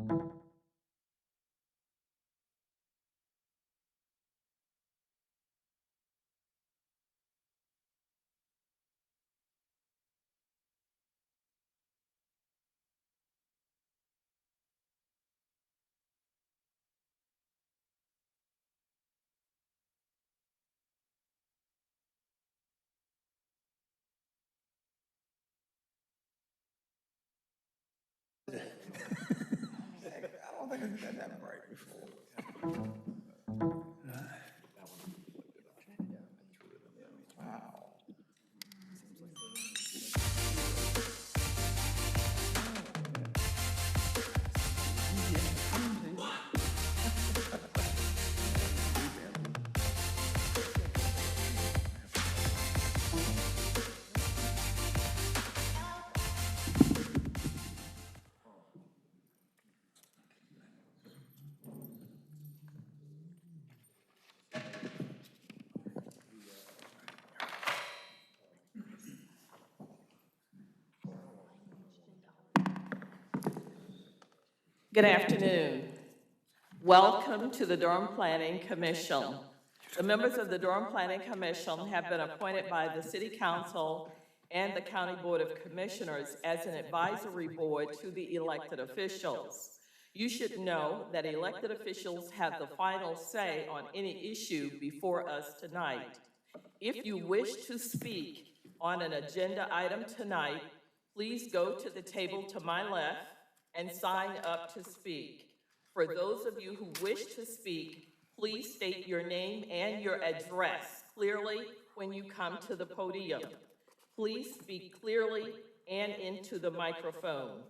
I don't think I've done that right before. Wow. Good afternoon. Welcome to the Durham Planning Commission. The members of the Durham Planning Commission have been appointed by the City Council and the County Board of Commissioners as an advisory board to the elected officials. You should know that elected officials have the final say on any issue before us tonight. If you wish to speak on an agenda item tonight, please go to the table to my left and sign up to speak. For those of you who wish to speak, please state your name and your address clearly when you come to the podium. Please speak clearly and into the microphone.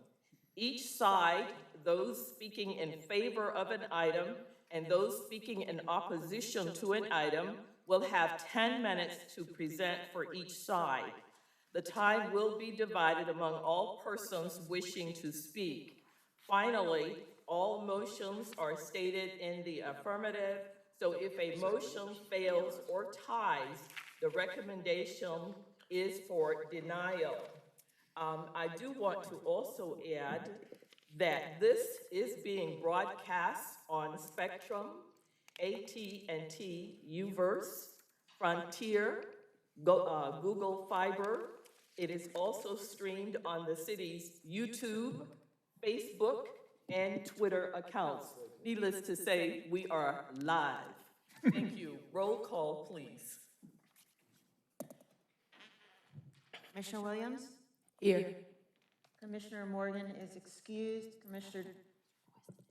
Each side, those speaking in favor of an item and those speaking in opposition to an item, will have 10 minutes to present for each side. The time will be divided among all persons wishing to speak. Finally, all motions are stated in the affirmative, so if a motion fails or ties, the recommendation is for denial. I do want to also add that this is being broadcast on Spectrum, AT&T UVerse, Frontier, Google Fiber. It is also streamed on the city's YouTube, Facebook, and Twitter accounts. Needless to say, we are live. Thank you. Roll call, please. Commissioner Williams? Here. Commissioner Morgan is excused. Commissioner,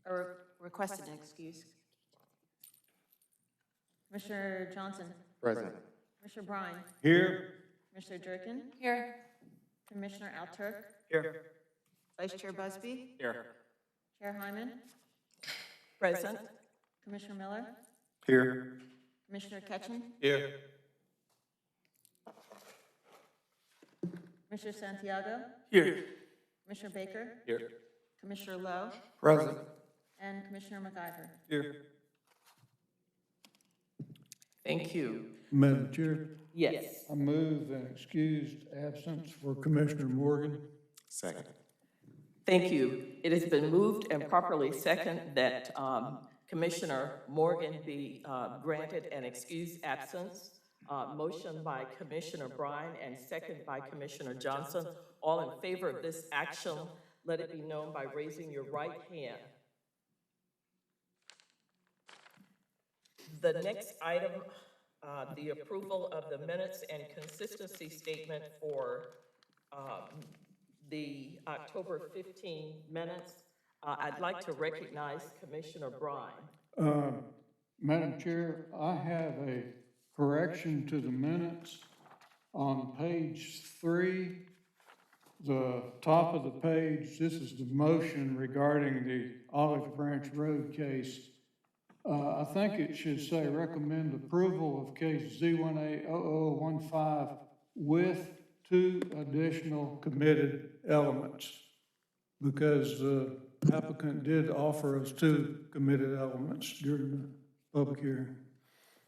or requested an excuse. Commissioner Johnson? Present. Commissioner Brine? Here. Commissioner Durkin? Here. Commissioner Alturk? Here. Vice Chair Busby? Here. Chair Hyman? Present. Commissioner Miller? Here. Commissioner Ketchen? Here. Commissioner Santiago? Here. Commissioner Baker? Here. Commissioner Lowe? Present. And Commissioner McIver? Here. Thank you. Madam Chair, Yes. I move an excused absence for Commissioner Morgan. Second. Thank you. It has been moved and properly seconded that Commissioner Morgan be granted an excused absence. Motion by Commissioner Brine and second by Commissioner Johnson. All in favor of this action, let it be known by raising your right hand. The next item, the approval of the minutes and consistency statement for the October 15 minutes. I'd like to recognize Commissioner Brine. Madam Chair, I have a correction to the minutes on page 3. The top of the page, this is the motion regarding the Olive Branch Road case. I think it should say recommend approval of case Z1A0015 with 2 additional committed elements, because the applicant did offer us 2 committed elements during the public hearing.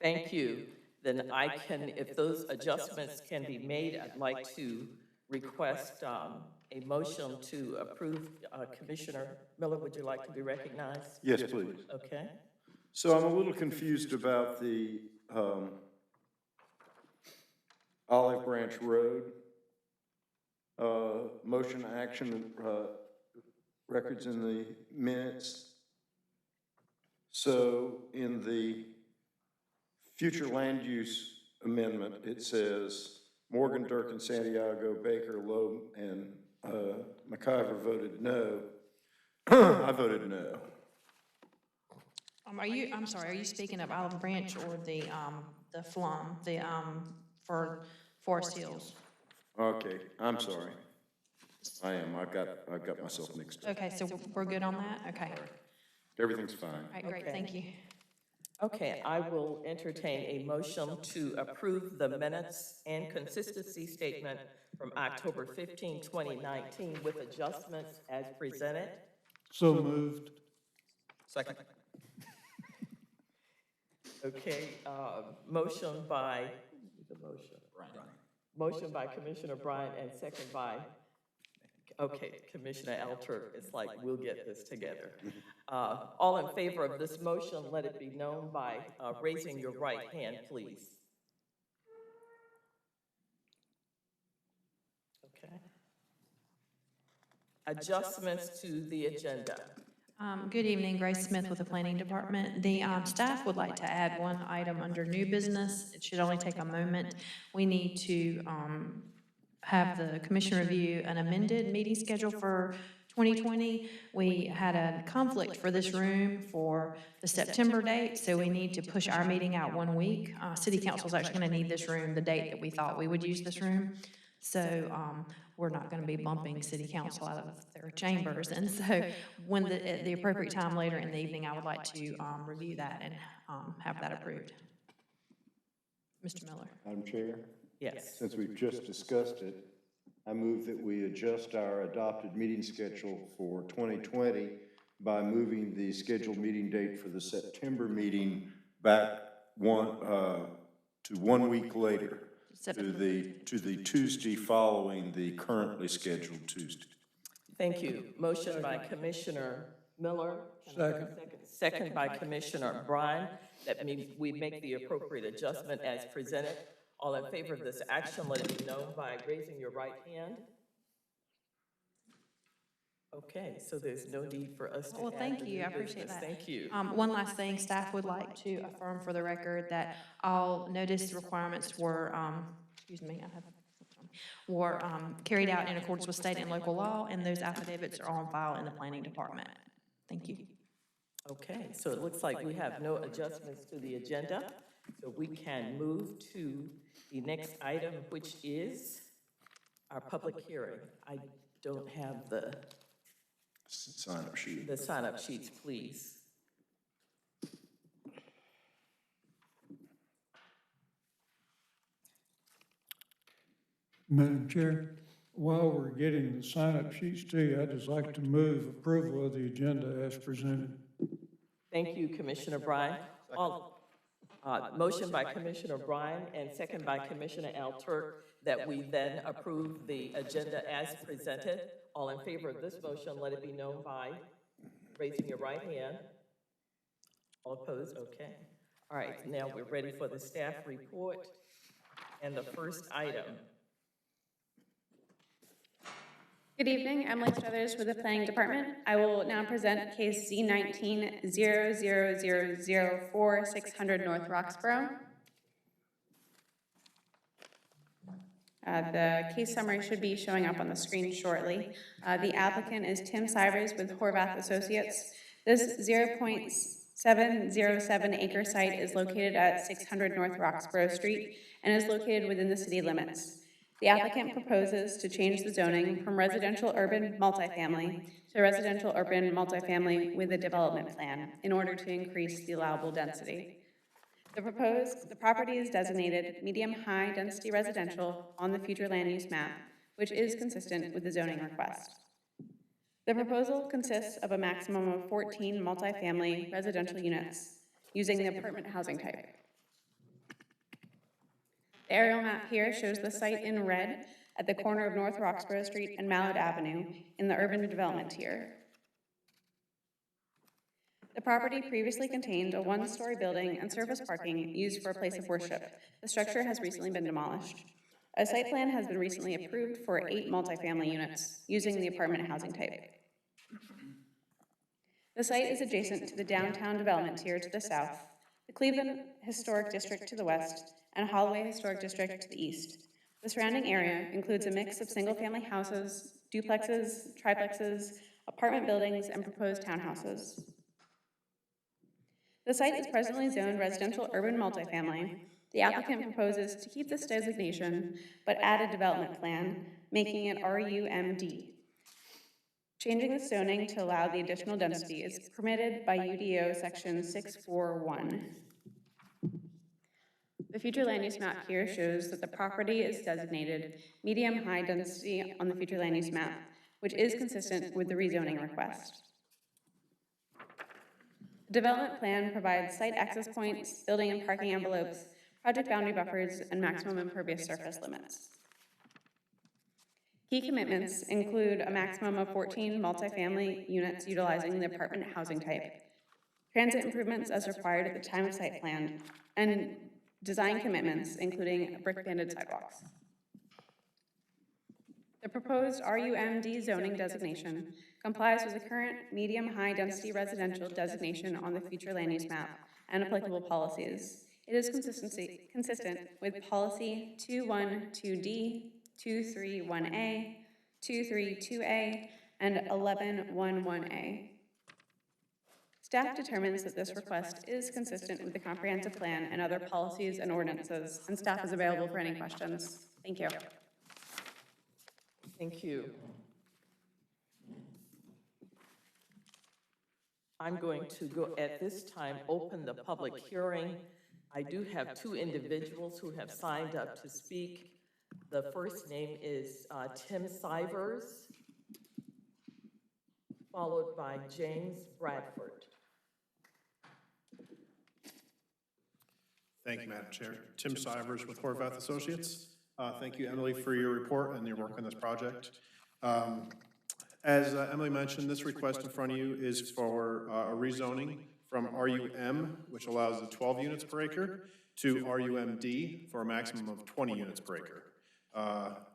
Thank you. Then I can, if those adjustments can be made, I'd like to request a motion to approve. Commissioner Miller, would you like to be recognized? Yes, please. Okay. So I'm a little confused about the Olive Branch Road motion action records in the minutes. So in the future land use amendment, it says Morgan, Durkin, Santiago, Baker, Loeb, and McIver voted no. I voted no. I'm sorry, are you speaking of Olive Branch or the FLUM, for Forest Hills? Okay, I'm sorry. I am. I got myself mixed up. Okay, so we're good on that? Okay. Everything's fine. All right, great, Okay. thank you. Okay, I will entertain a motion to approve the minutes and consistency statement from October 15, 2019 with adjustments as presented. So moved. Second. Okay, motion by, motion by Commissioner Bryant and second by, okay, Commissioner Alter. It's like, we'll get this together. All in favor of this motion, let it be known by raising your right hand, please. Okay. Adjustments to the agenda. Good evening, Grace Smith with the Planning Department. The staff would like to add one item under new business. It should only take a moment. We need to have the commission review an amended meeting schedule for 2020. We had a conflict for this room for the September date, so we need to push our meeting out 1 week. City Council is actually going to need this room the date that we thought we would use this room. So we're not going to be bumping City Council out of their chambers. And so when at the appropriate time later in the evening, I would like to review that and have that approved. Mr. Miller. Madam Chair? Yes. Since we've just discussed it, I move that we adjust our adopted meeting schedule for 2020 by moving the scheduled meeting date for the September meeting back to 1 week later, to the Tuesday following the currently scheduled Tuesday. Thank you. Motion by Commissioner Miller. Second. Second by Commissioner Bryan, that we make the appropriate adjustment as presented. All in favor of this action, let it be known by raising your right hand. Okay, so there's no need for us to Well, add thank the you. new I appreciate business. that. Thank you. One last thing, staff would like to affirm for the record that all notice requirements were, carried out in accordance with state and local law, and those affidavits are on file in the planning department. Thank you. Okay, so it looks like we have no adjustments to the agenda, so we can move to the next item, which is our public hearing. I don't have the Sign-up sheet. sign-up sheets, please. Madam Chair, while we're getting the sign-up sheets to you, I'd just like to move approval of the agenda as presented. Thank you, Commissioner Bryan. Motion by Commissioner Bryan and second by Commissioner Alter that we then approve the agenda as presented. All in favor of this motion, let it be known by raising your right hand. All opposed? Okay. All right, now we're ready for the staff report. And the first item. Good evening, Emily Struthers with the Planning Department. I will now present case C19-00004, 600 North Roxborough. The case summary should be showing up on the screen shortly. The applicant is Tim Sivers with Horvath Associates. This 0.707 acre site is located at 600 North Roxborough Street and is located within the city limits. The applicant proposes to change the zoning from residential urban multifamily to residential urban multifamily with a development plan in order to increase the allowable density. The property is designated medium-high density residential on the future land use map, which is consistent with the zoning request. The proposal consists of a maximum of 14 multifamily residential units using the apartment housing type. The aerial map here shows the site in red at the corner of North Roxborough Street and Mallard Avenue in the urban development tier. The property previously contained a one-story building and surface parking used for a place of worship. The structure has recently been demolished. A site plan has been recently approved for 8 multifamily units using the apartment housing type. The site is adjacent to the downtown development tier to the south, the Cleveland Historic District to the west, and Holloway Historic District to the east. The surrounding area includes a mix of single-family houses, duplexes, triplexes, apartment buildings, and proposed townhouses. The site is presently zoned residential urban multifamily. The applicant proposes to keep this designation, but add a development plan, making it RUMD. Changing the zoning to allow the additional density is permitted by UDO Section 641. The future land use map here shows that the property is designated medium-high density on the future land use map, which is consistent with the rezoning request. The development plan provides site access points, building and parking envelopes, project boundary buffers, and maximum impervious surface limits. Key commitments include a maximum of 14 multifamily units utilizing the apartment housing type, transit improvements as required at the time of site plan, and design commitments including brick-banded sidewalks. The proposed RUMD zoning designation complies with the current medium-high density residential designation on the future land use map and applicable policies. It is consistent with policy 212D, 231A, 232A, and 1111A. Staff determines that this request is consistent with the comprehensive plan and other policies and ordinances, and staff is available for any questions. Thank you. Thank you. I'm going to go, at this time, open the public hearing. I do have 2 individuals who have signed up to speak. The first name is Tim Sivers, followed by James Bradford. Thank you, Madam Chair. Tim Sivers with Horvath Associates. Thank you, Emily, for your report and your work on this project. As Emily mentioned, this request in front of you is for a rezoning from RUM, which allows the 12 units per acre, to RUMD for a maximum of 20 units per acre.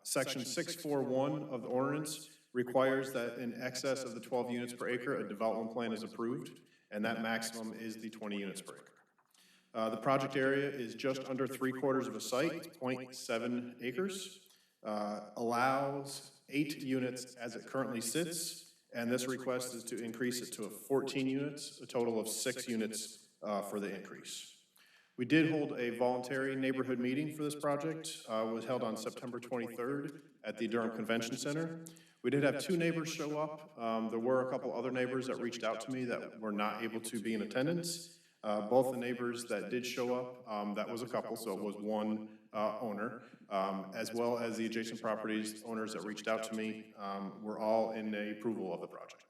Section 641 of the ordinance requires that in excess of the 12 units per acre, a development plan is approved, and that maximum is the 20 units per acre. The project area is just under 3/4 of a site, 0.7 acres, allows 8 units as it currently sits, and this request is to increase it to 14 units, a total of 6 units for the increase. We did hold a voluntary neighborhood meeting for this project. It was held on September 23rd at the Durham Convention Center. We did have 2 neighbors show up. There were a couple other neighbors that reached out to me that were not able to be in attendance. Both the neighbors that did show up, that was a couple, so it was one owner, as well as the adjacent properties owners that reached out to me, were all in approval of the project.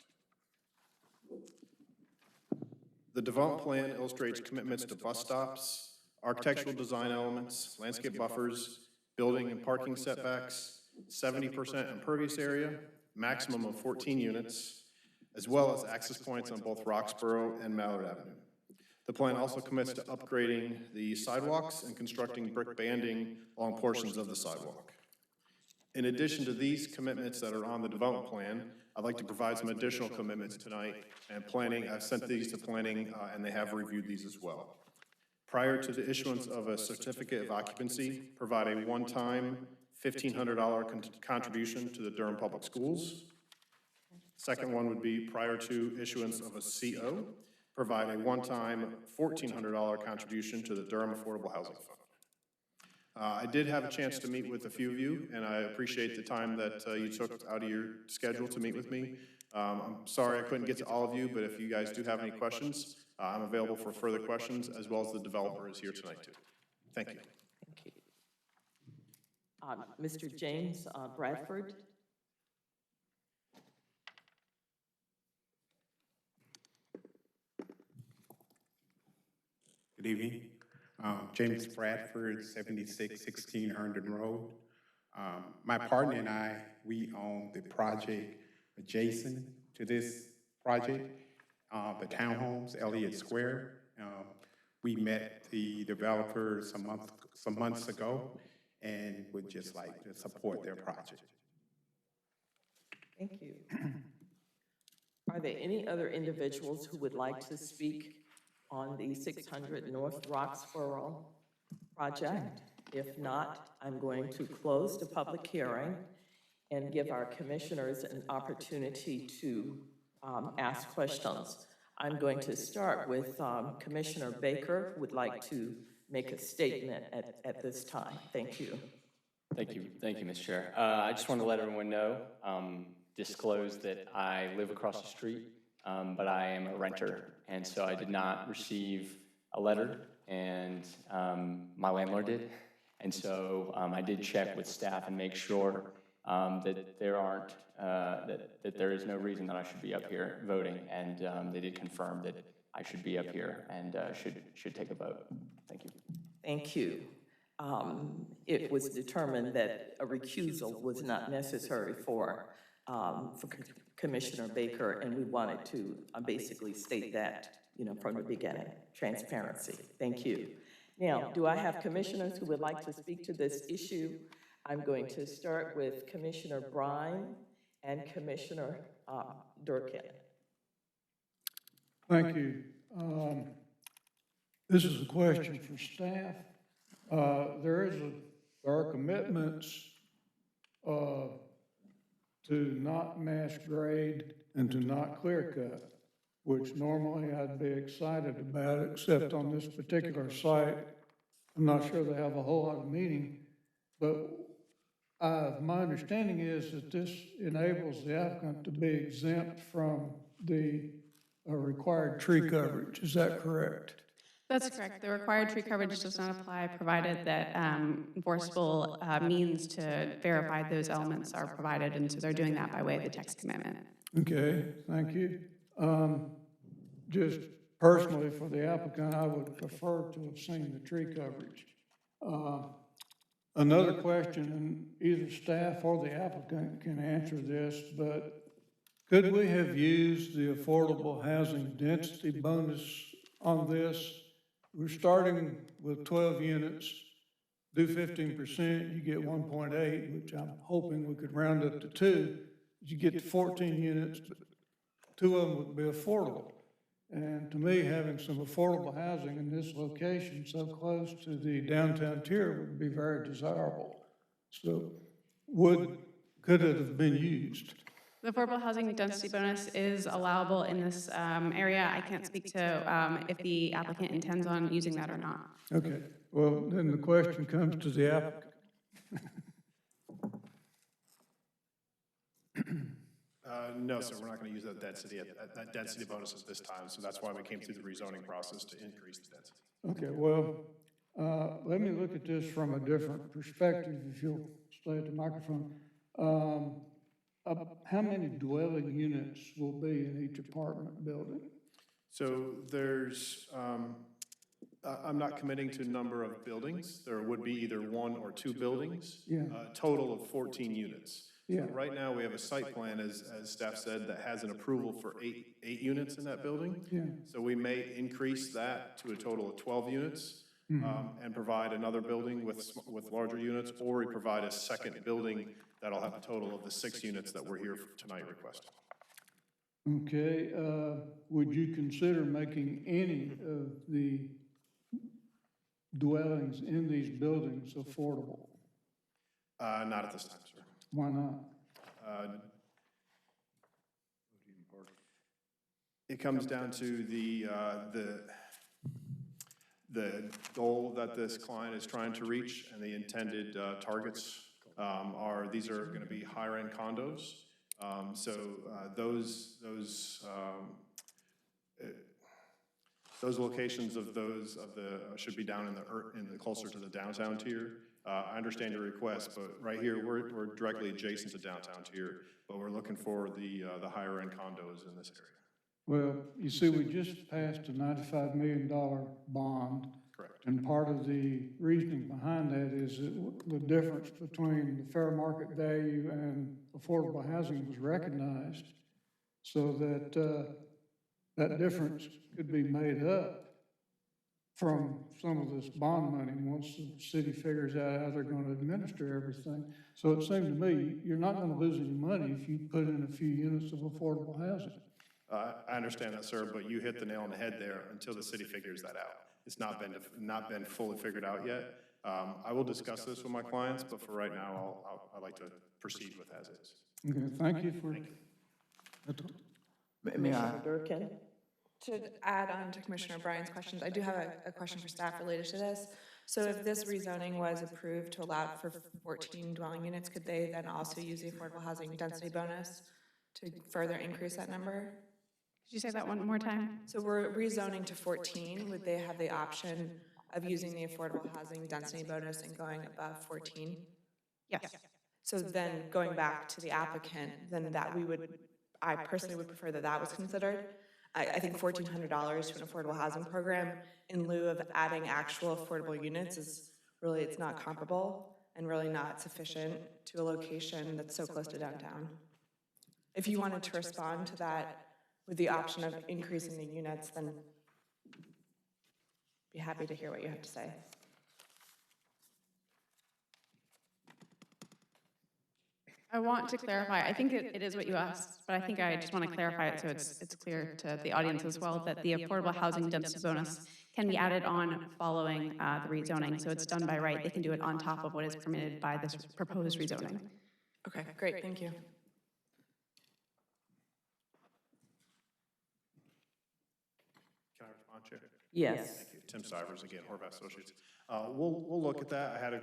The development plan illustrates commitments to bus stops, architectural design elements, landscape buffers, building and parking setbacks, 70% impervious area, maximum of 14 units, as well as access points on both Roxborough and Mallard Avenue. The plan also commits to upgrading the sidewalks and constructing brick banding along portions of the sidewalk. In addition to these commitments that are on the development plan, I'd like to provide some additional commitments tonight, and planning, I've sent these to planning, and they have reviewed these as well. Prior to the issuance of a certificate of occupancy, provide a one-time $1,500 contribution to the Durham Public Schools. Second one would be prior to issuance of a CO, provide a one-time $1,400 contribution to the Durham Affordable Housing Fund. I did have a chance to meet with a few of you, and I appreciate the time that you took out of your schedule to meet with me. I'm sorry I couldn't get to all of you, but if you guys do have any questions, I'm available for further questions, as well as the developer is here tonight too. Thank you. Thank you. Mr. James Bradford. Good evening. James Bradford, 7616 Herndon Road. My partner and I, we own the project adjacent to this project, the townhomes, Elliott Square. We met the developer some months ago and would just like to support their project. Thank you. Are there any other individuals who would like to speak on the 600 North Roxborough project? If not, I'm going to close the public hearing and give our commissioners an opportunity to ask questions. I'm going to start with Commissioner Baker, who would like to make a statement at this time. Thank you. Thank you, Ms. Chair. I just want to let everyone know, disclose that I live across the street, but I am a renter, and so I did not receive a letter, and my landlord did. And so I did check with staff and make sure that there aren't, that there is no reason that I should be up here voting, and they did confirm that I should be up here and should take a vote. Thank you. Thank you. It was determined that a recusal was not necessary for Commissioner Baker, and we wanted to basically state that, from the beginning, transparency. Thank you. Now, do I have commissioners who would like to speak to this issue? I'm going to start with Commissioner Brine and Commissioner Durkin. Thank you. This is a question for staff. There are commitments to not mass grade and to not clear cut, which normally I'd be excited about, except on this particular site. I'm not sure they have a whole lot of meaning, but my understanding is that this enables the applicant to be exempt from the required tree coverage. Is that correct? That's correct. The required tree coverage does not apply, provided that enforceable means to verify those elements are provided, and so they're doing that by way of the text commitment. Okay, thank you. Just personally, for the applicant, I would prefer to have seen the tree coverage. Another question, and either staff or the applicant can answer this, but could we have used the affordable housing density bonus on this? We're starting with 12 units, do 15%, you get 1.8, which I'm hoping we could round up to 2. You get to 14 units, but 2 of them would be affordable. And to me, having some affordable housing in this location so close to the downtown tier would be very desirable. So could it have been used? The affordable housing density bonus is allowable in this area. I can't speak to if the applicant intends on using that or not. Okay, well, then the question comes to the applicant. No, sir, we're not going to use that density bonus at this time, so that's why we came through the rezoning process to increase the density. Okay, well, let me look at this from a different perspective, if you'll stay at the microphone. How many dwelling units will be in each apartment building? So there's, I'm not committing to number of buildings. There would be either 1 or 2 buildings. Yeah. A total of 14 units. Yeah. So right now, we have a site plan, as staff said, that has an approval for eight units in that building. Yeah. So we may increase that to a total of 12 units and provide another building with larger units, or we provide a second building that'll have a total of the 6 units that we're here tonight requesting. Okay, would you consider making any of the dwellings in these buildings affordable? Not at this time, sir. Why not? It comes down to the goal that this client is trying to reach, and the intended targets these are going to be higher end condos. Those locations should be down in the closer to the downtown tier. I understand your request, but right here we're directly adjacent to downtown tier, but we're looking for the higher end condos in this area. Well, you see, we just passed a $95 million bond Correct. And part of the reasoning behind that is that the difference between the fair market value and affordable housing was recognized so that that difference could be made up from some of this bond money once the city figures out how they're going to administer everything. So it seemed to me, you're not going to lose any money if you put in a few units of affordable housing. I understand that, sir, but you hit the nail on the head there until the city figures that out. It's not been fully figured out yet. I will discuss this with my clients, but for right now, I'd like to proceed with as is. Okay, thank you for. May I? Commissioner Durkin? To add on to Commissioner Bryan's questions, I do have a question for staff related to this. So if this rezoning was approved to allow for 14 dwelling units, could they then also use the affordable housing density bonus to further increase that number? Could you say that one more time? So we're rezoning to 14, would they have the option of using the affordable housing density bonus and going above 14? Yes. So then going back to the applicant, then that I personally would prefer that that was considered. I think $1,400 to an affordable housing program in lieu of adding actual affordable units is really, it's not comparable and really not sufficient to a location that's so close to downtown. If you wanted to respond to that with the option of increasing the units, then be happy to hear what you have to say. I want to clarify, I think it is what you asked, but I think I just want to clarify it so it's clear to the audience as well that the affordable housing density bonus can be added on following the rezoning. So it's done by right. They can do it on top of what is permitted by this proposed rezoning. Okay, great, thank you. Can I respond, Chair? Yes. Thank you. Tim Sivers, again, Horvath Associates. We'll look at that. I had a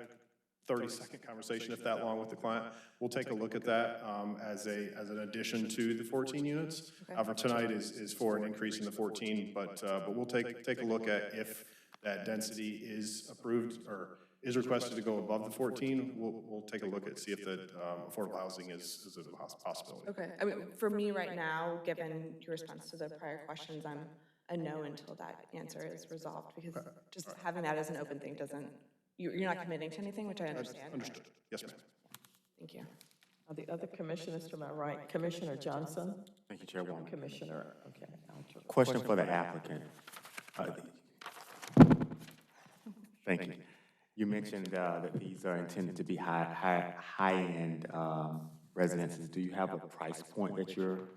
30-second conversation, if that long, with the client. We'll take a look at that as an addition to the 14 units. For tonight is for an increase in the 14, but we'll take a look at if that density is approved or is requested to go above the 14. We'll take a look at, see if the affordable housing is a possibility. Okay, I mean, for me right now, given your response to the prior questions, I'm a no until that answer is resolved, because just having that as an open thing doesn't, you're not committing to anything, which I understand. Understood. Yes, ma'am. Thank you. The other commissioners to my right, Commissioner Johnson? Thank you, Chairwoman. Commissioner, okay. Alter. Question for the applicant. Thank you. You mentioned that these are intended to be high-end residences. Do you have a price point that you're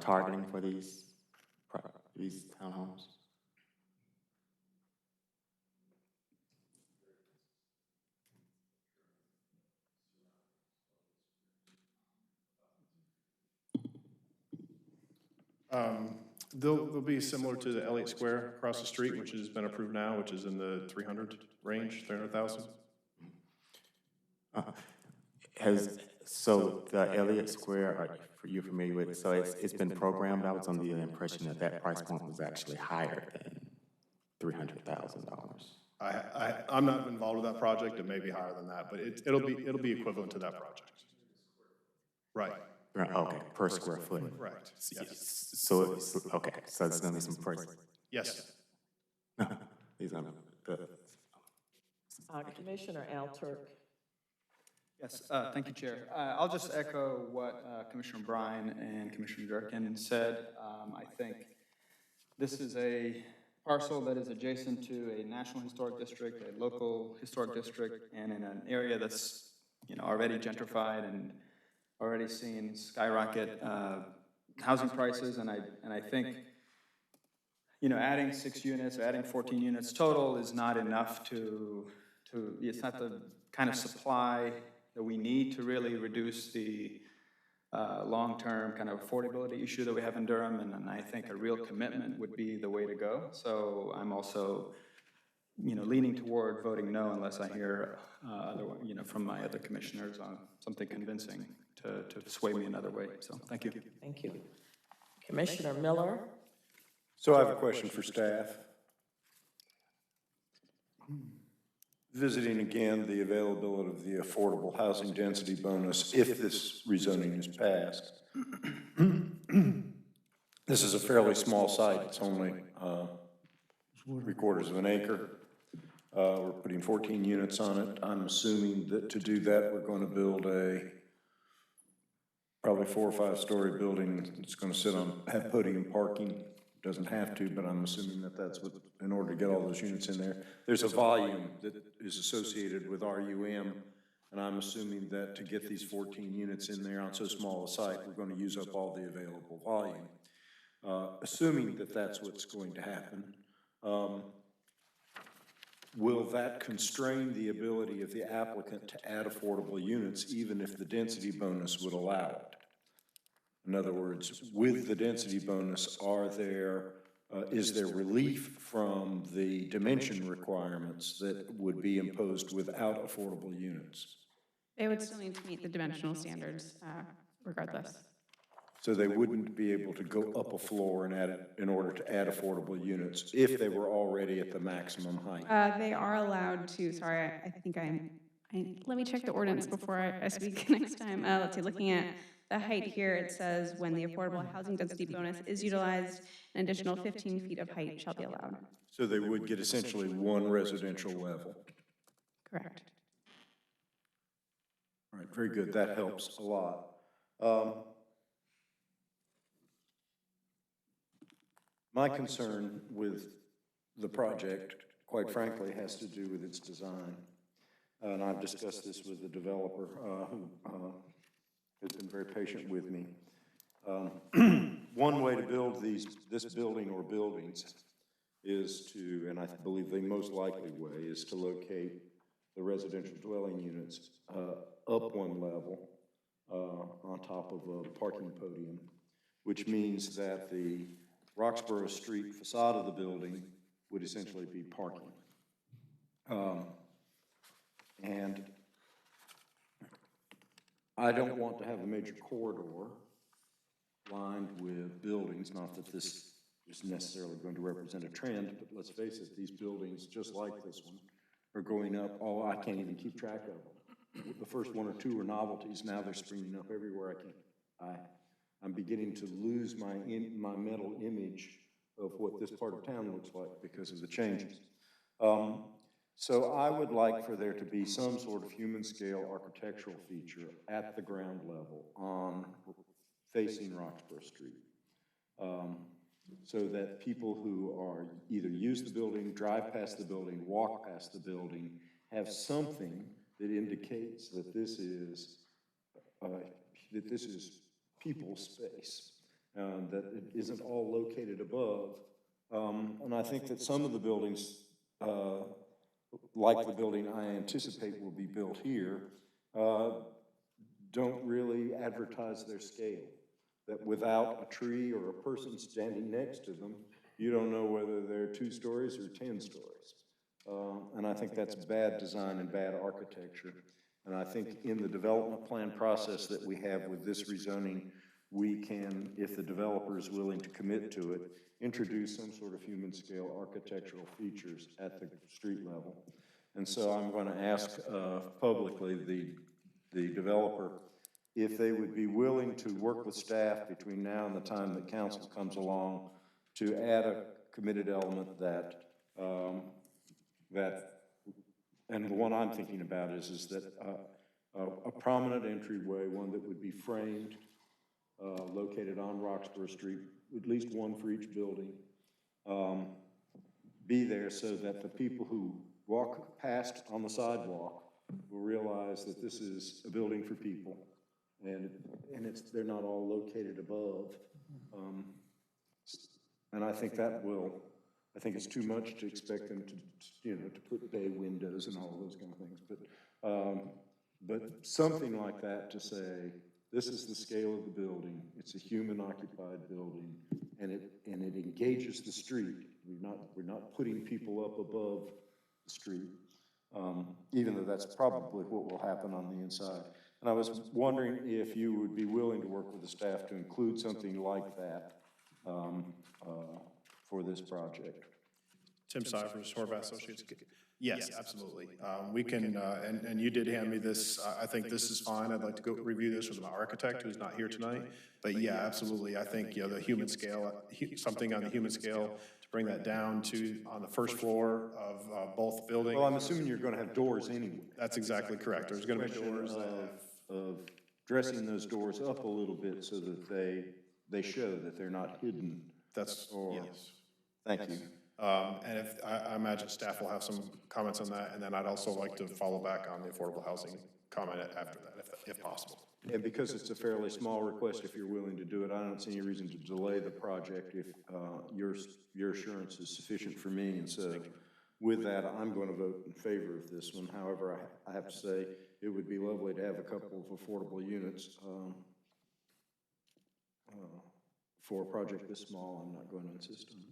targeting for these townhomes? They'll be similar to the Elliott Square across the street, which has been approved now, which is in the 300 range, 300,000. So the Elliott Square, you're familiar with it, so it's been programmed. I was under the impression that that price point was actually higher than $300,000. I'm not involved with that project. It may be higher than that, but it'll be equivalent to that project. Right. Okay, per square foot. Correct. Yes. So okay, so it's gonna be some price. Yes. These are the. Commissioner Alter. Yes, thank you, Chair. I'll just echo what Commissioner Bryan and Commissioner Durkin said. I think this is a parcel that is adjacent to a National Historic District, a local historic district, and in an area that's, already gentrified and already seen skyrocket housing prices. And I think, adding 6 units, or adding 14 units total is not enough it's not the kind of supply that we need to really reduce the long-term kind of affordability issue that we have in Durham, and I think a real commitment would be the way to go. So I'm also, leaning toward voting no unless I hear from my other commissioners on something convincing to sway me another way. So thank you. Thank you. Commissioner Miller? So I have a question for staff. Visiting again the availability of the affordable housing density bonus if this rezoning is passed. This is a fairly small site. It's only 3/4 of an acre. We're putting 14 units on it. I'm assuming that to do that, we're going to build a probably 4 or 5 story building. It's going to have podium parking. Doesn't have to, but I'm assuming that that's what, in order to get all those units in there. There's a volume that is associated with RUM, and I'm assuming that to get these 14 units in there on so small a site, we're going to use up all the available volume. Assuming that that's what's going to happen, will that constrain the ability of the applicant to add affordable units even if the density bonus would allow it? In other words, with the density bonus, is there relief from the dimension requirements that would be imposed without affordable units? They would still need to meet the dimensional standards regardless. So they wouldn't be able to go up a floor and add it in order to add affordable units if they were already at the maximum height? They are allowed to, sorry, I think let me check the ordinance before I speak next time. Let's see, looking at the height here, it says when the affordable housing density bonus is utilized, an additional 15 feet of height shall be allowed. So they would get essentially one residential level. Correct. All right, very good. That helps a lot. My concern with the project, quite frankly, has to do with its design. And I've discussed this with the developer who has been very patient with me. One way to build this building or buildings is to, and I believe the most likely way, is to locate the residential dwelling units up one level on top of a parking podium, which means that the Roxborough Street facade of the building would essentially be parking. And I don't want to have a major corridor lined with buildings, not that this is necessarily going to represent a trend, but let's face it, these buildings, just like this one, are going up, I can't even keep track of them. The first 1 or 2 are novelties, now they're springing up everywhere I'm beginning to lose my mental image of what this part of town looks like because of the changes. So I would like for there to be some sort of human scale architectural feature at the ground level facing Roxborough Street. So that people who are either use the building, drive past the building, walk past the building, have something that indicates that this is people's space, that it isn't all located above. And I think that some of the buildings, like the building I anticipate will be built here, don't really advertise their scale. That without a tree or a person standing next to them, you don't know whether they're 2 stories or 10 stories. And I think that's bad design and bad architecture. And I think in the development plan process that we have with this rezoning, we can, if the developer is willing to commit to it, introduce some sort of human scale architectural features at the street level. And so I'm going to ask publicly the developer if they would be willing to work with staff between now and the time that council comes along to add a committed element that, and the one I'm thinking about is that a prominent entryway, one that would be framed, located on Roxborough Street, at least one for each building, be there so that the people who walk past on the sidewalk will realize that this is a building for people, and they're not all located above. And I think I think it's too much to expect them to, to put bay windows and all those kind of things, but something like that to say, this is the scale of the building, it's a human-occupied building, and it engages the street. We're not putting people up above the street, even though that's probably what will happen on the inside. And I was wondering if you would be willing to work with the staff to include something like that for this project. Tim Sivers, Horvath Associates. Yes, absolutely. We can, and you did hand me this. I think this is fine. I'd like to go review this with my architect who's not here tonight. But yeah, absolutely. I think, the human scale, something on the human scale to bring that down to, on the first floor of both buildings. Well, I'm assuming you're gonna have doors anyway. That's exactly correct. There's gonna be Question doors that of dressing those doors up a little bit so that they show that they're not hidden. that's, Or- yes. Thank you. And if, I imagine staff will have some comments on that, and then I'd also like to follow back on the affordable housing comment after that, if possible. And because it's a fairly small request, if you're willing to do it, I don't see any reason to delay the project if your assurance is sufficient for me. And so with that, I'm going to vote in favor of this one. However, I have to say, it would be lovely to have a couple of affordable units for a project this small. I'm not going to insist on it.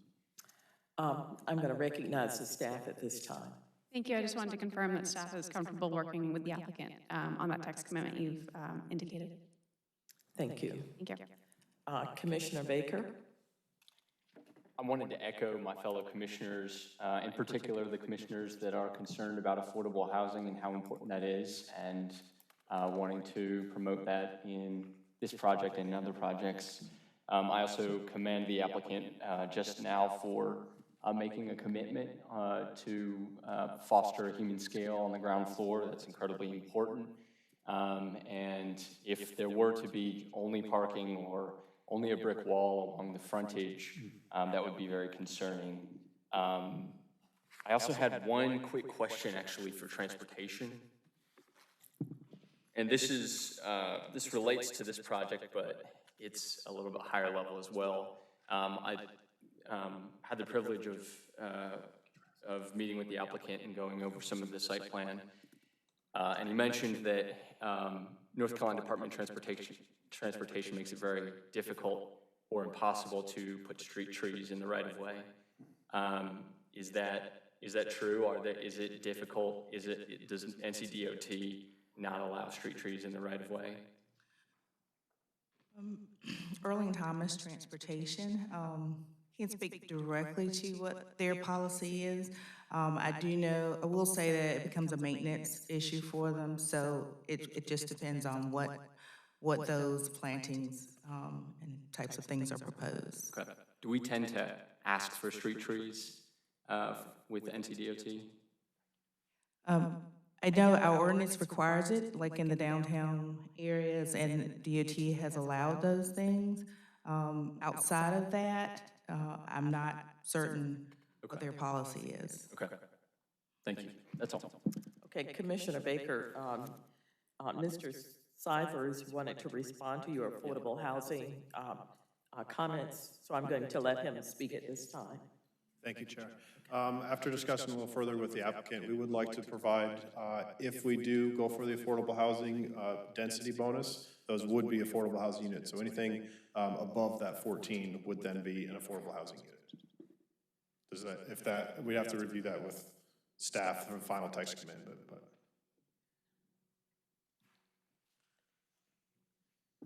I'm going to recognize the staff at this time. Thank you. I just wanted to confirm that staff is comfortable working with the applicant on that text commitment you've indicated. Thank you. Thank you. Commissioner Baker? I wanted to echo my fellow commissioners, in particular the commissioners that are concerned about affordable housing and how important that is, and wanting to promote that in this project and other projects. I also commend the applicant just now for making a commitment to foster a human scale on the ground floor. That's incredibly important. And if there were to be only parking or only a brick wall along the frontage, that would be very concerning. I also had one quick question actually for transportation. And this is, this relates to this project, but it's a little bit higher level as well. I had the privilege of meeting with the applicant and going over some of the site plan. And he mentioned that North Carolina Department of Transportation makes it very difficult or impossible to put street trees in the right-of-way. Is that true? Is it difficult? Does NCDOT not allow street trees in the right-of-way? Erling Thomas Transportation. Can't speak directly to what their policy is. I do know, I will say that it becomes a maintenance issue for them, so it just depends on what those plantings and types of things are proposed. Okay. Do we tend to ask for street trees with NCDOT? I know our ordinance requires it, like in the downtown areas, and DOT has allowed those things. Outside of that, I'm not certain what their policy is. Okay. Thank you. That's all. Okay, Commissioner Baker, Mr. Sivers wanted to respond to your affordable housing comments, so I'm going to let him speak at this time. Thank you, Chair. After discussing a little further with the applicant, we would like to provide, if we do go for the affordable housing density bonus, those would be affordable housing units. So anything above that 14 would then be an affordable housing unit. Does that, if that, we'd have to review that with staff for final text amendment, but.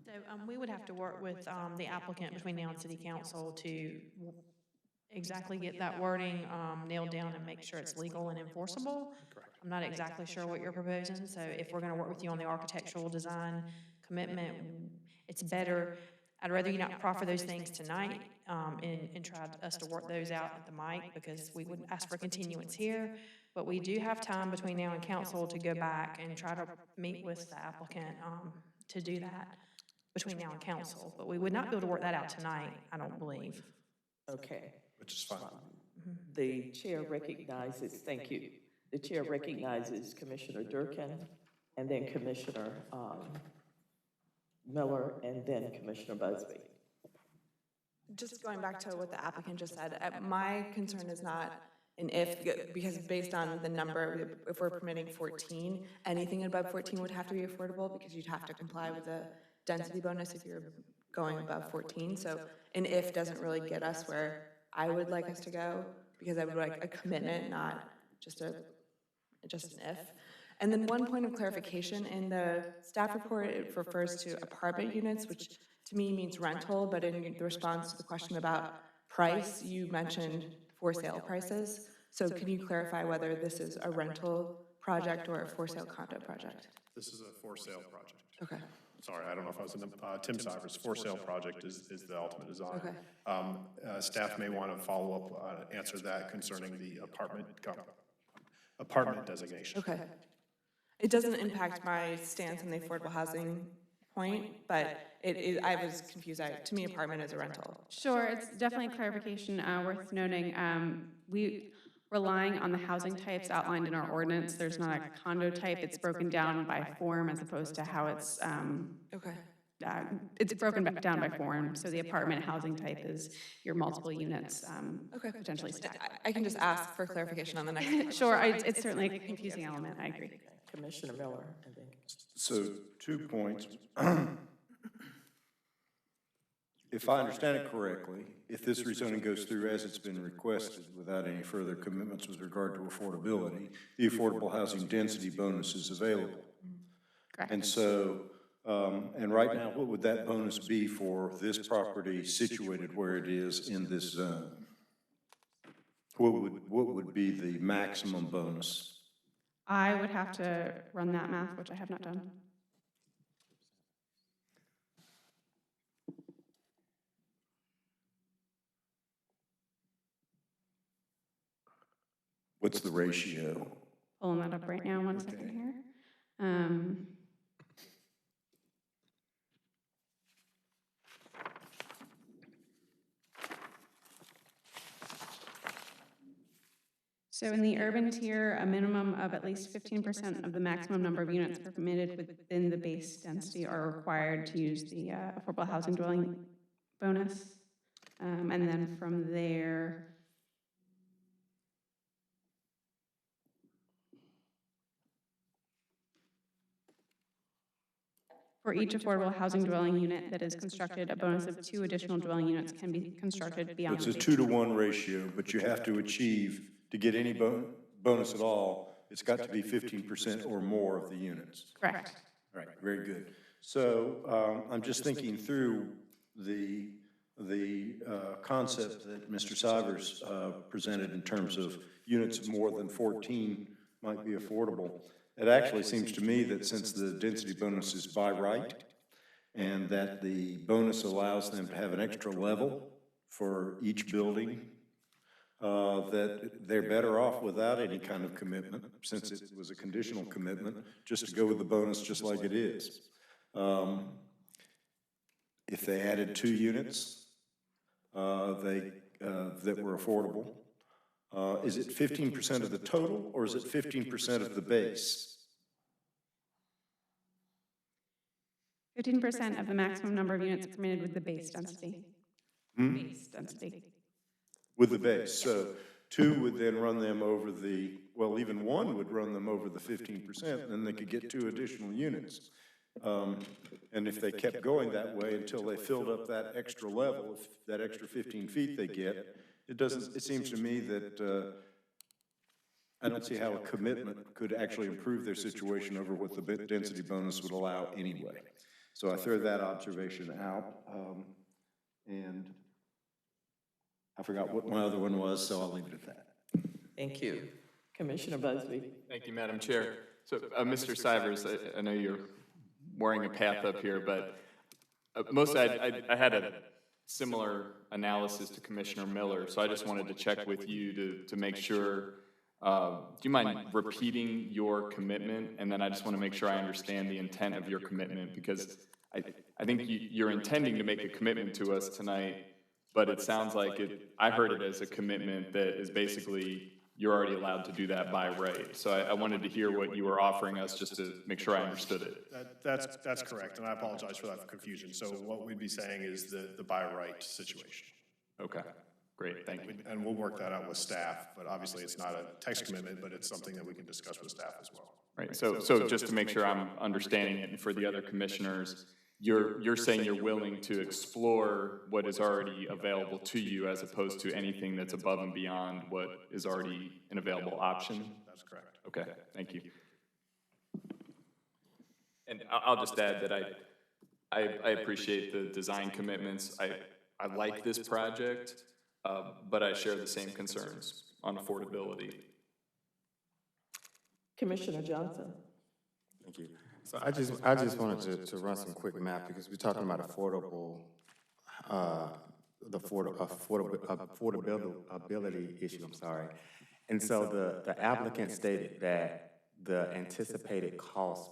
So we would have to work with the applicant between now and city council to exactly get that wording nailed down and make sure it's legal and enforceable. Correct. I'm not exactly sure what you're proposing, so if we're gonna work with you on the architectural design commitment, it's better, I'd rather you not proffer those things tonight and try us to work those out at the mic, because we wouldn't ask for continuance here, but we do have time between now and council to go back and try to meet with the applicant to do that between now and council, but we would not be able to work that out tonight, I don't believe. Okay. Which is fine. The chair recognizes, thank you. The chair recognizes Commissioner Durkin, and then Commissioner Miller, and then Commissioner Busby. Just going back to what the applicant just said, my concern is not an if, because based on the number, if we're permitting 14, anything above 14 would have to be affordable, because you'd have to comply with the density bonus if you're going above 14. So an if doesn't really get us where I would like us to go, because I would like a commitment, not just an if. And then one point of clarification, in the staff report, it refers to apartment units, which to me means rental, but in the response to the question about price, you mentioned for sale prices. So can you clarify whether this is a rental project or a for sale condo project? This is a for sale project. Okay, sorry, I don't know if I was in the, Tim Sivers' for sale project is the ultimate design. Okay. Staff may want to follow up, answer that concerning the apartment designation. Okay. It doesn't impact my stance on the affordable housing point, but I was confused. To me, apartment is a rental. Sure, it's definitely a clarification worth noting. We relying on the housing types outlined in our ordinance. There's not a condo type. It's broken down by form as opposed to how it's, Okay. it's broken down by form. So the apartment housing type is your multiple units, Okay. potentially stacked. I can just ask for clarification on the next. Sure, it's certainly a confusing element, I agree. Commissioner Miller, I think. So 2 points. If I understand it correctly, if this rezoning goes through as it's been requested without any further commitments with regard to affordability, the affordable housing density bonus is available. Correct. And so, and right now, what would that bonus be for this property situated where it is in this zone? What would be the maximum bonus? I would have to run that math, which I have not done. What's the ratio? Pulling that up right now, 1 second here. So in the urban tier, a minimum of at least 15% of the maximum number of units permitted within the base density are required to use the affordable housing dwelling bonus. And then from there, for each affordable housing dwelling unit that is constructed, a bonus of 2 additional dwelling units can be constructed beyond. It's a the base. 2-to-1 ratio, but you have to achieve, to get any bonus at all, it's got to be 15% or more of the units. Correct. All right, very good. So I'm just thinking through the concept that Mr. Sivers presented in terms of units of more than 14 might be affordable. It actually seems to me that since the density bonus is by right, and that the bonus allows them to have an extra level for each building, that they're better off without any kind of commitment, since it was a conditional commitment, just to go with the bonus just like it is. If they added 2 units, that were affordable, is it 15% of the total, or is it 15% of the base? 15% of the maximum number of units permitted with the base density. Base density. With the base, so 2 would then run them over the, well, even 1 would run them over the 15%, then they could get 2 additional units. And if they kept going that way until they filled up that extra level, that extra 15 feet they get, it seems to me that I don't see how a commitment could actually improve their situation over what the density bonus would allow anyway. So I throw that observation out, and I forgot what my other one was, so I'll leave it at that. Thank you. Commissioner Busby. Thank you, Madam Chair. So, Mr. Sivers, I know you're wearing a path up here, but I had a similar analysis to Commissioner Miller, so I just wanted to check with you to make sure. Do you mind repeating your commitment? And then I just want to make sure I understand the intent of your commitment, because I think you're intending to make a commitment to us tonight, but it sounds like I heard it as a commitment that is basically you're already allowed to do that by right. So I wanted to hear what you were offering us just to make sure I understood it. That's correct, and I apologize for that confusion. So what we'd be saying is the by right situation. Okay, great, thank you. And we'll work that out with staff, but obviously it's not a text commitment, but it's something that we can discuss with staff as well. Right, so just to make sure I'm understanding it, and for the other commissioners, you're saying you're willing to explore what is already available to you as opposed to anything that's above and beyond what is already an available option? That's correct. Okay, thank you. And I'll just add that I appreciate the design commitments. I like this project, but I share the same concerns on affordability. Commissioner Johnson. Thank you. So I just wanted to run some quick math, because we're talking about affordability issue, I'm sorry. And so the applicant stated that the anticipated cost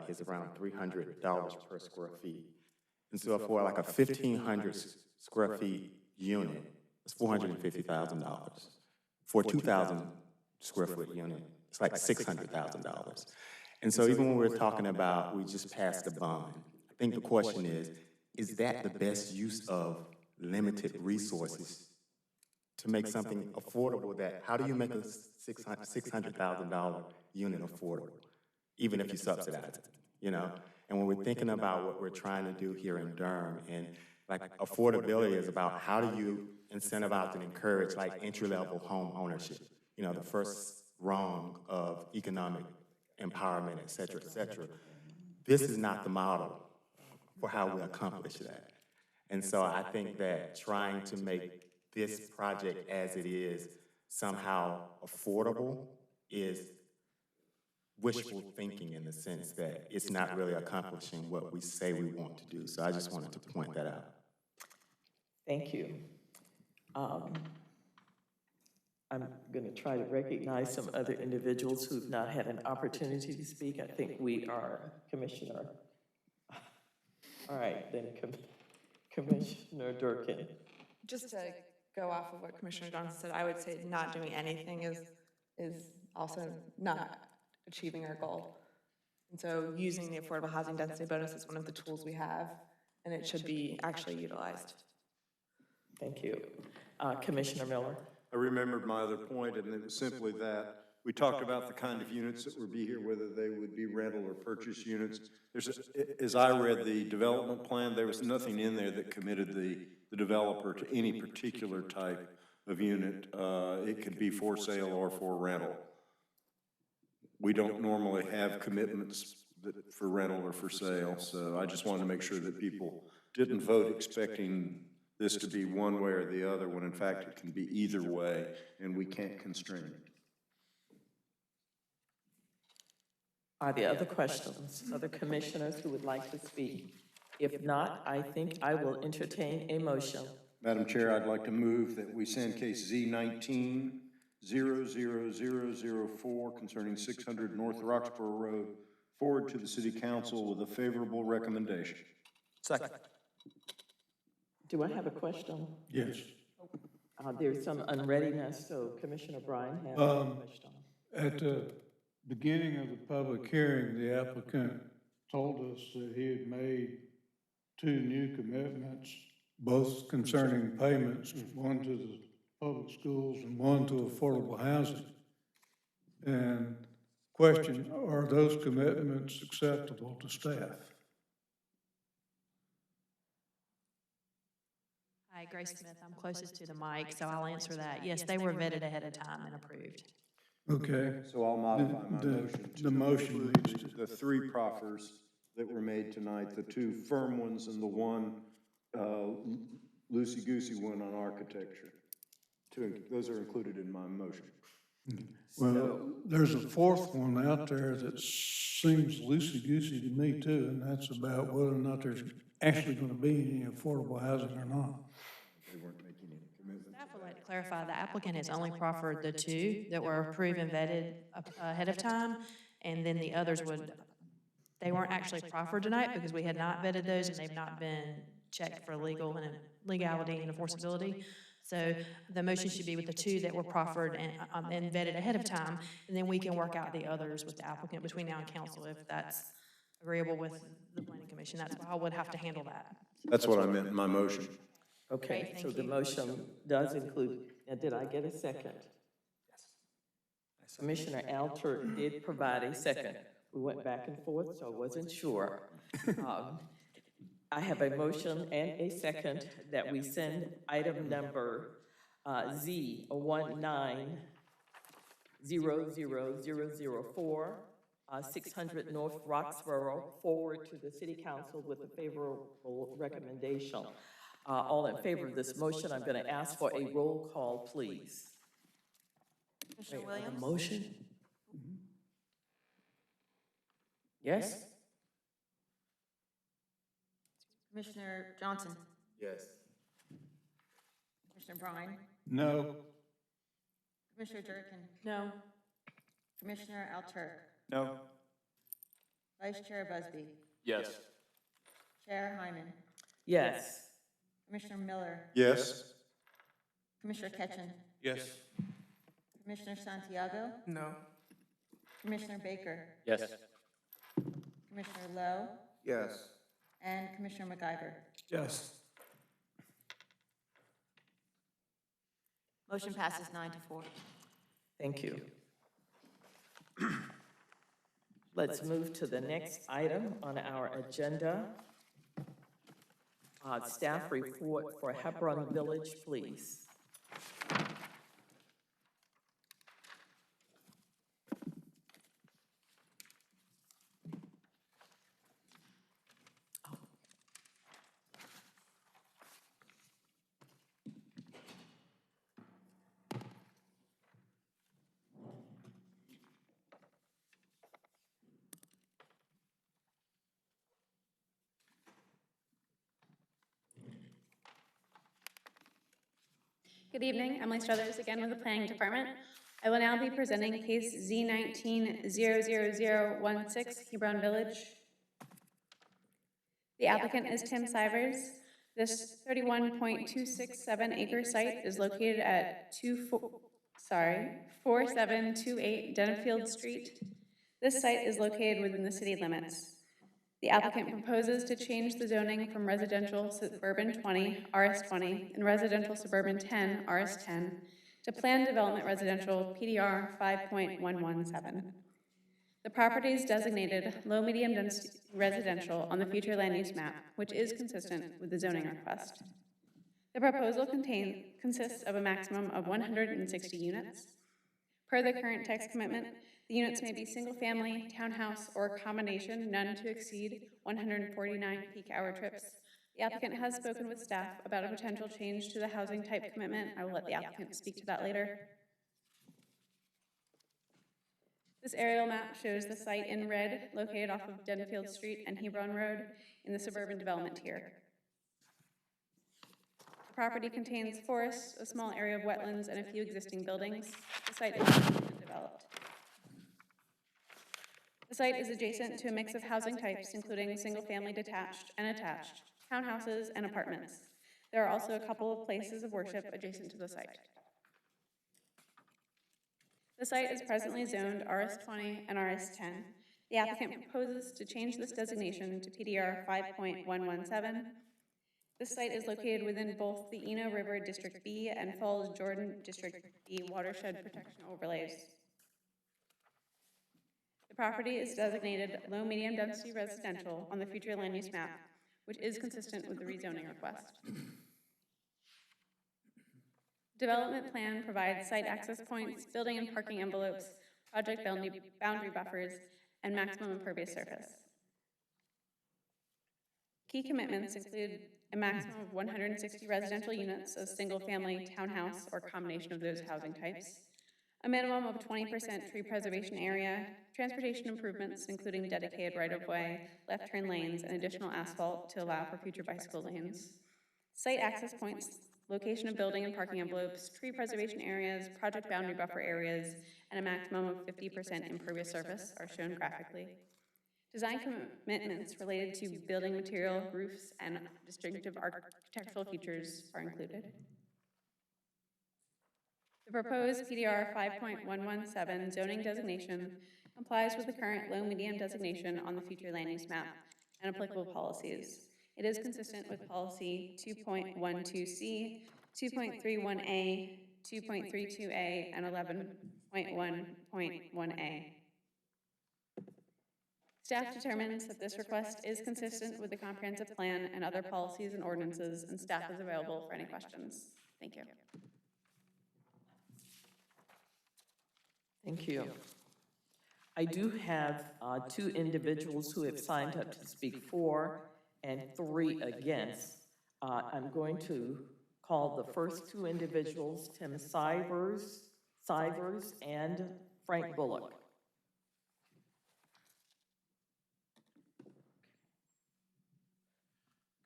is around $300 per square feet. And so for like a 1,500 square feet unit, it's $450,000. For a 2,000 square foot unit, it's like $600,000. And so even when we're talking about, we just passed the bond, I think the question is that the best use of limited resources to make something affordable? That, how do you make a $600,000 unit affordable, even if you subsidize it, you know? And when we're thinking about what we're trying to do here in Durham, and like affordability is about how do you incentivize and encourage like entry-level home ownership, you know, the first rung of economic empowerment, et cetera, et cetera. This is not the model for how we accomplish that. And so I think that trying to make this project as it is somehow affordable is wishful thinking, in the sense that it's not really accomplishing what we say we want to do. So I just wanted to point that out. Thank you. I'm going to try to recognize some other individuals who've not had an opportunity to speak. I think we are Commissioner. All right, then Commissioner Durkin. Just to go off of what Commissioner Johnson said, I would say not doing anything is also not achieving our goal. And so using the affordable housing density bonus is one of the tools we have, and it should be actually utilized. Thank you. Commissioner Miller. I remembered my other point, and it was simply that we talked about the kind of units that would be here, whether they would be rental or purchase units. As I read the development plan, there was nothing in there that committed the developer to any particular type of unit. It could be for sale or for rental. We don't normally have commitments for rental or for sale, so I just wanted to make sure that people didn't vote expecting this to be one way or the other, when in fact it can be either way, and we can't constrain it. Are there other questions, other commissioners who would like to speak? If not, I think I will entertain a motion. Madam Chair, I'd like to move that we send case Z19-00004 concerning 600 North Roxborough Road forward to the City Council with a favorable recommendation. Second. Do I have a question? Yes. There's some unreadiness, so Commissioner Bryan has a question. At the beginning of the public hearing, the applicant told us that he had made 2 new commitments, both concerning payments, one to the public schools and one to affordable housing. And question, are those commitments acceptable to staff? Hi, Grace Smith. I'm closest to the mic, so I'll answer that. Yes, they were vetted ahead of time and approved. Okay. So I'll modify my motion. The motion needs to. The 3 proffers that were made tonight, the 2 firm ones and the 1 loosey-goosey one on architecture. Those are included in my motion. Well, there's a 4th one out there that seems loosey-goosey to me too, and that's about whether or not there's actually going to be any affordable housing or not. They weren't making any commitments. Staff would like to clarify, the applicant has only proffered the 2 that were approved and vetted ahead of time, and then the others they weren't actually proffered tonight because we had not vetted those and they've not been checked for legality and enforceability. So the motion should be with the 2 that were proffered and vetted ahead of time, and then we can work out the others with the applicant between now and council if that's agreeable with the planning commission. That's how I would have to handle that. That's what I meant in my motion. Okay, Great, so thank the you. motion does include, and did I get a second? Yes. Commissioner Alter did provide a second. We went back and forth, so I wasn't sure. I have a motion and a second that we send item number Z19-00004, 600 North Roxborough, forward to the City Council with a favorable recommendation. All in favor of this motion, I'm going to ask for a roll call, please. Commissioner Wait, a Williams? motion? Yes? Commissioner Johnson, Yes. Commissioner Brine, No. Commissioner Durkin, No. Commissioner Alturk, No. Vice Chair Busby, Yes. Chair Hyman, Yes. Commissioner Miller, Yes. Commissioner Ketchen, Yes. Commissioner Santiago, No. Commissioner Baker, Yes. Commissioner Lowe, Yes. and Commissioner McIver. Yes. Motion passes 9-4. Thank you. Let's move to the next item on our agenda. Staff report for Hebron Village, please. Good evening, Emily Struthers again with the Planning Department. I will now be presenting case Z19-00016, Hebron Village. The applicant is Tim Sivers. This 31.267 acre site is located at 4728 Denfield Street. This site is located within the city limits. The applicant proposes to change the zoning from residential suburban 20, RS20, and residential suburban 10, RS10, to planned development residential PDR 5.117. The property is designated low-medium density residential on the future land use map, which is consistent with the zoning request. The proposal consists of a maximum of 160 units. Per the current text commitment, the units may be single-family, townhouse, or a combination, none to exceed 149 peak hour trips. The applicant has spoken with staff about a potential change to the housing type commitment. I will let the applicant speak to that later. This aerial map shows the site in red, located off of Denfield Street and Hebron Road in the suburban development tier. The property contains forests, a small area of wetlands, and a few existing buildings. The site is not developed. The site is adjacent to a mix of housing types, including single-family detached and attached, townhouses, and apartments. There are also a couple of places of worship adjacent to the site. The site is presently zoned RS20 and RS10. The applicant proposes to change this designation to PDR 5.117. This site is located within both the Eno River District B and Falls Jordan District B watershed protection overlays. The property is designated low-medium density residential on the future land use map, which is consistent with the rezoning request. Development plan provides site access points, building and parking envelopes, project boundary buffers, and maximum impervious surface. Key commitments include a maximum of 160 residential units of single-family, townhouse, or combination of those housing types, a minimum of 20% tree preservation area, transportation improvements, including dedicated right-of-way, left turn lanes, and additional asphalt to allow for future bicycle lanes, site access points, location of building and parking envelopes, tree preservation areas, project boundary buffer areas, and a maximum of 50% impervious surface are shown graphically. Design commitments related to building material, roofs, and distinctive architectural features are included. The proposed PDR 5.117 zoning designation complies with the current low-medium designation on the future land use map and applicable policies. It is consistent with policy 2.12C, 2.31A, 2.32A, and 11.1.1A. Staff determines that this request is consistent with the comprehensive plan and other policies and ordinances, and staff is available for any questions. Thank you. Thank you. I do have two individuals who have signed up to speak for and 3 against. I'm going to call the first 2 individuals, Tim Sivers and Frank Bullock.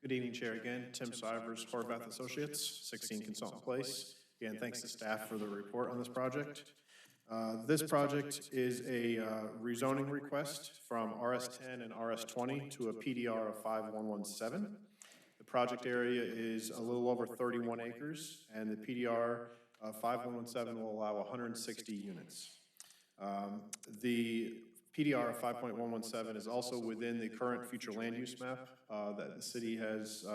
Good evening, Chair. Again, Tim Sivers, Horvath Associates, 16 Consultant Place. Again, thanks to staff for the report on this project. This project is a rezoning request from RS10 and RS20 to a PDR of 5117. The project area is a little over 31 acres, and the PDR of 5117 will allow 160 units. The PDR of 5.117 is also within the current future land use map that the city has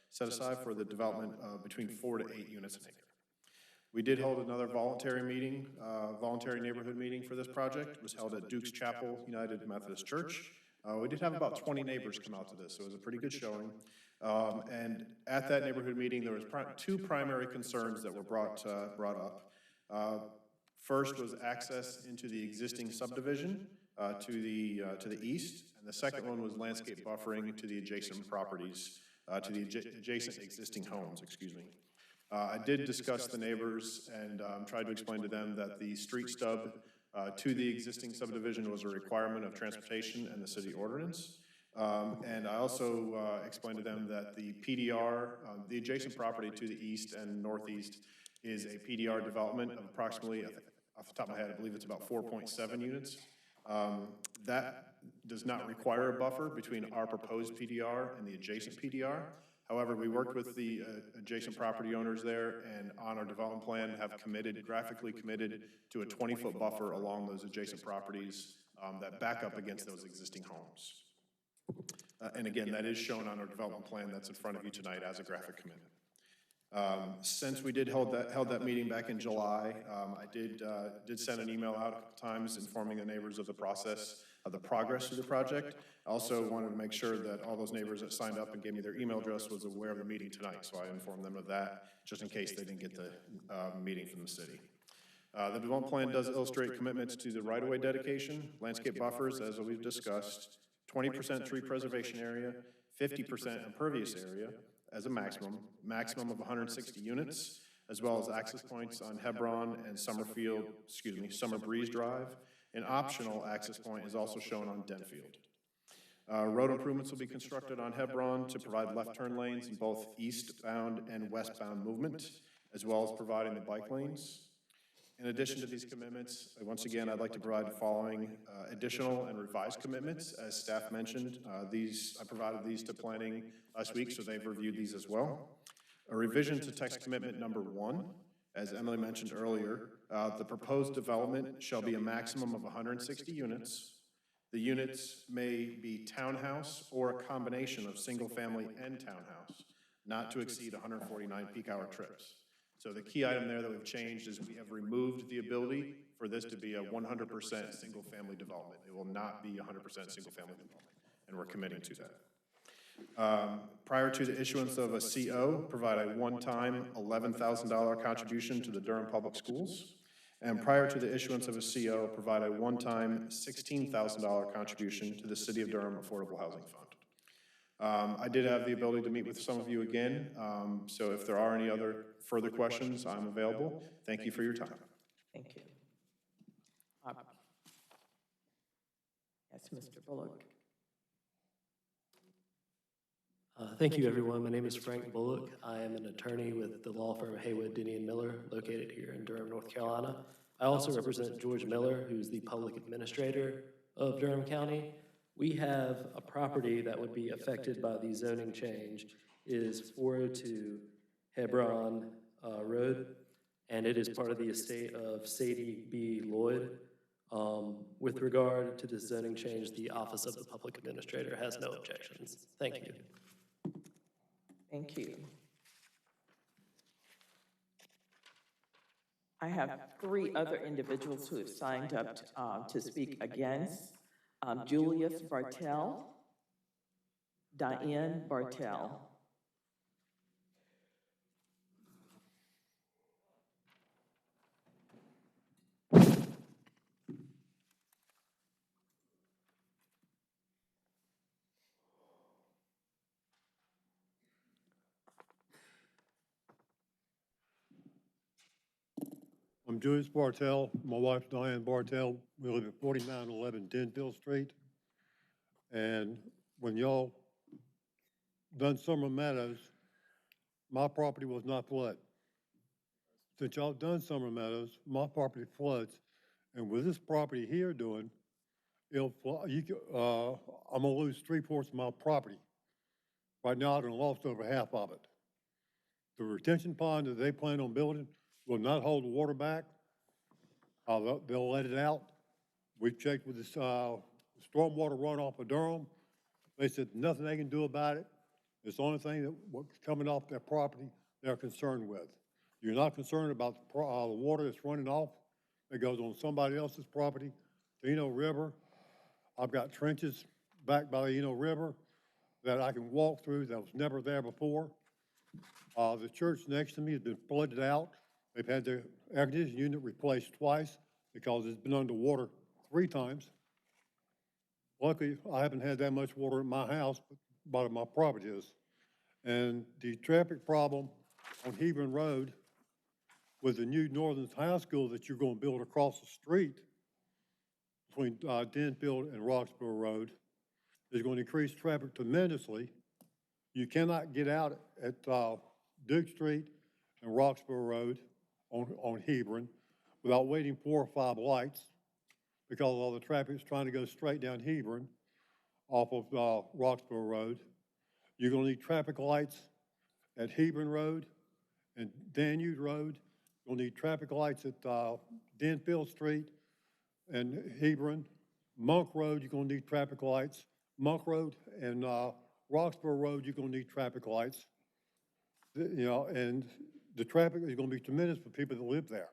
set aside for the development of between 4 to 8 units an acre. We did hold another voluntary meeting, voluntary neighborhood meeting for this project. It was held at Duke's Chapel United Methodist Church. We did have about 20 neighbors come out to this, so it was a pretty good showing. And at that neighborhood meeting, there was two primary concerns that were brought up. First was access into the existing subdivision to the east, and the second one was landscape buffering to the adjacent properties, to the adjacent existing homes, excuse me. I did discuss the neighbors and tried to explain to them that the street stub to the existing subdivision was a requirement of transportation and the city ordinance. And I also explained to them that the PDR, the adjacent property to the east and northeast, is a PDR development of approximately, off the top of my head, I believe it's about 4.7 units. That does not require a buffer between our proposed PDR and the adjacent PDR. However, we worked with the adjacent property owners there, and on our development plan have committed, graphically committed to a 20-foot buffer along those adjacent properties that back up against those existing homes. And again, that is shown on our development plan that's in front of you tonight as a graphic commitment. Since we held that meeting back in July, I did send an email out a couple times informing the neighbors of the process, of the progress of the project. I also wanted to make sure that all those neighbors that signed up and gave me their email address was aware of the meeting tonight, so I informed them of that, just in case they didn't get the meeting from the city. The development plan does illustrate commitments to the right-of-way dedication, landscape buffers, as we've discussed, 20% tree preservation area, 50% impervious area as a maximum of 160 units, as well as access points on Hebron and Summer Breeze Drive. An optional access point is also shown on Denfield. Road improvements will be constructed on Hebron to provide left turn lanes in both eastbound and westbound movement, as well as providing the bike lanes. In addition to these commitments, once again, I'd like to provide the following additional and revised commitments. As staff mentioned, I provided these to planning last week, so they've reviewed these as well. A revision to text commitment number 1, as Emily mentioned earlier, the proposed development shall be a maximum of 160 units. The units may be townhouse or a combination of single family and townhouse, not to exceed 149 peak hour trips. So the key item there that we've changed is we have removed the ability for this to be a 100% single family development. It will not be 100% single family development, and we're committing to that. Prior to the issuance of a CO, provide a one-time $11,000 contribution to the Durham Public Schools. And prior to the issuance of a CO, provide a one-time $16,000 contribution to the City of Durham Affordable Housing Fund. I did have the ability to meet with some of you again, so if there are any other further questions, I'm available. Thank you for your time. Thank you. Yes, Mr. Bullock. Thank you, everyone. My name is Frank Bullock. I am an attorney with the law firm Haywood, Denny & Miller, located here in Durham, North Carolina. I also represent George Miller, who's the public administrator of Durham County. We have a property that would be affected by the zoning change. It is 402 Hebron Road, and it is part of the estate of Sadie B. Lloyd. With regard to this zoning change, the Office of the Public Administrator has no objections. Thank you. Thank you. I have 3 other individuals who have signed up to speak against. Julius Bartell, Diane Bartell. I'm Julius Bartell, my wife Diane Bartell. We live at 4911 Denfield Street. And when y'all done Summer Meadows, my property was not flooded. Since y'all done Summer Meadows, my property floods. And with this property here doing, I'm gonna lose 3/4 of my property. Right now, I've lost over half of it. The retention pond that they plan on building will not hold the water back. They'll let it out. We've checked with the stormwater runoff of Durham. They said nothing they can do about it. It's the only thing that what's coming off their property they're concerned with. You're not concerned about the water that's running off that goes on somebody else's property, the Eno River. I've got trenches back by the Eno River that I can walk through that was never there before. The church next to me has been flooded out. They've had their air conditioning unit replaced twice because it's been underwater 3 times. Luckily, I haven't had that much water in my house, but my property is. And the traffic problem on Hebron Road with the new Northern High School that you're going to build across the street between Denfield and Roxborough Road is going to increase traffic tremendously. You cannot get out at Duke Street and Roxborough Road on Hebron without waiting 4 or 5 lights because all the traffic is trying to go straight down Hebron off of Roxborough Road. You're going to need traffic lights at Hebron Road and Danube Road. You'll need traffic lights at Denfield Street and Hebron. Monk Road, you're going to need traffic lights. Monk Road and Roxborough Road, you're going to need traffic lights. You know, and the traffic is going to be tremendous for people that live there.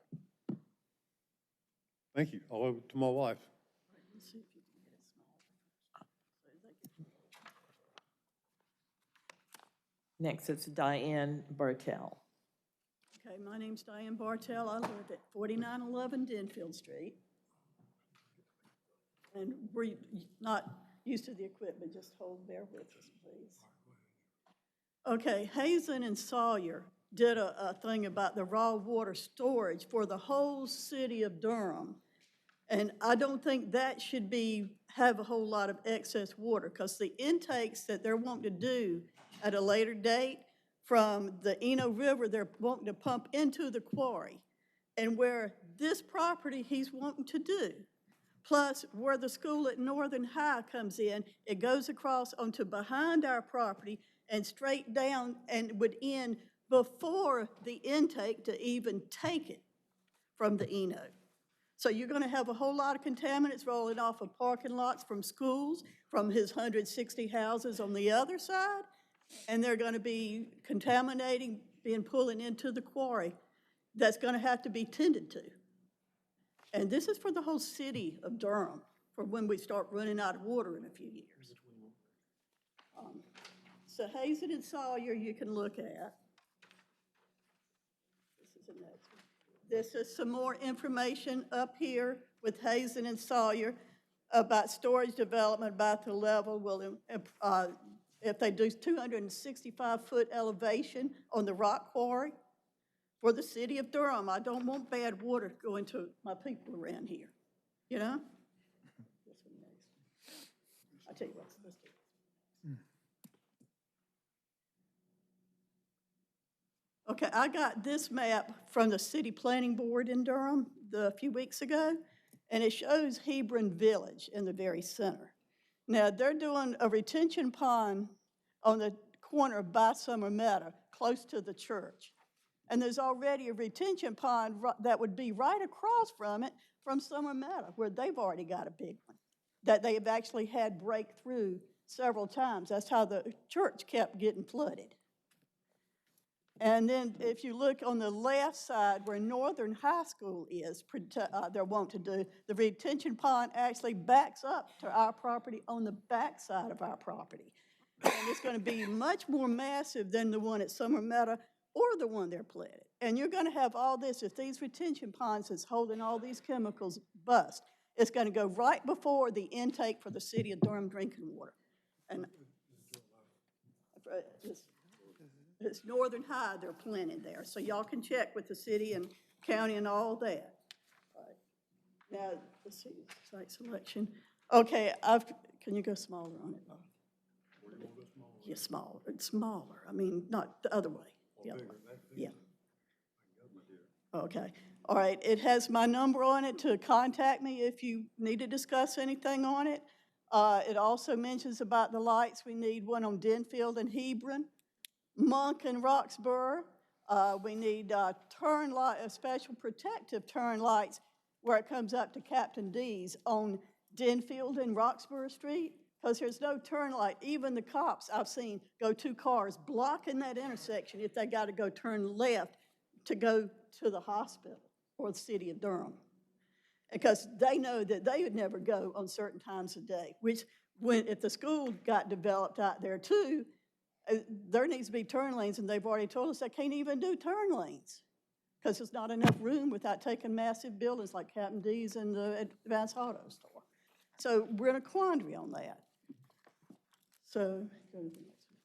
Thank you. I'll over to my wife. Next, it's Diane Bartel. Okay, my name's Diane Bartel. I live at 4911 Denfield Street. And we're not used to the equipment, just bear with us, please. Okay, Hazen and Sawyer did a thing about the raw water storage for the whole city of Durham. And I don't think that should have a whole lot of excess water because the intakes that they're wanting to do at a later date from the Eno River, they're wanting to pump into the quarry. And where this property he's wanting to do, plus where the school at Northern High comes in, it goes across onto behind our property and straight down and would end before the intake to even take it from the Eno. So you're going to have a whole lot of contaminants rolling off of parking lots from schools, from his 160 houses on the other side, and they're going to be contaminating, pulling into the quarry that's going to have to be tended to. And this is for the whole city of Durham, for when we start running out of water in a few years. So Hazen and Sawyer you can look at. This is the next one. This is some more information up here with Hazen and Sawyer about storage development about the level. Will, if they do 265-foot elevation on the rock quarry for the city of Durham, I don't want bad water going to my people around here, you know? This one next. I'll tell you what, let's do it. Okay, I got this map from the City Planning Board in Durham a few weeks ago, and it shows Hebron Village in the very center. Now, they're doing a retention pond on the corner by Summer Meadow, close to the church. And there's already a retention pond that would be right across from it from Summer Meadow, where they've already got a big one that they've actually had break through several times. That's how the church kept getting flooded. And then if you look on the left side where Northern High School is, they're wanting to do, the retention pond actually backs up to our property on the back side of our property. And it's going to be much more massive than the one at Summer Meadow or the one they're planning. And you're going to have all this, if these retention ponds that's holding all these chemicals bust, it's going to go right before the intake for the city of Durham drinking water. And it's Northern High they're planning there, so y'all can check with the city and county and all that. All right. Now, let's see, site selection. Okay, can you go smaller on it, Bob? Yeah, smaller, it's smaller. I mean, not the other way, the other way. Yeah. Okay, all right. It has my number on it to contact me if you need to discuss anything on it. It also mentions about the lights. We need one on Denfield and Hebron, Monk and Roxborough. We need turn light, special protective turn lights where it comes up to Captain D's on Denfield and Roxborough Street, because there's no turn light. Even the cops I've seen go 2 cars blocking that intersection if they got to go turn left to go to the hospital or the city of Durham. Because they know that they would never go on certain times of day, which if the school got developed out there too, there needs to be turn lanes, and they've already told us they can't even do turn lanes because there's not enough room without taking massive buildings like Captain D's and the Advanced Auto Store. So we're in a quandary on that. So, go to the next one.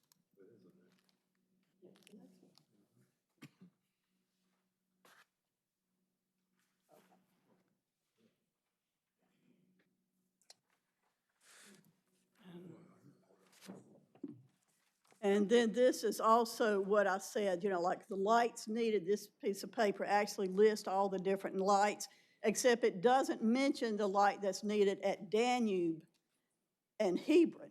And then this is also what I said, you know, like the lights needed, this piece of paper actually lists all the different lights, except it doesn't mention the light that's needed at Danube and Hebron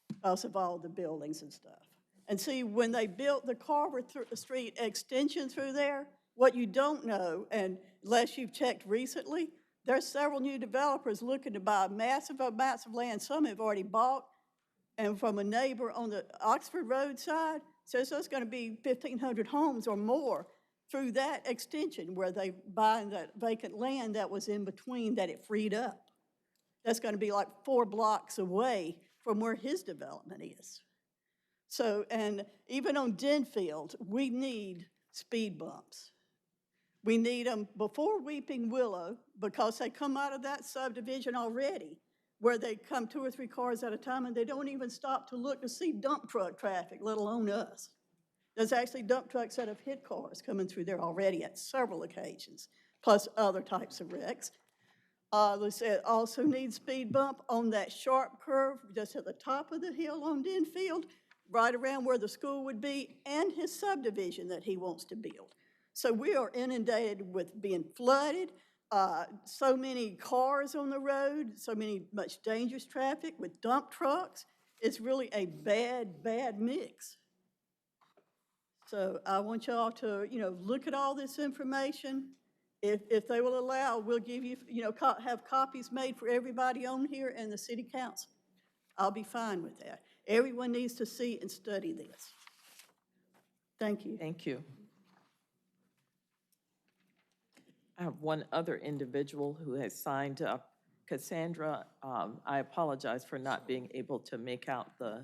because of all the buildings and stuff. And see, when they built the Carver Street extension through there, what you don't know, and unless you've checked recently, there's several new developers looking to buy massive amounts of land. Some have already bought, and from a neighbor on the Oxford Road side, says there's going to be 1,500 homes or more through that extension where they buy that vacant land that was in between that it freed up. That's going to be like 4 blocks away from where his development is. So, and even on Denfield, we need speed bumps. We need them before Weeping Willow because they come out of that subdivision already, where they come 2 or 3 cars at a time, and they don't even stop to look to see dump truck traffic, let alone us. There's actually dump trucks that have hit cars coming through there already at several occasions, plus other types of wrecks. They said also need speed bump on that sharp curve just at the top of the hill on Denfield, right around where the school would be, and his subdivision that he wants to build. So we are inundated with being flooded, so many cars on the road, much dangerous traffic with dump trucks. It's really a bad, bad mix. So I want y'all to, you know, look at all this information. If they will allow, we'll give you, you know, have copies made for everybody on here and the city council. I'll be fine with that. Everyone needs to see and study this. Thank you. Thank you. I have one other individual who has signed up. Cassandra, I apologize for not being able to make out the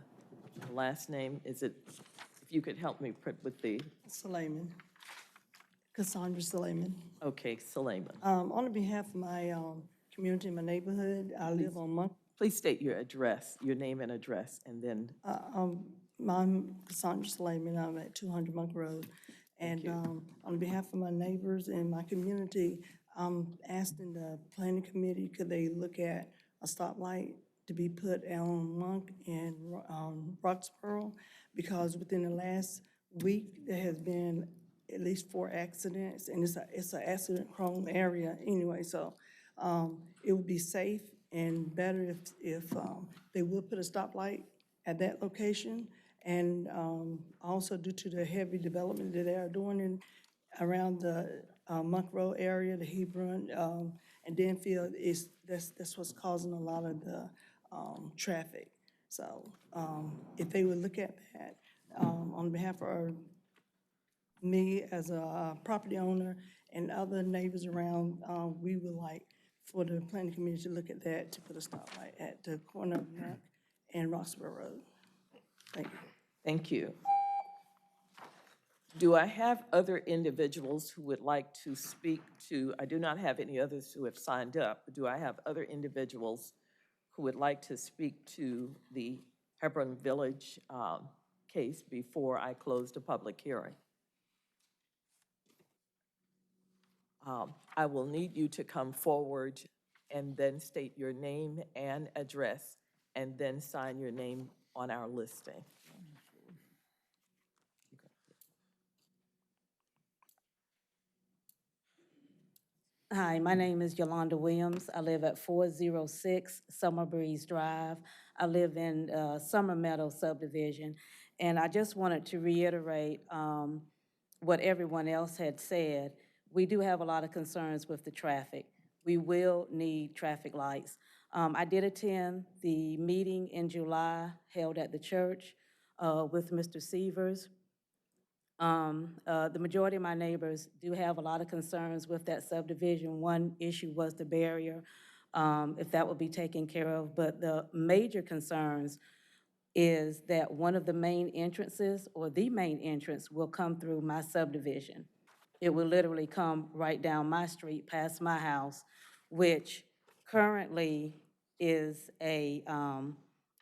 last name. Is it, if you could help me with the? Suleiman. Cassandra Suleiman. Okay, Suleiman. On behalf of my community, my neighborhood, I live on Monk. Please state your address, your name and address, and then. I'm Cassandra Suleiman. I'm at 200 Monk Road. And on behalf of my neighbors and my community, I'm asking the planning committee, could they look at a stoplight to be put on Monk and Roxborough? Because within the last week, there has been at least 4 accidents, and it's an accident-prone area anyway. So it would be safe and better if they would put a stoplight at that location. And also due to the heavy development that they are doing around the Monk Road area, the Hebron, and Denfield, that's what's causing a lot of the traffic. So if they would look at that, on behalf of me as a property owner and other neighbors around, we would like for the planning committee to look at that, to put a stoplight at the corner of Monk and Roxborough Road. Thank you. Thank you. Do I have other individuals who would like to speak to, I do not have any others who have signed up, but do I have other individuals who would like to speak to the Hebron Village case before I close the public hearing? I will need you to come forward and then state your name and address, and then sign your name on our listing. Hi, my name is Yolanda Williams. I live at 406 Summer Breeze Drive. I live in Summer Meadow subdivision, and I just wanted to reiterate what everyone else had said. We do have a lot of concerns with the traffic. We will need traffic lights. I did attend the meeting in July held at the church with Mr. Severs. The majority of my neighbors do have a lot of concerns with that subdivision. One issue was the barrier, if that would be taken care of. But the major concerns is that one of the main entrances, or the main entrance, will come through my subdivision. It will literally come right down my street, past my house, which currently is it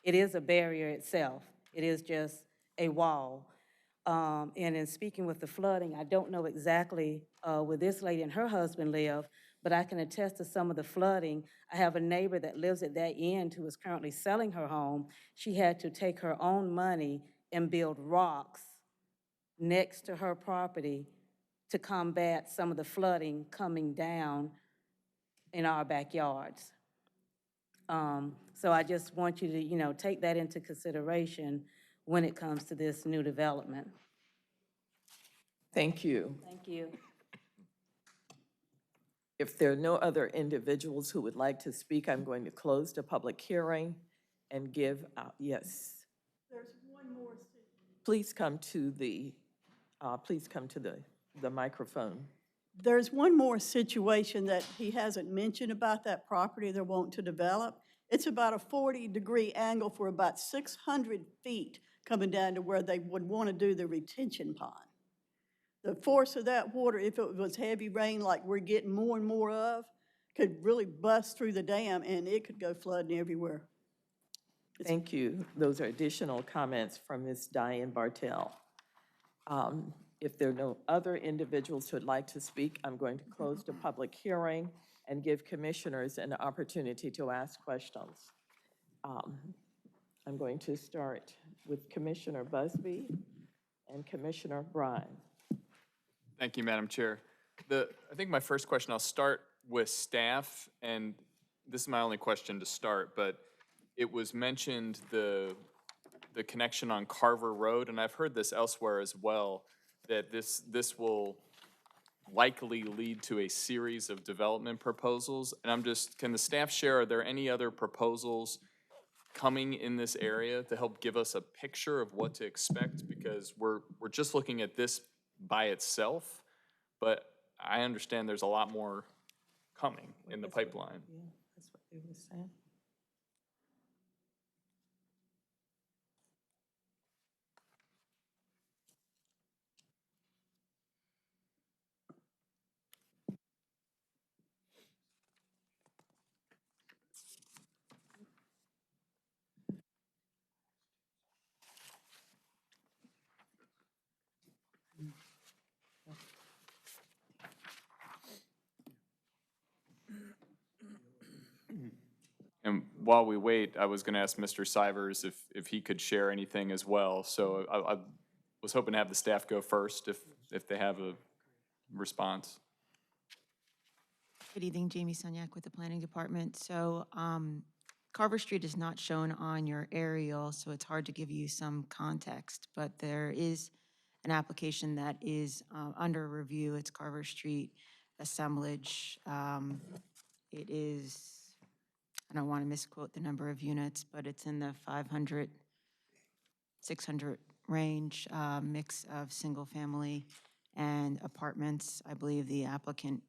is a barrier itself. It is just a wall. And in speaking with the flooding, I don't know exactly where this lady and her husband live, but I can attest to some of the flooding. I have a neighbor that lives at that end who is currently selling her home. She had to take her own money and build rocks next to her property to combat some of the flooding coming down in our backyards. So I just want you to, take that into consideration when it comes to this new development. Thank you. Thank you. If there are no other individuals who would like to speak, I'm going to close the public hearing and give out, yes. There's one more. Please come to the microphone. There's one more situation that he hasn't mentioned about that property they're wanting to develop. It's about a 40-degree angle for about 600 feet coming down to where they would want to do the retention pond. The force of that water, if it was heavy rain like we're getting more and more of, could really bust through the dam and it could go flooding everywhere. Thank you. Those are additional comments from Ms. Diane Bartel. If there are no other individuals who would like to speak, I'm going to close the public hearing and give commissioners an opportunity to ask questions. I'm going to start with Commissioner Busby and Commissioner Bryan. Thank you, Madam Chair. I think my first question, I'll start with staff, and this is my only question to start, but it was mentioned the connection on Carver Road, and I've heard this elsewhere as well, that this will likely lead to a series of development proposals. And can the staff share, are there any other proposals coming in this area to help give us a picture of what to expect? Because we're just looking at this by itself, but I understand there's a lot more coming in the pipeline. Yeah, that's what they were saying. And while we wait, I was going to ask Mr. Sivers if he could share anything as well. So I was hoping to have the staff go first if they have a response. Good evening, Jamie Sunyak with the Planning Department. So Carver Street is not shown on your aerial, so it's hard to give you some context, but there is an application that is under review. It's Carver Street assemblage. It is, I don't want to misquote the number of units, but it's in the 500, 600 range, mix of single family and apartments. I believe the applicant,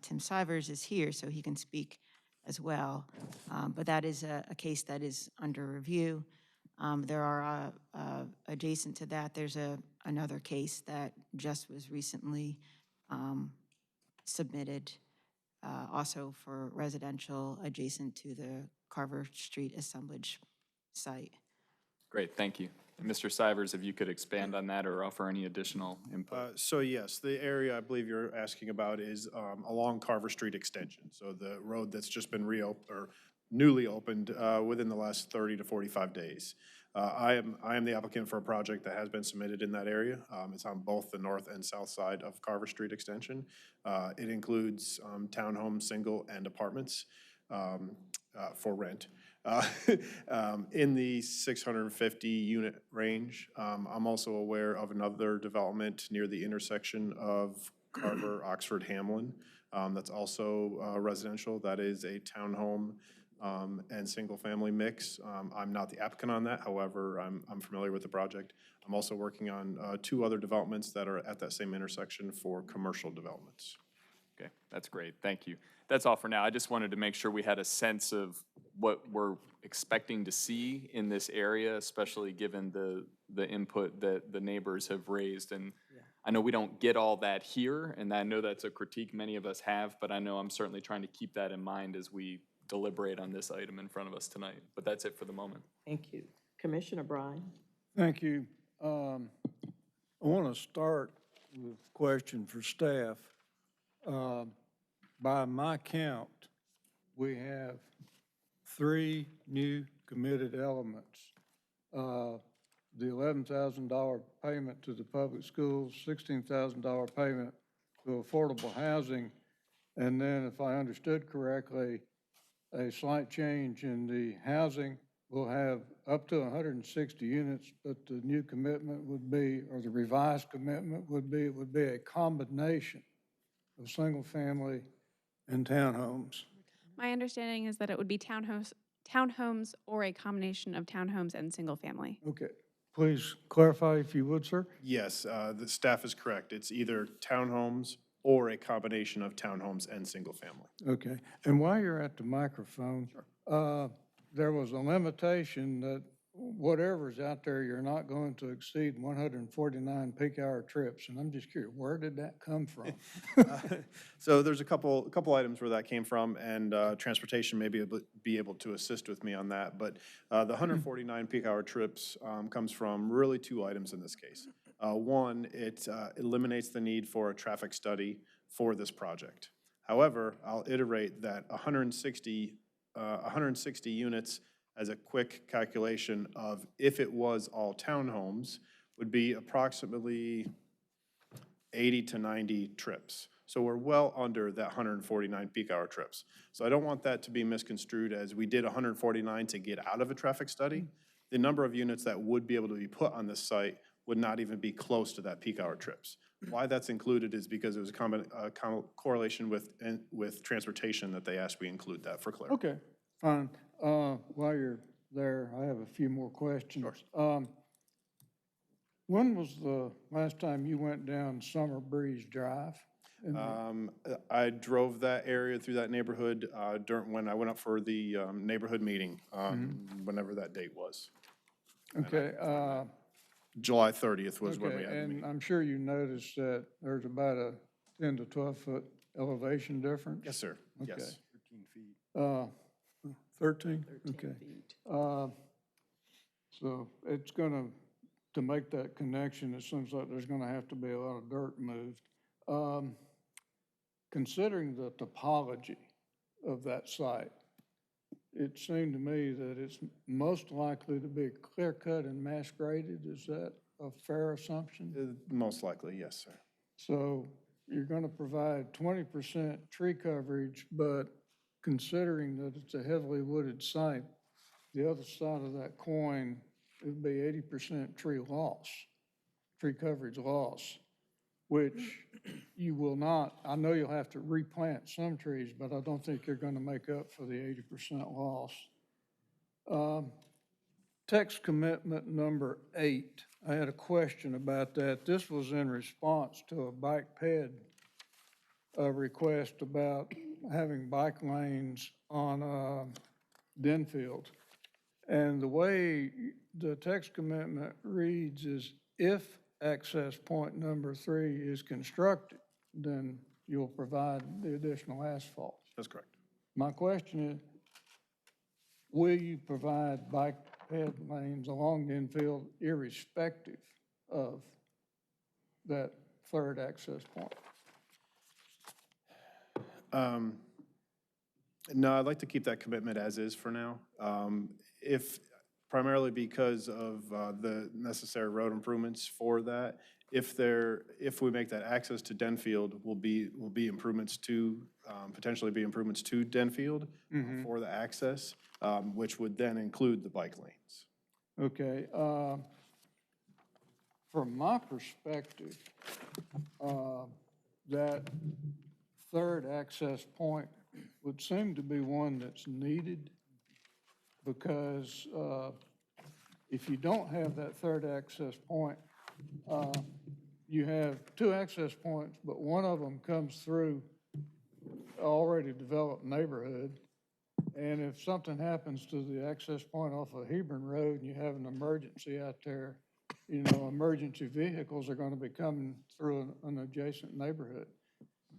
Tim Sivers, is here, so he can speak as well. But that is a case that is under review. There are, adjacent to that, there's another case that just was recently submitted, also for residential adjacent to the Carver Street assemblage site. Great, thank you. And Mr. Sivers, if you could expand on that or offer any additional input. So yes, the area I believe you're asking about is along Carver Street Extension. So the road that's just been newly opened within the last 30 to 45 days. I am the applicant for a project that has been submitted in that area. It's on both the north and south side of Carver Street Extension. It includes townhomes, single, and apartments for rent. In the 650 unit range. I'm also aware of another development near the intersection of Carver, Oxford, Hamlin. That's also residential. That is a townhome and single-family mix. I'm not the applicant on that. However, I'm familiar with the project. I'm also working on 2 other developments that are at that same intersection for commercial developments. Okay, that's great. Thank you. That's all for now. I just wanted to make sure we had a sense of what we're expecting to see in this area, especially given the input that the neighbors have raised. And I know we don't get all that here, and I know that's a critique many of us have, but I know I'm certainly trying to keep that in mind as we deliberate on this item in front of us tonight. But that's it for the moment. Thank you. Commissioner Bryan? Thank you. I want to start with a question for staff. By my count, we have 3 new committed elements. The $11,000 payment to the public schools, $16,000 payment to affordable housing, and then, if I understood correctly, a slight change in the housing. We'll have up to 160 units, but the new commitment would be, or the revised commitment would be, a combination of single-family and townhomes. My understanding is that it would be townhomes or a combination of townhomes and single-family. Okay. Please clarify if you would, sir. Yes, the staff is correct. It's either townhomes or a combination of townhomes and single family. Okay. And while you're at the microphone, there was a limitation that whatever's out there, you're not going to exceed 149 peak hour trips. And I'm just curious, where did that come from? So there's a couple items where that came from, and transportation may be able to assist with me on that. But the 149 peak hour trips comes from really 2 items in this case. One, it eliminates the need for a traffic study for this project. However, I'll iterate that 160 units as a quick calculation of if it was all townhomes would be approximately 80 to 90 trips. So we're well under that 149 peak hour trips. So I don't want that to be misconstrued as we did 149 to get out of a traffic study. The number of units that would be able to be put on this site would not even be close to that peak hour trips. Why that's included is because it was a correlation with transportation that they asked we include that for clarity. Okay, fine. While you're there, I have a few more questions. When was the last time you went down Summer Breeze Drive? I drove that area through that neighborhood when I went up for the neighborhood meeting, whenever that date was. Okay. July 30th was when we had the meeting. And I'm sure you noticed that there's about a 10 to 12 foot elevation difference? Yes, sir. Okay. Yes. 13? Okay. So it's to make that connection, it seems like there's gonna have to be a lot of dirt moved. Considering the topology of that site, it seemed to me that it's most likely to be clear cut and mass graded. Is that a fair assumption? Most likely, yes, sir. So you're going to provide 20% tree coverage, but considering that it's a heavily wooded site, the other side of that coin, it would be 80% tree coverage loss, which you will not, I know you'll have to replant some trees, but I don't think you're going to make up for the 80% loss. Text commitment number 8, I had a question about that. This was in response to a bike ped request about having bike lanes on Denfield. And the way the text commitment reads is if access point number 3 is constructed, then you'll provide the additional asphalt. That's correct. My question is, will you provide bike ped lanes along the infield irrespective of that 3rd access point? No, I'd like to keep that commitment as is for now. If primarily because of the necessary road improvements for that. If we make that access to Denfield, will be improvements to, potentially be improvements to Denfield for the access, which would then include the bike lanes. Okay, from my perspective, that third access point would seem to be one that's needed, because if you don't have that third access point, you have two access points, but one of them comes through already developed neighborhood. And if something happens to the access point off of Hebron Road and you have an emergency out there, you know, emergency vehicles are going to be coming through an adjacent neighborhood.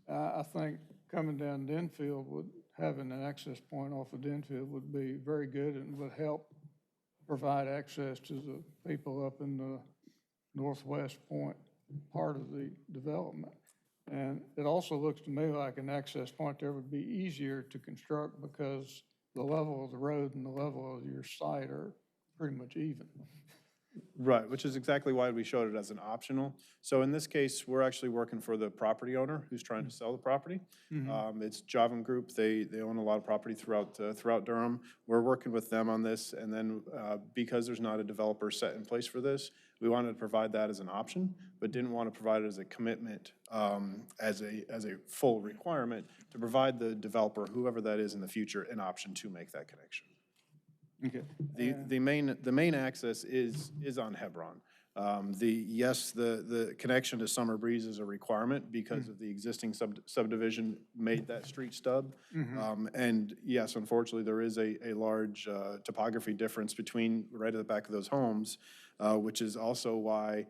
I think coming down Denfield having an access point off of Denfield would be very good and would help provide access to the people up in the northwest point part of the development. And it also looks to me like an access point there would be easier to construct because the level of the road and the level of your site are pretty much even. Right, which is exactly why we showed it as an optional. So in this case, we're actually working for the property owner who's trying to sell the property. It's Javan Group. They own a lot of property throughout Durham. We're working with them on this, and then because there's not a developer set in place for this, we wanted to provide that as an option, but didn't want to provide it as a commitment, as a full requirement to provide the developer, whoever that is in the future, an option to make that connection. Okay. The main access is on Hebron. The connection to Summer Breeze is a requirement because of the existing subdivision made that street stub. And yes, unfortunately, there is a large topography difference between right at the back of those homes, which is also why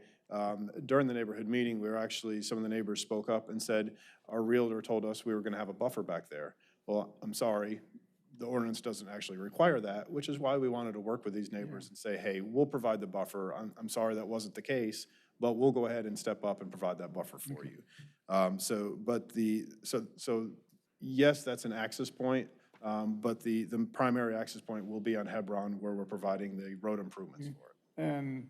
during the neighborhood meeting, some of the neighbors spoke up and said, our realtor told us we were going to have a buffer back there. Well, I'm sorry. The ordinance doesn't actually require that, which is why we wanted to work with these neighbors and say, hey, we'll provide the buffer. I'm sorry that wasn't the case, but we'll go ahead and step up and provide that buffer for you. So yes, that's an access point, but the primary access point will be on Hebron where we're providing the road improvements for it. And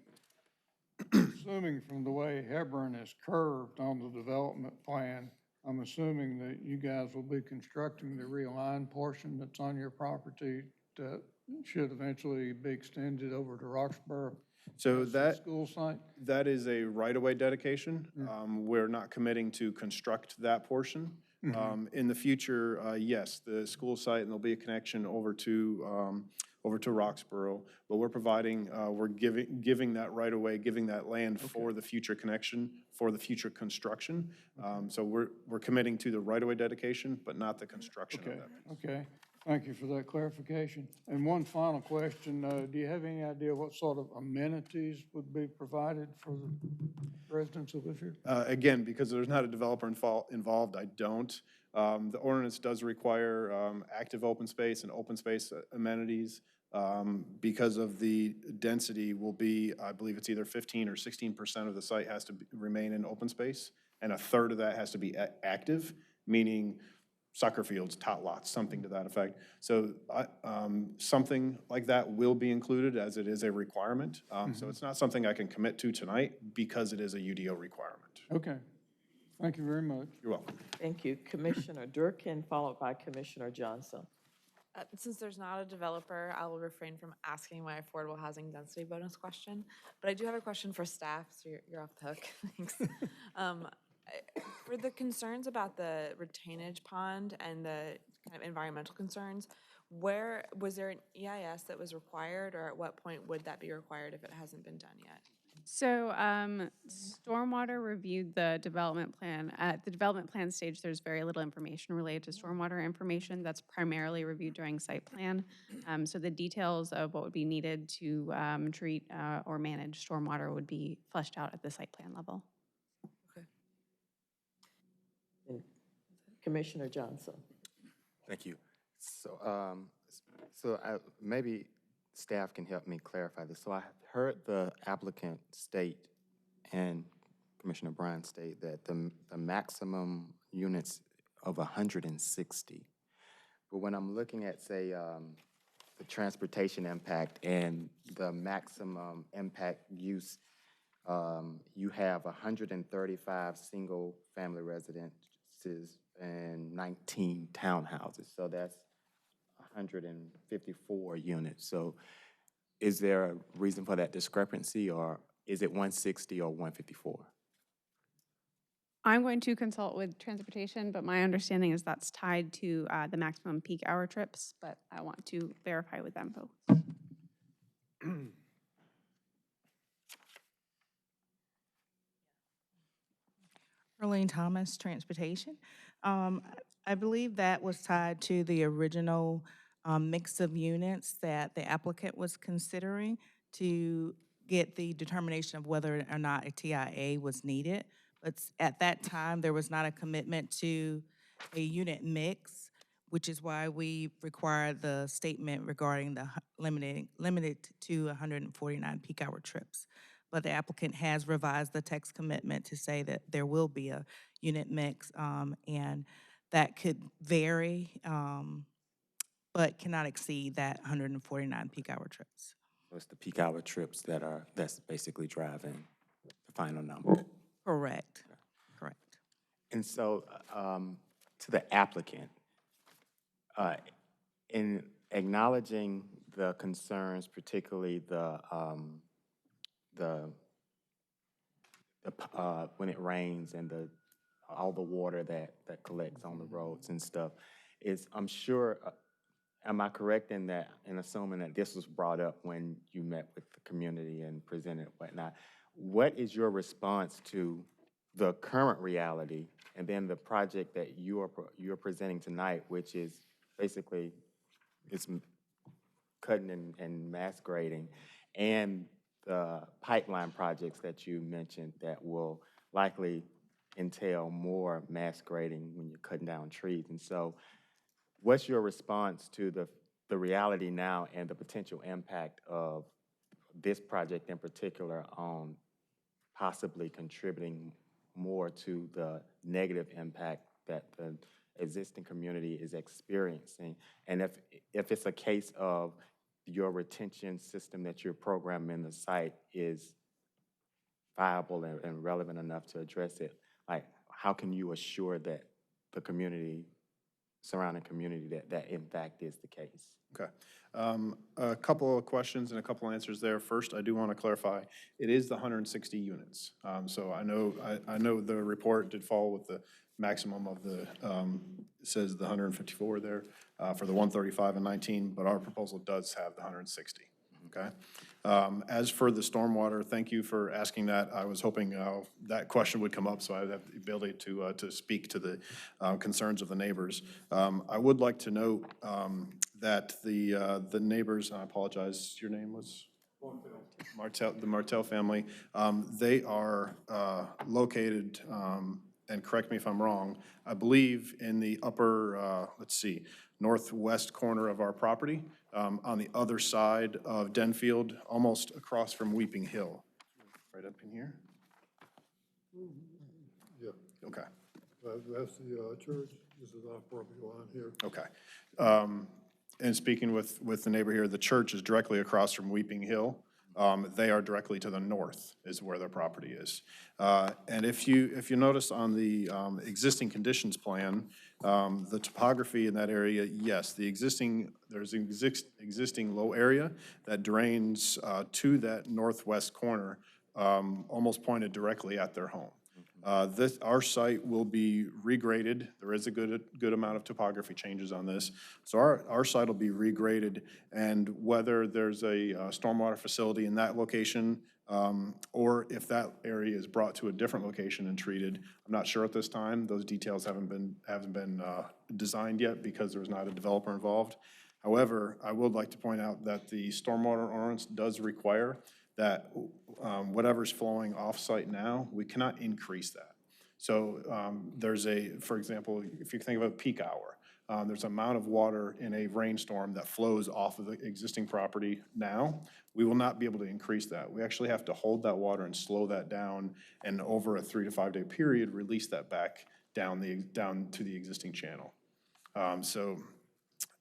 assuming from the way Hebron is curved on the development plan, I'm assuming that you guys will be constructing the realigned portion that's on your property that should eventually be extended over to Roxborough. So that school site? That is a right-of-way dedication. We're not committing to construct that portion. In the future, yes, the school site, and there'll be a connection over to Roxborough, but we're providing, we're giving that right-of-way, giving that land for the future connection, for the future construction. So we're committing to the right-of-way dedication, but not the construction of that. Okay, thank you for that clarification. And one final question, do you have any idea what sort of amenities would be provided for the residents of this here? Again, because there's not a developer involved, I don't. The ordinance does require active open space and open space amenities. Because of the density will be, I believe it's either 15 or 16% of the site has to remain in open space, and a third of that has to be active, meaning soccer fields, tot lots, something to that effect. So something like that will be included as it is a requirement. So it's not something I can commit to tonight because it is a UDO requirement. Okay, thank you very much. You're welcome. Thank you. Commissioner Durkin, followed by Commissioner Johnson. Since there's not a developer, I will refrain from asking my affordable housing density bonus question. But I do have a question for staff, so you're off the hook. Thanks. For the concerns about the retainage pond and the kind of environmental concerns, was there an EIS that was required, or at what point would that be required if it hasn't been done yet? So Stormwater reviewed the development plan. At the development plan stage, there's very little information related to stormwater information. That's primarily reviewed during site plan. So the details of what would be needed to treat or manage stormwater would be fleshed out at the site plan level. Okay. And Commissioner Johnson. Thank you. So, maybe staff can help me clarify this. So I heard the applicant state and Commissioner Bryan state that the maximum units of 160. But when I'm looking at, say, the transportation impact and the maximum impact use, you have 135 single-family residences and 19 townhouses. So that's 154 units. So is there a reason for that discrepancy, or is it 160 or 154? I'm going to consult with transportation, but my understanding is that's tied to the maximum peak hour trips, but I want to verify with them both. Arlene Thomas, Transportation. I believe that was tied to the original mix of units that the applicant was considering to get the determination of whether or not a TIA was needed. But at that time, there was not a commitment to a unit mix, which is why we required the statement regarding the limited to 149 peak hour trips. But the applicant has revised the text commitment to say that there will be a unit mix, and that could vary, but cannot exceed that 149 peak hour trips. So it's the peak hour trips that's basically driving the final number. Correct. Correct. And so, to the applicant, in acknowledging the concerns, particularly when it rains and all the water that collects on the roads and stuff, I'm sure, am I correct in assuming that this was brought up when you met with the community and presented whatnot? What is your response to the current reality and then the project that you're presenting tonight, which is basically it's cutting and mass grading, and the pipeline projects that you mentioned that will likely entail more mass grading when you're cutting down trees? And so what's your response to the reality now and the potential impact of this project in particular on possibly contributing more to the negative impact that the existing community is experiencing? And if it's a case of your retention system that you're programming in the site is viable and relevant enough to address it, like how can you assure that the community, surrounding community, that in fact is the case? Okay. A couple of questions and a couple of answers there. First, I do want to clarify, it is the 160 units. So I know the report did fall with the maximum of the, it says the 154 there for the 135 and 19, but our proposal does have the 160, okay? As for the stormwater, thank you for asking that. I was hoping that question would come up, so I would have the ability to speak to the concerns of the neighbors. I would like to note that the neighbors, I apologize, your name was? Martel, the Martel family. They are located, and correct me if I'm wrong, I believe in the upper, northwest corner of our property, on the other side of Denfield, almost across from Weeping Hill. Right up in here? Yeah. Okay. That's the church. This is our property line here. Okay. And speaking with the neighbor here, the church is directly across from Weeping Hill. They are directly to the north is where their property is. And if you notice on the existing conditions plan, the topography in that area, yes, there's an existing low area that drains to that northwest corner, almost pointed directly at their home. Our site will be regraded. There is a good amount of topography changes on this. So our site will be regraded, and whether there's a stormwater facility in that location, or if that area is brought to a different location and treated, I'm not sure at this time. Those details haven't been designed yet because there's not a developer involved. However, I would like to point out that the stormwater ordinance does require that whatever's flowing off-site now, we cannot increase that. So there's for example, if you think of a peak hour, there's an amount of water in a rainstorm that flows off of the existing property now. We will not be able to increase that. We actually have to hold that water and slow that down, and over a 3 to 5 day period, release that back down to the existing channel. So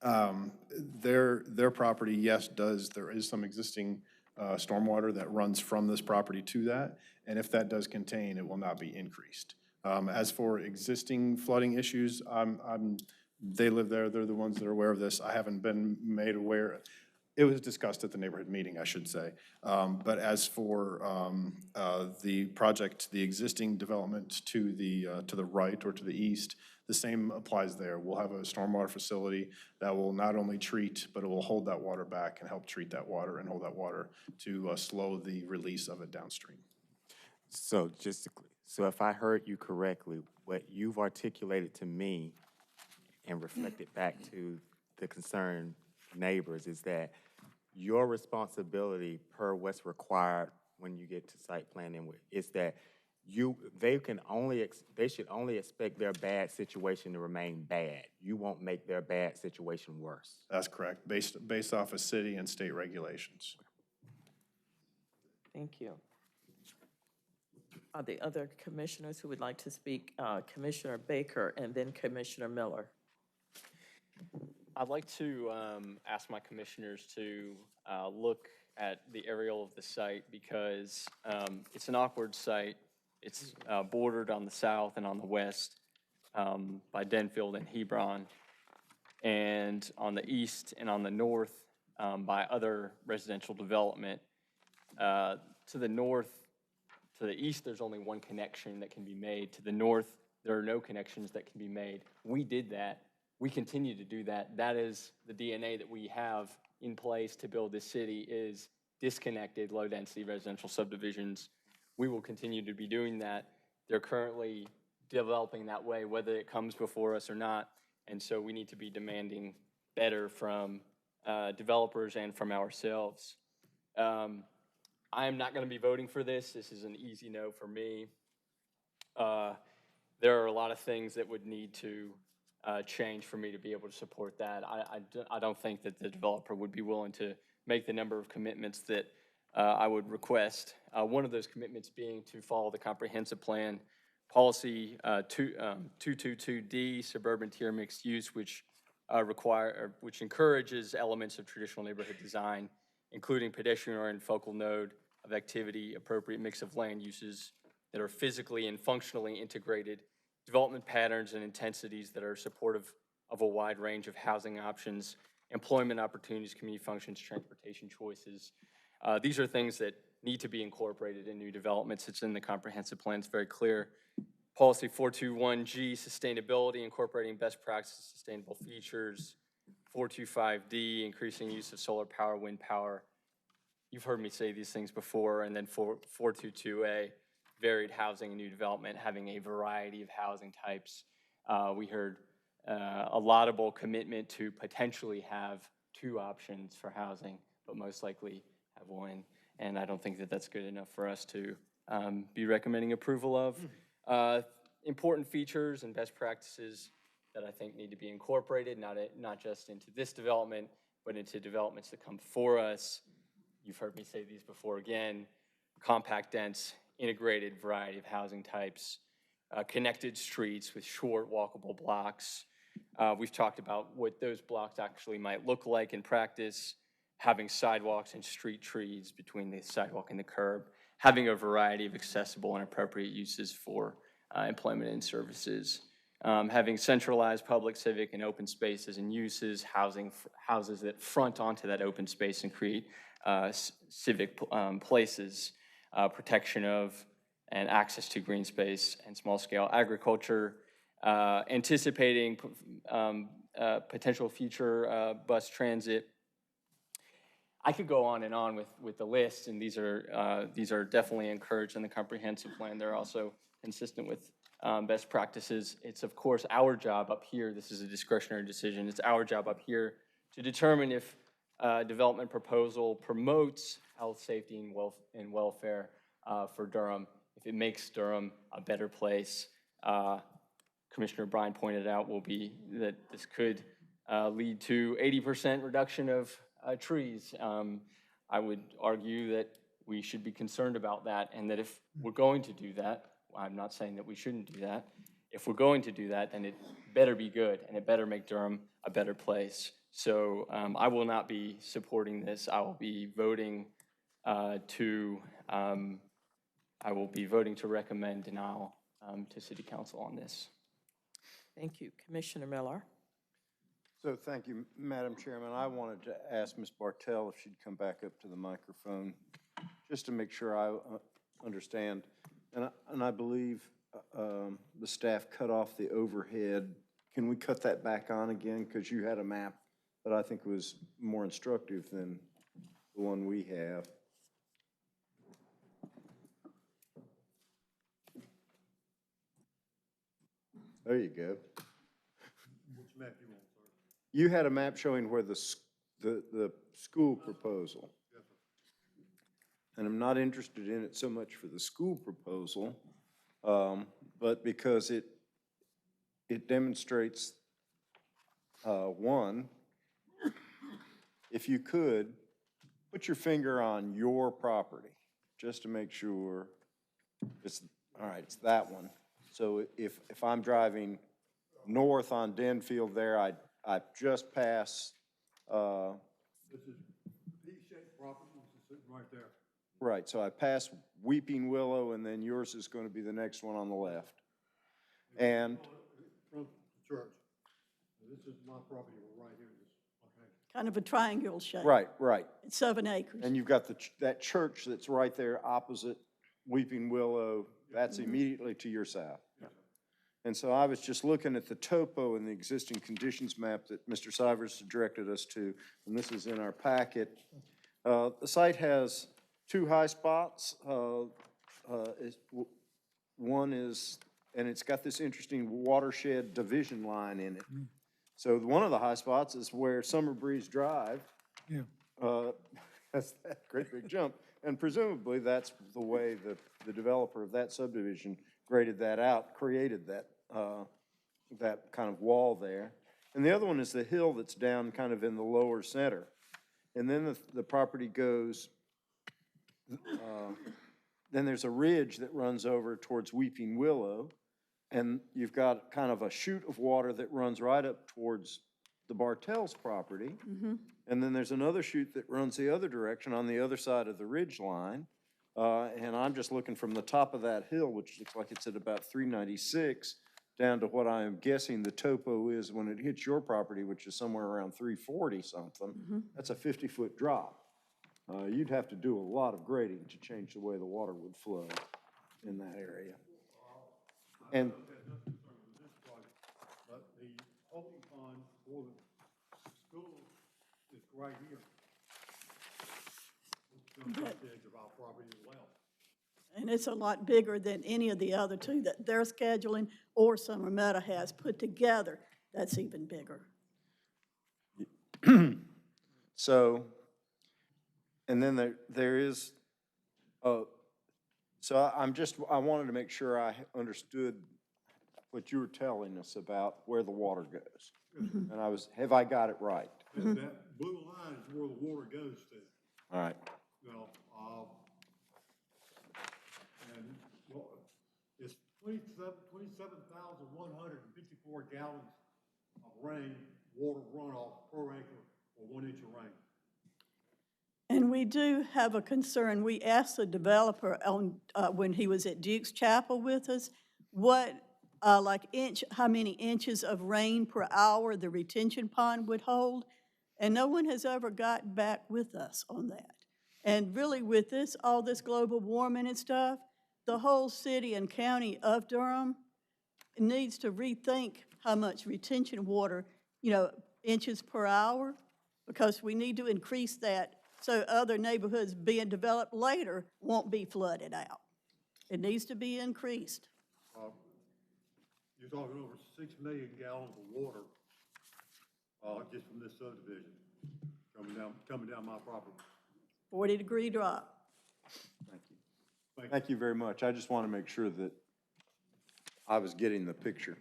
Their property, yes, there is some existing stormwater that runs from this property to that, and if that does contain, it will not be increased. As for existing flooding issues, they live there, they're the ones that are aware of this. I haven't been made aware. It was discussed at the neighborhood meeting, I should say. But as for the project, the existing development to the right or to the east, the same applies there. We'll have a stormwater facility that will not only treat, but it will hold that water back and help treat that water and hold that water to slow the release of it downstream. So so if I heard you correctly, what you've articulated to me and reflected back to the concerned neighbors is that your responsibility per what's required when you get to site planning is that they should only expect their bad situation to remain bad. You won't make their bad situation worse. That's correct, based off of city and state regulations. Thank you. Are there other commissioners who would like to speak? Commissioner Baker and then Commissioner Miller. I'd like to ask my commissioners to look at the aerial of the site because it's an awkward site. It's bordered on the south and on the west by Denfield and Hebron, and on the east and on the north by other residential development. To the north, to the east, there's only one connection that can be made. To the north, there are no connections that can be made. We did that. We continue to do that. That is the DNA that we have in place to build this city is disconnected low-density residential subdivisions. We will continue to be doing that. They're currently developing that way, whether it comes before us or not. And so we need to be demanding better from developers and from ourselves. I am not going to be voting for this. This is an easy no for me. There are a lot of things that would need to change for me to be able to support that. I don't think that the developer would be willing to make the number of commitments that I would request. One of those commitments being to follow the comprehensive plan policy 222D, suburban tier mixed use, which encourages elements of traditional neighborhood design, including pedestrian-oriented focal node of activity, appropriate mix of land uses that are physically and functionally integrated, development patterns and intensities that are supportive of a wide range of housing options, employment opportunities, community functions, transportation choices. These are things that need to be incorporated in new developments. It's in the comprehensive plan, it's very clear. Policy 421G, sustainability, incorporating best practices, sustainable features. 425D, increasing use of solar power, wind power. You've heard me say these things before. And then 422A, varied housing and new development, having a variety of housing types. We heard a laudable commitment to potentially have 2 options for housing, but most likely have 1. And I don't think that that's good enough for us to be recommending approval of. Important features and best practices that I think need to be incorporated, not just into this development, but into developments that come before us. You've heard me say these before again. Compact, dense, integrated variety of housing types, connected streets with short walkable blocks. We've talked about what those blocks actually might look like in practice, having sidewalks and street trees between the sidewalk and the curb, having a variety of accessible and appropriate uses for employment and services, having centralized public, civic, and open spaces and uses, houses that front onto that open space and create civic places, protection of and access to green space and small-scale agriculture, anticipating potential future bus transit. I could go on and on with the list, and these are definitely encouraged in the comprehensive plan. They're also consistent with best practices. It's of course our job up here, this is a discretionary decision, it's our job up here to determine if development proposal promotes health, safety, and welfare for Durham, if it makes Durham a better place. Commissioner Bryan pointed out that this could lead to 80% reduction of trees. I would argue that we should be concerned about that, and that if we're going to do that, I'm not saying that we shouldn't do that. If we're going to do that, then it better be good, and it better make Durham a better place So I will not be supporting this. I will be voting to recommend denial to City Council on this. Thank you. Commissioner Miller? So thank you, Madam Chairman. I wanted to ask Ms. Bartell if she'd come back up to the microphone, just to make sure I understand. And I believe the staff cut off the overhead. Can we cut that back on again? Because you had a map that I think was more instructive than the one we have. There you go. Which map you want, sir? You had a map showing where the school proposal. Yes, sir. And I'm not interested in it so much for the school proposal, but because it demonstrates, one, if you could, put your finger on your property, just to make sure it's, all right, it's that one. So if I'm driving north on Denfield there, I just pass, This is P-shaped property, which is sitting right there. right, so I pass Weeping Willow, and then yours is going to be the next one on the left. And, From the church. This is my property right here, okay? Kind of a triangular shape. right. It's 7 acres. And you've got that church that's right there opposite Weeping Willow, that's immediately to your south. And so I was just looking at the topo and the existing conditions map that Mr. Sivers directed us to, and this is in our packet. The site has two high spots. One is, and it's got this interesting watershed division line in it. So one of the high spots is where Summer Breeze Drive. Yeah. That's that great big jump. And presumably that's the way the developer of that subdivision graded that out, created that kind of wall there. And the other one is the hill that's down kind of in the lower center. And then the property goes, then there's a ridge that runs over towards Weeping Willow. And you've got kind of a chute of water that runs right up towards the Bartels property. And then there's another chute that runs the other direction on the other side of the ridge line. And I'm just looking from the top of that hill, which looks like it's at about 396, down to what I'm guessing the topo is when it hits your property, which is somewhere around 340 something. That's a 50-foot drop. You'd have to do a lot of grading to change the way the water would flow in that area. And But the holding pond for the school is right here. It's on the edge of our property as well. And it's a lot bigger than any of the other two that they're scheduling or Summer Meadow has put together. That's even bigger. so, and then there is, so I wanted to make sure I understood what you were telling us about where the water goes. And have I got it right? That blue line is where the water goes to. All right. You know, and well, it's 27,154 gallons of water runoff per acre for 1 inch of rain. And we do have a concern. We asked the developer on, when he was at Duke's Chapel with us, what, how many inches of rain per hour the retention pond would hold. And no one has ever gotten back with us on that. And really with this, all this global warming and stuff, the whole city and county of Durham needs to rethink how much retention water, inches per hour, because we need to increase that so other neighborhoods being developed later won't be flooded out. It needs to be increased. You're talking over 6 million gallons of water just from this subdivision coming down my property. 40-degree drop. Thank you. Thank you very much. I just want to make sure that I was getting the picture.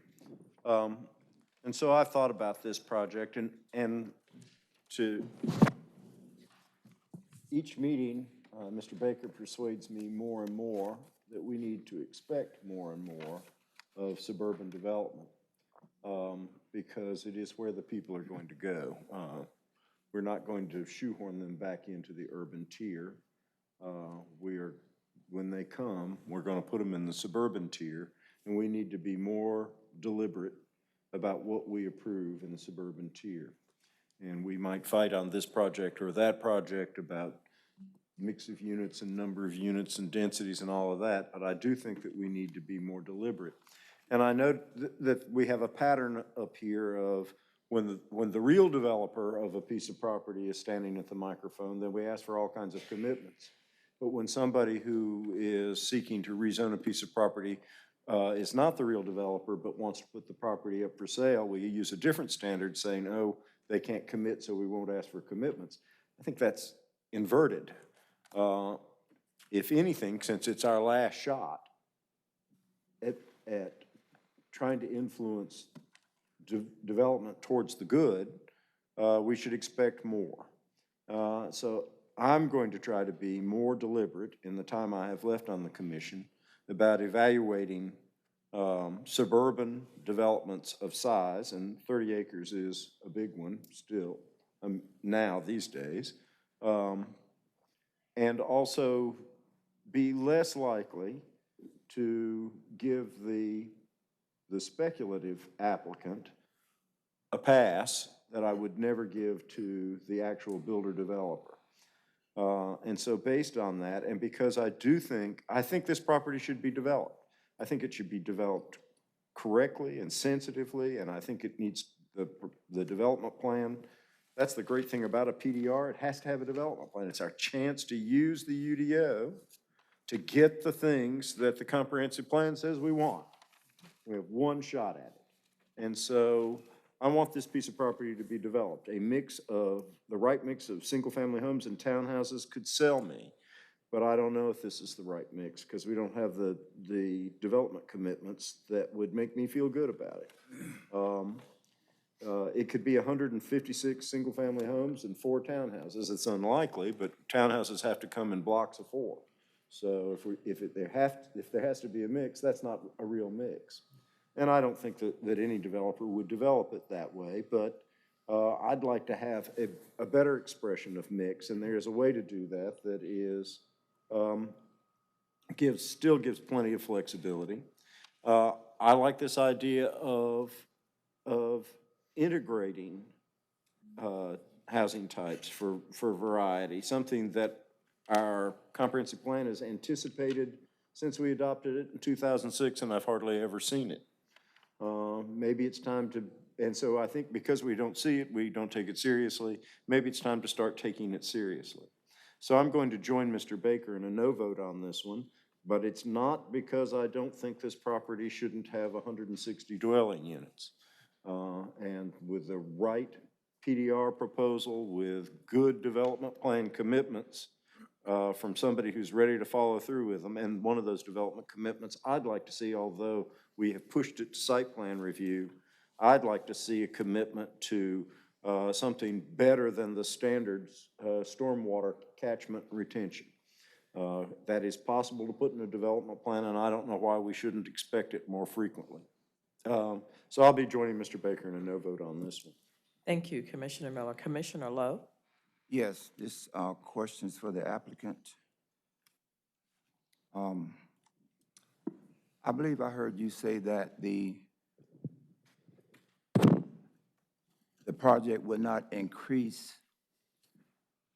And so I thought about this project, and to each meeting, Mr. Baker persuades me more and more that we need to expect more and more of suburban development. because it is where the people are going to go. We're not going to shoehorn them back into the urban tier. When they come, we're going to put them in the suburban tier, and we need to be more deliberate about what we approve in the suburban tier. And we might fight on this project or that project about mix of units and number of units and densities and all of that, but I do think that we need to be more deliberate. And I know that we have a pattern up here of when the real developer of a piece of property is standing at the microphone, then we ask for all kinds of commitments. But when somebody who is seeking to rezone a piece of property is not the real developer but wants to put the property up for sale, we use a different standard saying, oh, they can't commit, so we won't ask for commitments. I think that's inverted. If anything, since it's our last shot at trying to influence development towards the good, we should expect more. So I'm going to try to be more deliberate in the time I have left on the commission about evaluating suburban developments of size, and 30 acres is a big one still now these days, and also be less likely to give the speculative applicant a pass that I would never give to the actual builder developer. And so based on that, and because I think this property should be developed. I think it should be developed correctly and sensitively, and I think it needs the development plan. That's the great thing about a PDR. It has to have a development plan. It's our chance to use the UDO to get the things that the comprehensive plan says we want. We have one shot at it. And so I want this piece of property to be developed. The right mix of single-family homes and townhouses could sell me, but I don't know if this is the right mix because we don't have the development commitments that would make me feel good about it. It could be 156 single-family homes and 4 townhouses. It's unlikely, but townhouses have to come in blocks of 4. So if there has to be a mix, that's not a real mix. And I don't think that any developer would develop it that way, but I'd like to have a better expression of mix, and there's a way to do that that is still gives plenty of flexibility. I like this idea of integrating housing types for variety, something that our comprehensive plan has anticipated since we adopted it in 2006, and I've hardly ever seen it. Maybe it's time to, and so I think because we don't see it, we don't take it seriously, maybe it's time to start taking it seriously. So I'm going to join Mr. Baker in a no vote on this one, but it's not because I don't think this property shouldn't have 160 dwelling units. And with the right PDR proposal, with good development plan commitments from somebody who's ready to follow through with them, and one of those development commitments I'd like to see, although we have pushed it to site plan review, I'd like to see a commitment to something better than the standards stormwater catchment retention. That is possible to put in a development plan, and I don't know why we shouldn't expect it more frequently. So I'll be joining Mr. Baker in a no vote on this one. Thank you, Commissioner Miller. Commissioner Lowe? Yes, this question is for the applicant. I believe I heard you say that the project would not increase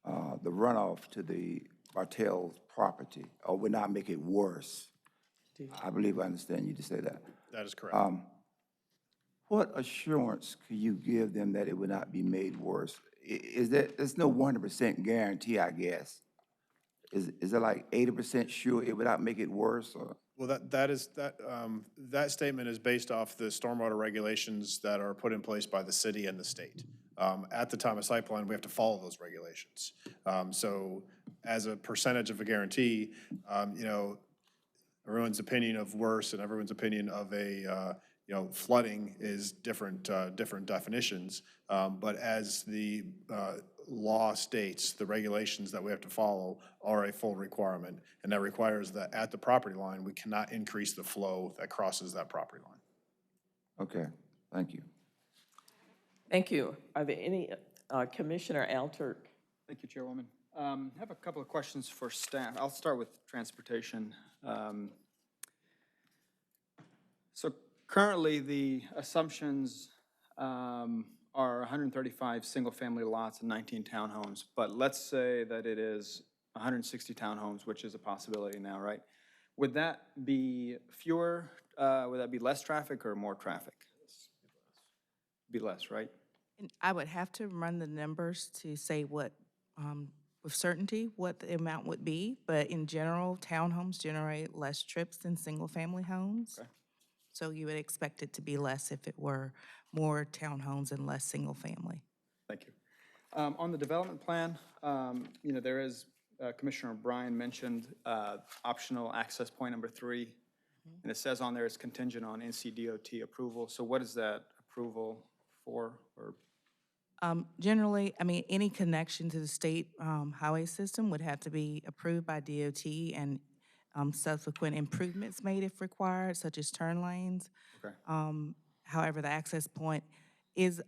the runoff to the Bartell's property, or would not make it worse. I believe I understand you to say that. That is correct. What assurance could you give them that it would not be made worse? There's no 100% guarantee, I guess. Is it like 80% sure it would not make it worse, or? Well, that statement is based off the stormwater regulations that are put in place by the city and the state. At the time of site plan, we have to follow those regulations. So as a percentage of a guarantee, everyone's opinion of worse and everyone's opinion of flooding is different definitions. But as the law states, the regulations that we have to follow are a full requirement, and that requires that at the property line, we cannot increase the flow that crosses that property line. Okay, Thank you. Thank you. Are there any, Commissioner Alturk? Thank you, Chairwoman. I have a couple of questions for staff. I'll start with transportation. So currently, the assumptions are 135 single-family lots and 19 townhomes, but let's say that it is 160 townhomes, which is a possibility now, right? Would that be fewer, would that be less traffic or more traffic? Be less, right? And I would have to run the numbers to say what, with certainty, what the amount would be, but in general, townhomes generate less trips than single-family homes. Okay. So you would expect it to be less if it were more townhomes and less single-family. Thank you. On the development plan, you know, there is, Commissioner Bryan mentioned optional access point number 3, and it says on there it's contingent on NCDOT approval. So what is that approval for, or? Generally, I mean, any connection to the state highway system would have to be approved by DOT and subsequent improvements made if required, such as turn lanes. Okay. However, the access point is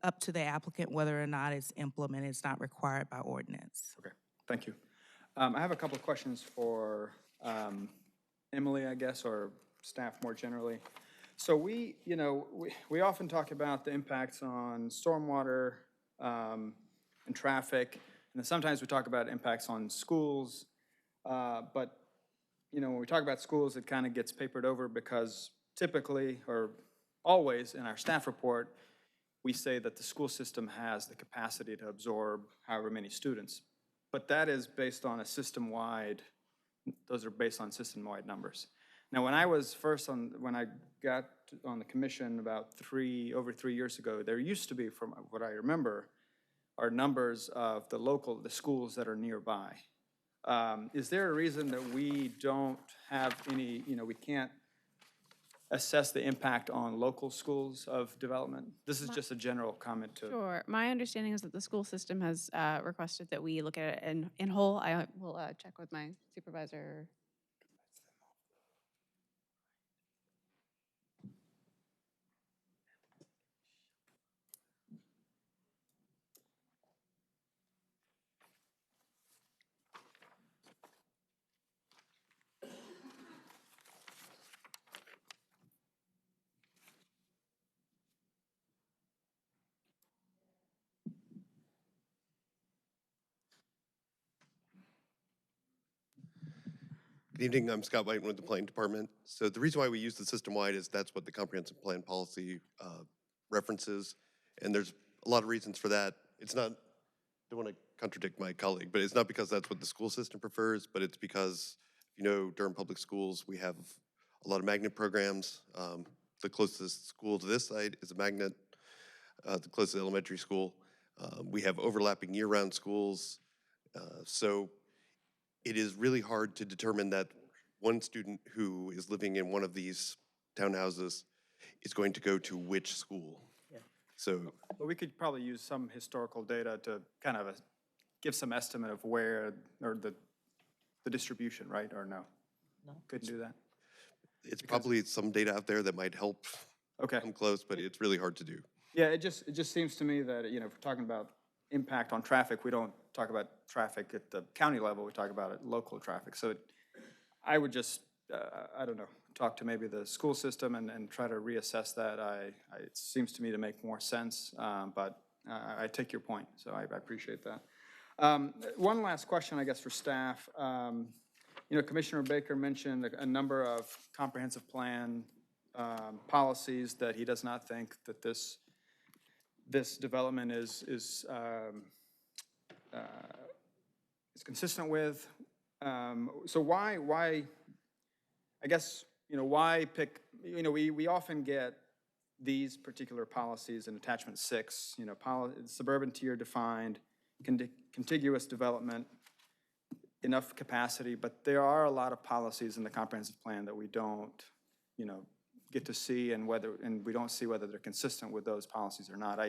up to the applicant whether or not it's implemented. It's not required by ordinance. Okay, thank you. I have a couple of questions for Emily, I guess, or staff more generally. So we, you know, we often talk about the impacts on stormwater and traffic, and then sometimes we talk about impacts on schools, but, you know, when we talk about schools, it kind of gets papered over because typically, or always in our staff report, we say that the school system has the capacity to absorb however many students. But that is based on a system-wide, those are based on system-wide numbers. Now, when I was when I got on the commission about over 3 years ago, there used to be, from what I remember, are numbers of the schools that are nearby. Is there a reason that we don't have any, you know, we can't assess the impact on local schools of development? This is just a general comment to. Sure. My understanding is that the school system has requested that we look at it in whole. I will check with my supervisor. Good evening, I'm Scott White with the Planning Department. So the reason why we use the system-wide is that's what the comprehensive plan policy references, and there's a lot of reasons for that. It's not, I don't want to contradict my colleague, but it's not because that's what the school system prefers, but it's because, you know, Durham Public Schools, we have a lot of magnet programs. The closest school to this site is a magnet, the closest elementary school. We have overlapping year-round schools, so it is really hard to determine that one student who is living in one of these townhouses is going to go to which school. Yeah. So, But we could probably use some historical data to kind of give some estimate of where, or the distribution, right, or no? No. Couldn't do that? it's probably some data out there that might help come close, but it's really hard to do. Yeah, it just seems to me that, you know, if we're talking about impact on traffic, we don't talk about traffic at the county level, we talk about it local traffic. So I would just, I don't know, talk to maybe the school system and try to reassess that. It seems to me to make more sense, but I take your point, so I appreciate that. One last question, I guess, for staff. You know, Commissioner Baker mentioned a number of comprehensive plan policies that he does not think that this development is consistent with. So why, I guess, you know, why pick, you know, we often get these particular policies in attachment 6, you know, suburban tier defined, contiguous development, enough capacity, but there are a lot of policies in the comprehensive plan that we don't, you know, get to see, and we don't see whether they're consistent with those policies or not.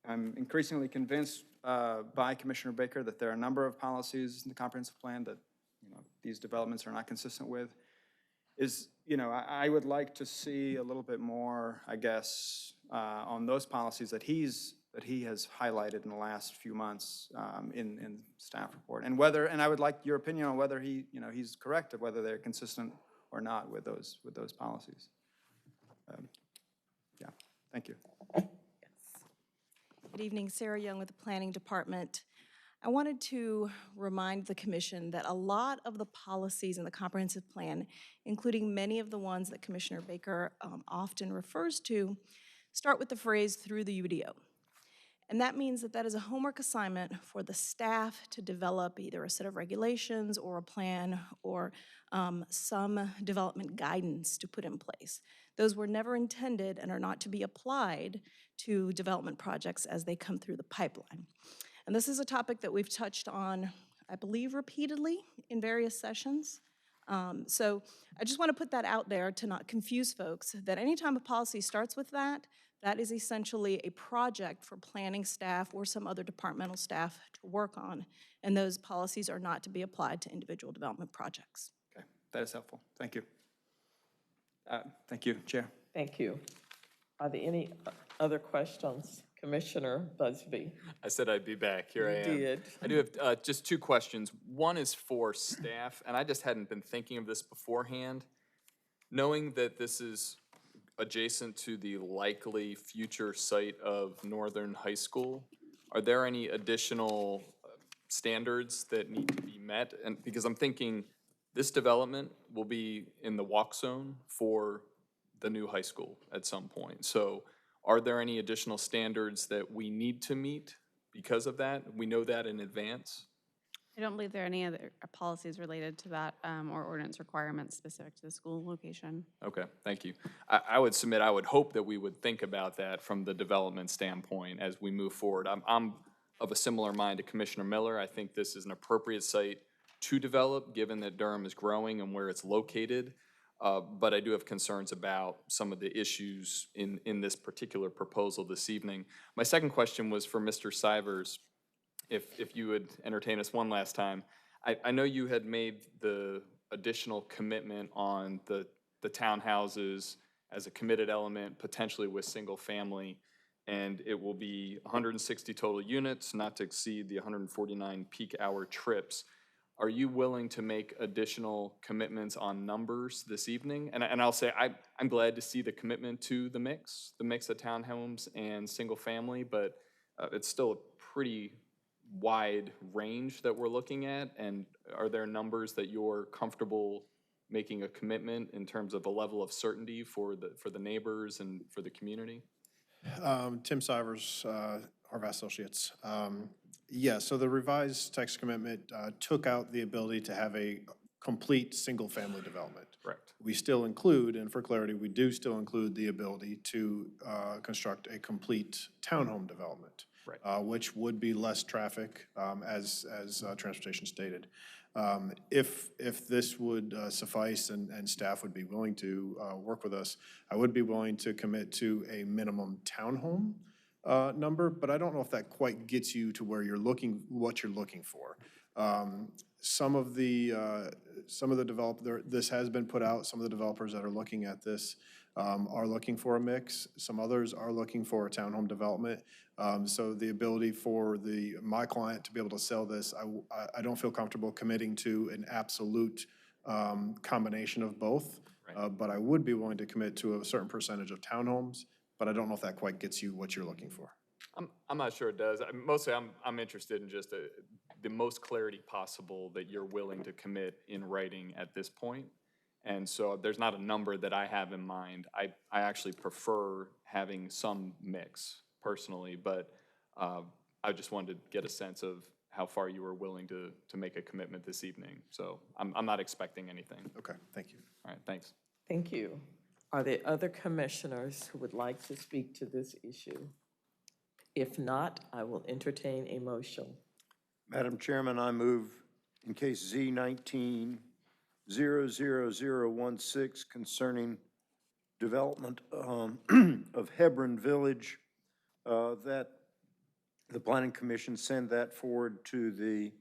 I'm increasingly convinced by Commissioner Baker that there are a number of policies in the comprehensive plan that, you know, these developments are not consistent with. you know, I would like to see a little bit more, I guess, on those policies that he has highlighted in the last few months in staff report. And whether, and I would like your opinion on whether he's correct of whether they're consistent or not with those policies. Yeah, thank you. Good evening, Sarah Young with the Planning Department. I wanted to remind the commission that a lot of the policies in the comprehensive plan, including many of the ones that Commissioner Baker often refers to, start with the phrase "through the UDO." And that means that that is a homework assignment for the staff to develop either a set of regulations or a plan or some development guidance to put in place. Those were never intended and are not to be applied to development projects as they come through the pipeline. And this is a topic that we've touched on, I believe, repeatedly in various sessions. So I just want to put that out there to not confuse folks, that anytime a policy starts with that, that is essentially a project for planning staff or some other departmental staff to work on, and those policies are not to be applied to individual development projects. Okay, that is helpful. Thank you. Thank you, Chair. Thank you. Are there any other questions? Commissioner Busby. I said I'd be back. Here I am. You did. I do have just two questions. One is for staff, and I just hadn't been thinking of this beforehand. Knowing that this is adjacent to the likely future site of Northern High School, are there any additional standards that need to be met? And because I'm thinking this development will be in the walk zone for the new high school at some point. So are there any additional standards that we need to meet because of that? We know that in advance? I don't believe there are any other policies related to that or ordinance requirements specific to the school location. Okay, thank you. I would submit, I would hope that we would think about that from the development standpoint as we move forward. I'm of a similar mind to Commissioner Miller. I think this is an appropriate site to develop, given that Durham is growing and where it's located. But I do have concerns about some of the issues in this particular proposal this evening. My second question was for Mr. Sivers, if you would entertain us one last time. I know you had made the additional commitment on the townhouses as a committed element, potentially with single family, and it will be 160 total units, not to exceed the 149 peak hour trips. Are you willing to make additional commitments on numbers this evening? And I'll say I'm glad to see the commitment to the mix of townhomes and single family, but it's still a pretty wide range that we're looking at. And are there numbers that you're comfortable making a commitment in terms of a level of certainty for the neighbors and for the community? Tim Sivers, Horvath Associates. Yeah, so the revised text commitment took out the ability to have a complete single-family development. Correct. We still include, and for clarity, we do still include the ability to construct a complete townhome development, right. Which would be less traffic, as transportation stated. If this would suffice and staff would be willing to work with us, I would be willing to commit to a minimum townhome number, but I don't know if that quite gets you to where you're looking, what you're looking for. Some of the this has been put out. Some of the developers that are looking at this are looking for a mix. Some others are looking for a townhome development. So the ability for my client to be able to sell this, I don't feel comfortable committing to an absolute combination of both. Right. But I would be willing to commit to a certain percentage of townhomes. But I don't know if that quite gets you what you're looking for. I'm not sure it does. Mostly I'm interested in just the most clarity possible that you're willing to commit in writing at this point. And so there's not a number that I have in mind. I actually prefer having some mix personally, but I just wanted to get a sense of how far you were willing to make a commitment this evening. So I'm not expecting anything. Okay, thank you. All right, thanks. Thank you. Are there other commissioners who would like to speak to this issue? If not, I will entertain a motion. Madam Chairman, I move in case Z19-00016 concerning development of Hebron Village, that the Planning Commission send that forward to the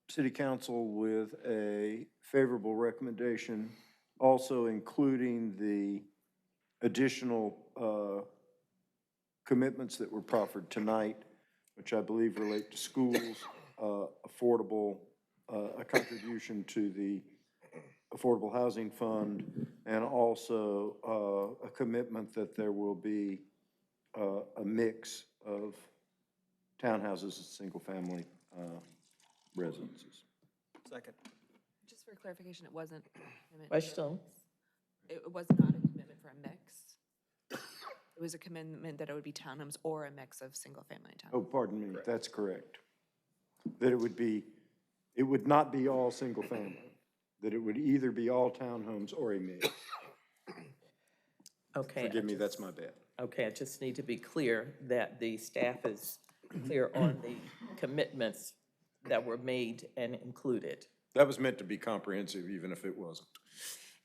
City Council with a favorable recommendation also including the additional commitments that were proffered tonight, which I believe relate to schools, affordable, a contribution to the Affordable Housing Fund, and also a commitment that there will be a mix of townhouses and single-family residences. Second. Just for clarification, it wasn't. Question? It was not a commitment for a mix. It was a commitment that it would be townhomes or a mix of single-family and Oh, townhomes. pardon me, that's correct. That it would not be all single-family, that it would either be all townhomes or a mix. Okay. Forgive me, that's my bad. Okay, I just need to be clear that the staff is clear on the commitments that were made and included. That was meant to be comprehensive, even if it wasn't.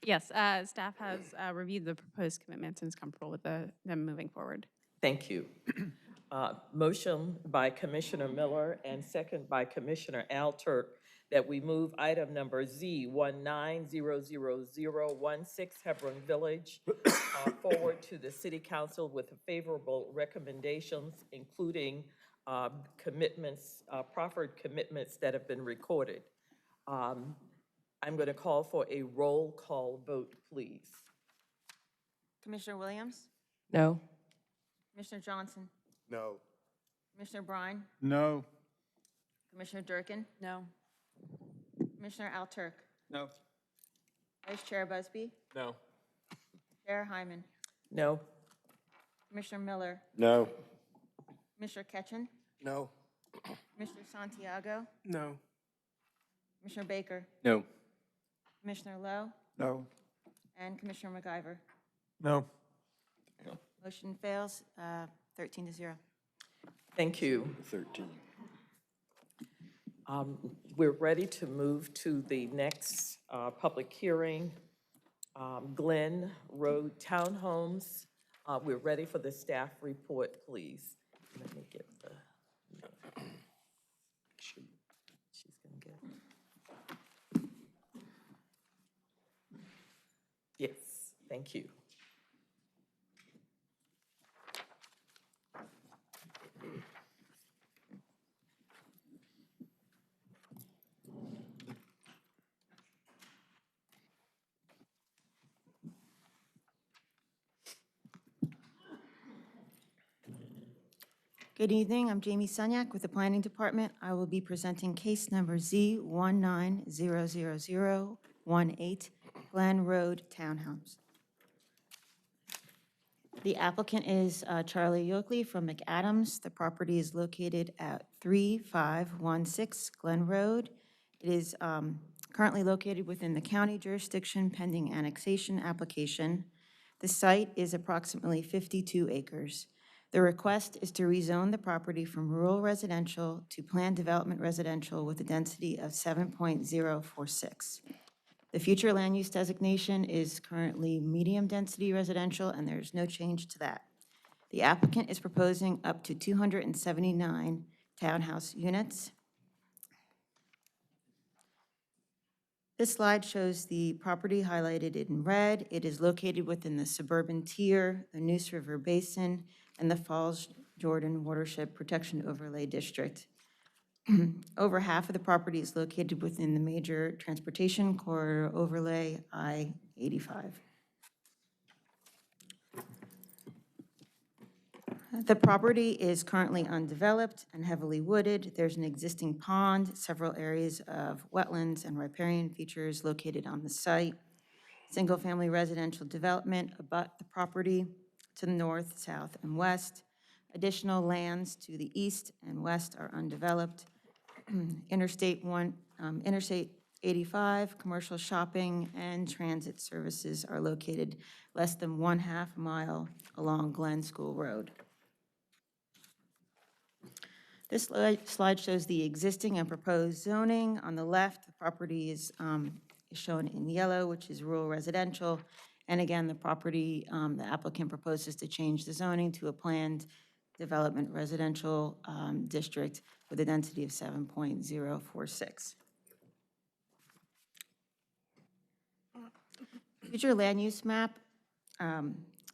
Yes, staff has reviewed the proposed commitments and is comfortable with them moving forward. Thank you. Motion by Commissioner Miller and second by Commissioner Alturk that we move item number Z19000016 Hebron Village forward to the City Council with favorable recommendations, including commitments, proffered commitments that have been recorded. I'm going to call for a roll call vote, please. Commissioner Williams? No. Commissioner Johnson? No. Commissioner Brine? No. Commissioner Durkin? No. Commissioner Alturk? No. Vice Chair Busby? No. Chair Hyman? No. Commissioner Miller? No. Commissioner Ketchen? No. Commissioner Santiago? No. Commissioner Baker? No. Commissioner Lowe? No. And Commissioner McIver? No. Motion fails, 13-0. Thank you. 13. We're ready to move to the next public hearing, Glen Road Townhomes. We're ready for the staff report, please. Let me get the, she's gonna get. Yes, thank you. Good evening, I'm Jamie Sunyak with the Planning Department. I will be presenting case number Z19000018, Glen Road Townhomes. The applicant is Charlie Yoakley from McAdams. The property is located at 3516 Glen Road. It is currently located within the county jurisdiction pending annexation application. The site is approximately 52 acres. The request is to rezone the property from rural residential to planned development residential with a density of 7.046. The future land use designation is currently medium-density residential, and there's no change to that. The applicant is proposing up to 279 townhouse units. This slide shows the property highlighted in red. It is located within the suburban tier, the Neuse River Basin, and the Falls Jordan Watershed Protection Overlay District. Over half of the property is located within the major transportation corridor overlay I-85. The property is currently undeveloped and heavily wooded. There's an existing pond, several areas of wetlands and riparian features located on the site. Single-family residential development abut the property to the north, south, and west. Additional lands to the east and west are undeveloped. Interstate 85, commercial shopping, and transit services are located less than 1/2 mile along Glen School Road. This slide shows the existing and proposed zoning. On the left, the property is shown in yellow, which is rural residential. And again, the property, the applicant proposes to change the zoning to a planned development residential district with a density of 7.046. Future land use map,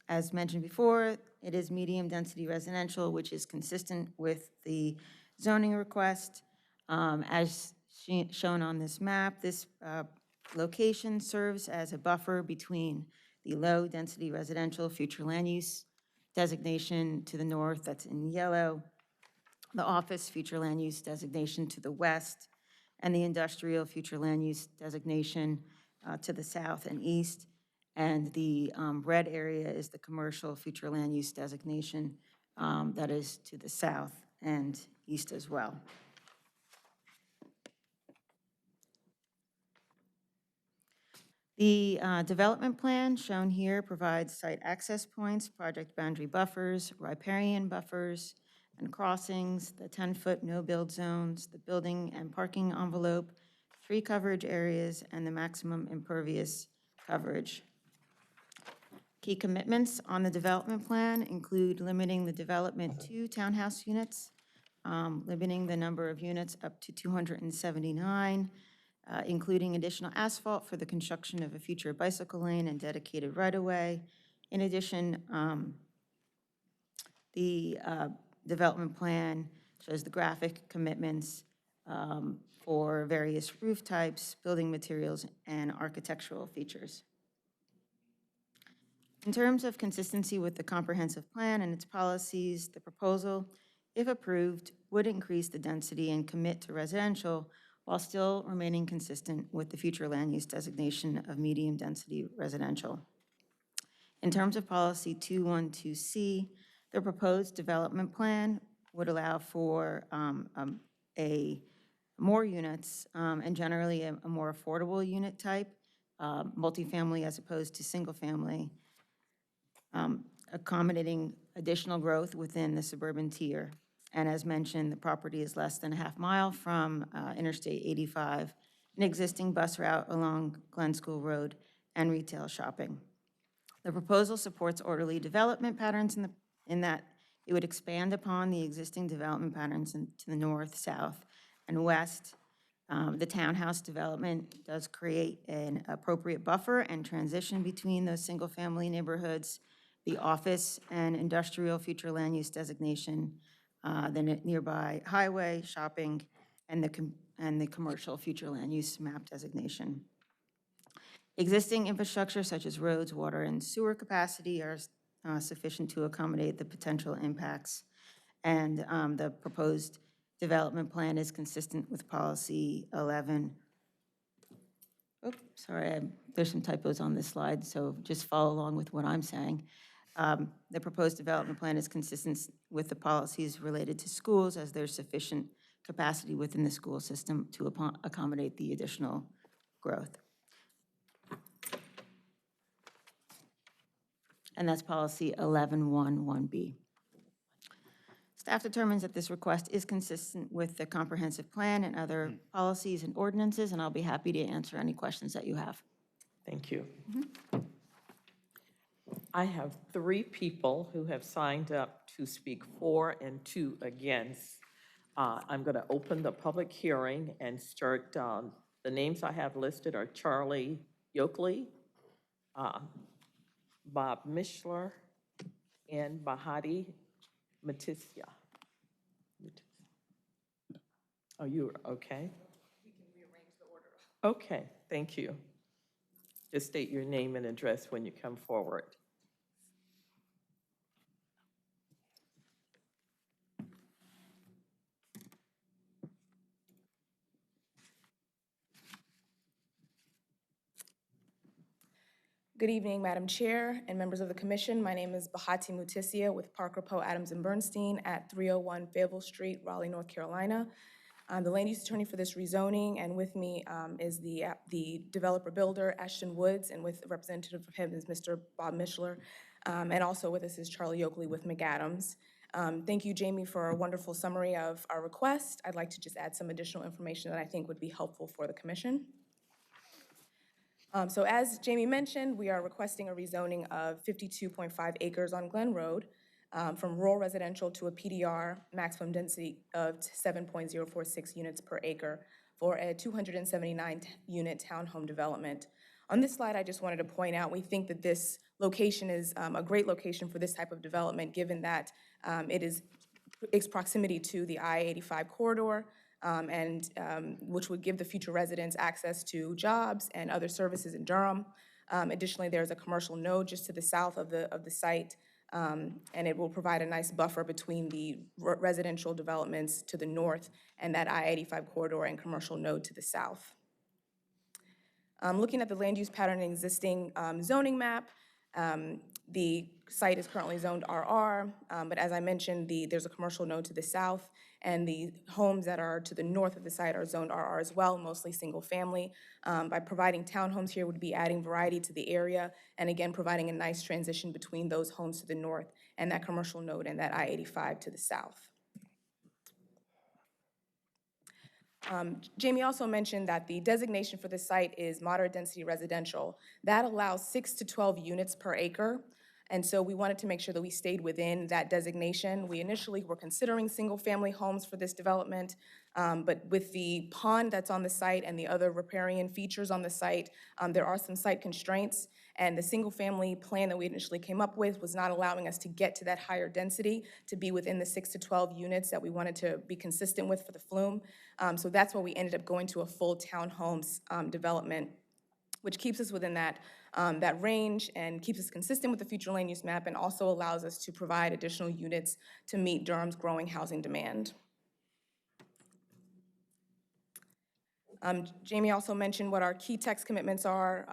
as mentioned before, it is medium-density residential, which is consistent with the zoning request. As shown on this map, this location serves as a buffer between the low-density residential future land use designation to the north, that's in yellow, the office future land use designation to the west, and the industrial future land use designation to the south and east. And the red area is the commercial future land use designation that is to the south and east as well. The development plan shown here provides site access points, project boundary buffers, riparian buffers, and crossings, the 10-foot no-build zones, the building and parking envelope, tree coverage areas, and the maximum impervious coverage. Key commitments on the development plan include limiting the development to townhouse units, limiting the number of units up to 279, including additional asphalt for the construction of a future bicycle lane and dedicated right-of-way. In addition, the development plan shows the graphic commitments for various roof types, building materials, and architectural features. In terms of consistency with the comprehensive plan and its policies, the proposal, if approved, would increase the density and commit to residential while still remaining consistent with the future land use designation of medium-density residential. In terms of policy 212C, the proposed development plan would allow for more units and generally a more affordable unit type, multifamily as opposed to single-family, accommodating additional growth within the suburban tier. And as mentioned, the property is less than a half mile from Interstate 85, an existing bus route along Glen School Road, and retail shopping. The proposal supports orderly development patterns in that it would expand upon the existing development patterns to the north, south, and west. The townhouse development does create an appropriate buffer and transition between those single-family neighborhoods, the office and industrial future land use designation, the nearby highway, shopping, and the commercial future land use map designation. Existing infrastructure such as roads, water, and sewer capacity are sufficient to accommodate the potential impacts. And the proposed development plan is consistent with policy 11. Oh, sorry, there's some typos on this slide, so just follow along with what I'm saying. The proposed development plan is consistent with the policies related to schools, as there's sufficient capacity within the school system to accommodate the additional growth. And that's policy 1111B. Staff determines that this request is consistent with the comprehensive plan and other policies and ordinances, and I'll be happy to answer any questions that you have. Thank you. I have 3 people who have signed up to speak for and 2 against. I'm going to open the public hearing and start. The names I have listed are Charlie Yokley, Bob Mishler, and Bahati Matisia. Oh, you are okay? We can rearrange the order. Okay, thank you. Just state your name and address when you come forward. Good evening, Madam Chair and members of the Commission. My name is Bahati Mutisia with Parker, Poe, Adams, and Bernstein at 301 Fayetteville Street, Raleigh, North Carolina. I'm the land use attorney for this rezoning, and with me is the developer builder, Ashton Woods, and with a representative of him is Mr. Bob Mishler, and also with us is Charlie Yokley with McAdams. Thank you, Jamie, for a wonderful summary of our request. I'd like to just add some additional information that I think would be helpful for the Commission. So as Jamie mentioned, we are requesting a rezoning of 52.5 acres on Glen Road from rural residential to a PDR maximum density of 7.046 units per acre for a 279 unit townhome development On this slide, I just wanted to point out, we think that this location is a great location for this type of development, given that it is its proximity to the I-85 corridor, which would give the future residents access to jobs and other services in Durham. Additionally, there's a commercial node just to the south of the site, and it will provide a nice buffer between the residential developments to the north and that I-85 corridor and commercial node to the south. Looking at the land use pattern and existing zoning map, the site is currently zoned RR, but as I mentioned, there's a commercial node to the south, and the homes that are to the north of the site are zoned RR as well, mostly single family. By providing townhomes here would be adding variety to the area, and again, providing a nice transition between those homes to the north and that commercial node and that I-85 to the south. Jamie also mentioned that the designation for the site is moderate density residential. That allows 6 to 12 units per acre. And so we wanted to make sure that we stayed within that designation. We initially were considering single-family homes for this development, but with the pond that's on the site and the other riparian features on the site, there are some site constraints, and the single-family plan that we initially came up with was not allowing us to get to that higher density to be within the 6 to 12 units that we wanted to be consistent with for the flume. So that's why we ended up going to a full townhomes development, which keeps us within that range and keeps us consistent with the future land use map, and also allows us to provide additional units to meet Durham's growing housing demand. Jamie also mentioned what our key text commitments are,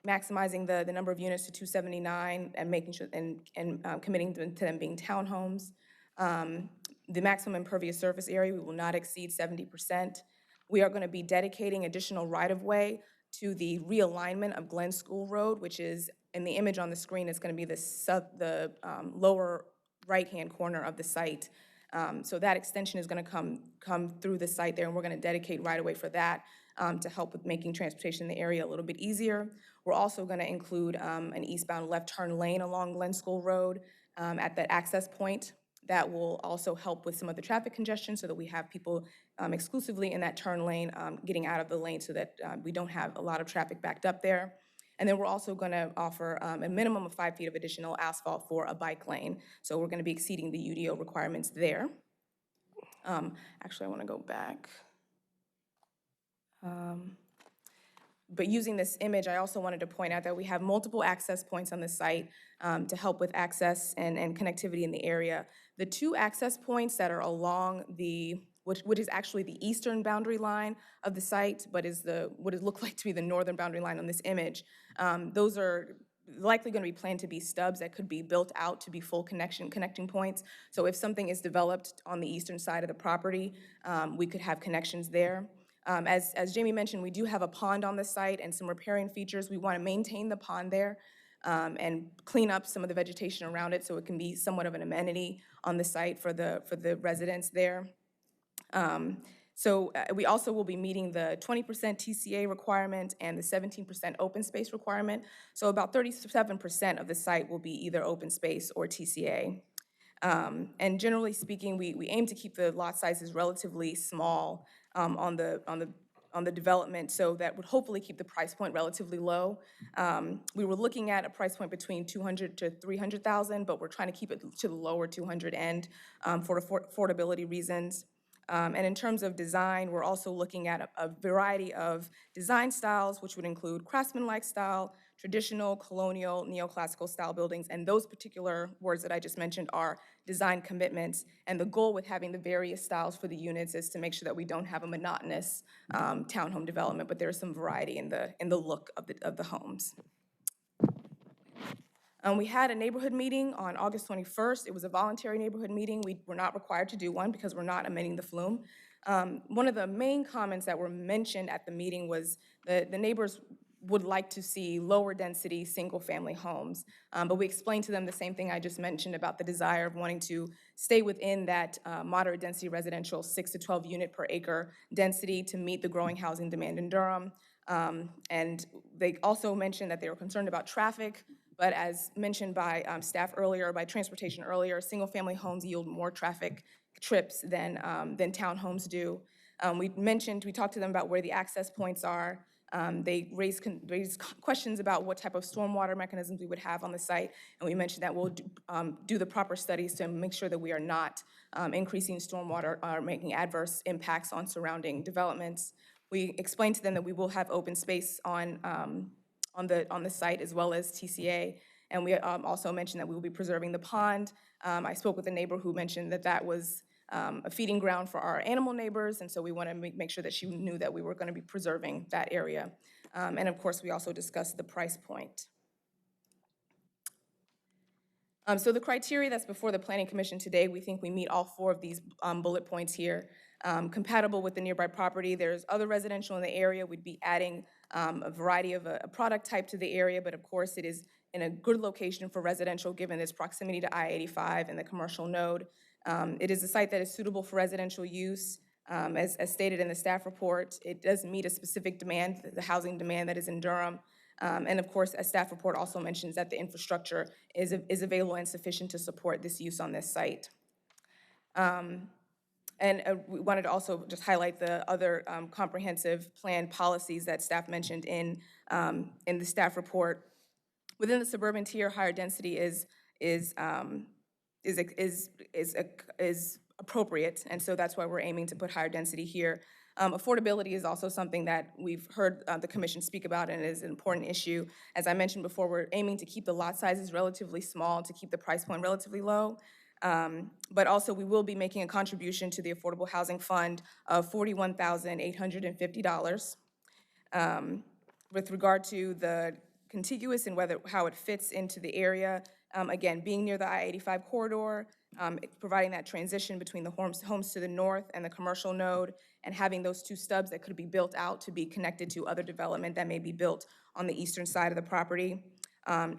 maximizing the number of units to 279 and making sure and committing to them being townhomes. The maximum impervious surface area, we will not exceed 70%. We are going to be dedicating additional right-of-way to the realignment of Glen School Road, which is, in the image on the screen, is going to be the lower right-hand corner of the site. So that extension is going to come through the site there, and we're going to dedicate right-of-way for that to help with making transportation in the area a little bit easier. We're also going to include an eastbound left turn lane along Glen School Road at that access point. That will also help with some of the traffic congestion so that we have people exclusively in that turn lane getting out of the lane so that we don't have a lot of traffic backed up there. And then we're also going to offer a minimum of 5 feet of additional asphalt for a bike lane. So we're going to be exceeding the UDO requirements there. Actually, I want to go back. But using this image, I also wanted to point out that we have multiple access points on the site to help with access and connectivity in the area. The 2 access points that are along which is actually the eastern boundary line of the site, but is what it looked like to be the northern boundary line on this image. Those are likely going to be planned to be stubs that could be built out to be full connecting points. So if something is developed on the eastern side of the property, we could have connections there. As Jamie mentioned, we do have a pond on the site and some riparian features. We want to maintain the pond there and clean up some of the vegetation around it so it can be somewhat of an amenity on the site for the residents there. We also will be meeting the 20% TCA requirement and the 17% open space requirement. So about 37% of the site will be either open space or TCA. And generally speaking, we aim to keep the lot sizes relatively small on the development, so that would hopefully keep the price point relatively low. We were looking at a price point between $200,000 to $300,000, but we're trying to keep it to the lower $200,000 end for affordability reasons. And in terms of design, we're also looking at a variety of design styles, which would include craftsman-like style, traditional, colonial, neoclassical style buildings, and those particular words that I just mentioned are design commitments. And the goal with having the various styles for the units is to make sure that we don't have a monotonous townhome development, but there's some variety in the look of the homes. We had a neighborhood meeting on August 21st. It was a voluntary neighborhood meeting. We were not required to do one because we're not amending the flume. One of the main comments that were mentioned at the meeting was the neighbors would like to see lower density single family homes. But we explained to them the same thing I just mentioned about the desire of wanting to stay within that moderate density residential 6 to 12 unit per acre density to meet the growing housing demand in Durham. And they also mentioned that they were concerned about traffic. But as mentioned by staff earlier, by transportation earlier, single-family homes yield more traffic trips than townhomes do. We talked to them about where the access points are, They raised questions about what type of stormwater mechanisms we would have on the site, and we mentioned that we'll do the proper studies to make sure that we are not increasing stormwater or making adverse impacts on surrounding developments. We explained to them that we will have open space on the site as well as TCA, and we also mentioned that we will be preserving the pond. I spoke with a neighbor who mentioned that that was a feeding ground for our animal neighbors, and so we want to make sure that she knew that we were going to be preserving that area. And of course, we also discussed the price point. So the criteria that's before the Planning Commission today, we think we meet all 4 of these bullet points here. Compatible with the nearby property, there's other residential in the area. We'd be adding a variety of a product type to the area, but of course it is in a good location for residential given its proximity to I-85 and the commercial node. It is a site that is suitable for residential use. As stated in the staff report, it does meet a specific demand, the housing demand that is in Durham. And of course, a staff report also mentions that the infrastructure is available and sufficient to support this use on this site. And we wanted to also just highlight the other comprehensive plan policies that staff mentioned in the staff report. Within the suburban tier, higher density is appropriate, and so that's why we're aiming to put higher density here. Affordability is also something that we've heard the commission speak about, and it is an important issue. As I mentioned before, we're aiming to keep the lot sizes relatively small, to keep the price point relatively low. But also we will be making a contribution to the Affordable Housing Fund of $41,850. With regard to the contiguous and how it fits into the area, again, being near the I-85 corridor, providing that transition between the homes to the north and the commercial node, and having those 2 stubs that could be built out to be connected to other development that may be built on the eastern side of the property.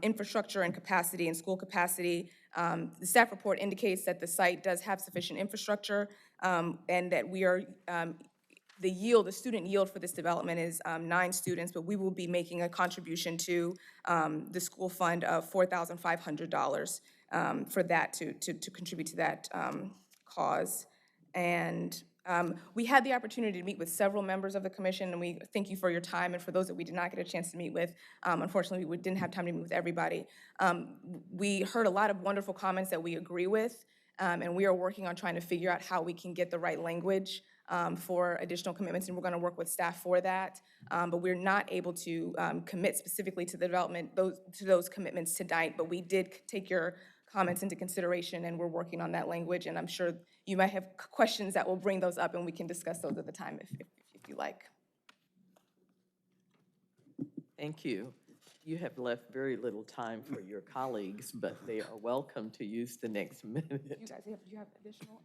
Infrastructure and capacity and school capacity. The staff report indicates that the site does have sufficient infrastructure, and that we are, the student yield for this development is 9 students, but we will be making a contribution to the school fund of $4,500 for that, to contribute to that cause. And we had the opportunity to meet with several members of the commission, and we thank you for your time, and for those that we did not get a chance to meet with, unfortunately, we didn't have time to meet with everybody. We heard a lot of wonderful comments that we agree with, and we are working on trying to figure out how we can get the right language for additional commitments, and we're going to work with staff for that. But we're not able to commit specifically to the development, to those commitments tonight, but we did take your comments into consideration, and we're working on that language, and I'm sure you might have questions that will bring those up, and we can discuss those at the time if you like. Thank you. You have left very little time for your colleagues, but they are welcome to use the next minute. You guys, you have additional?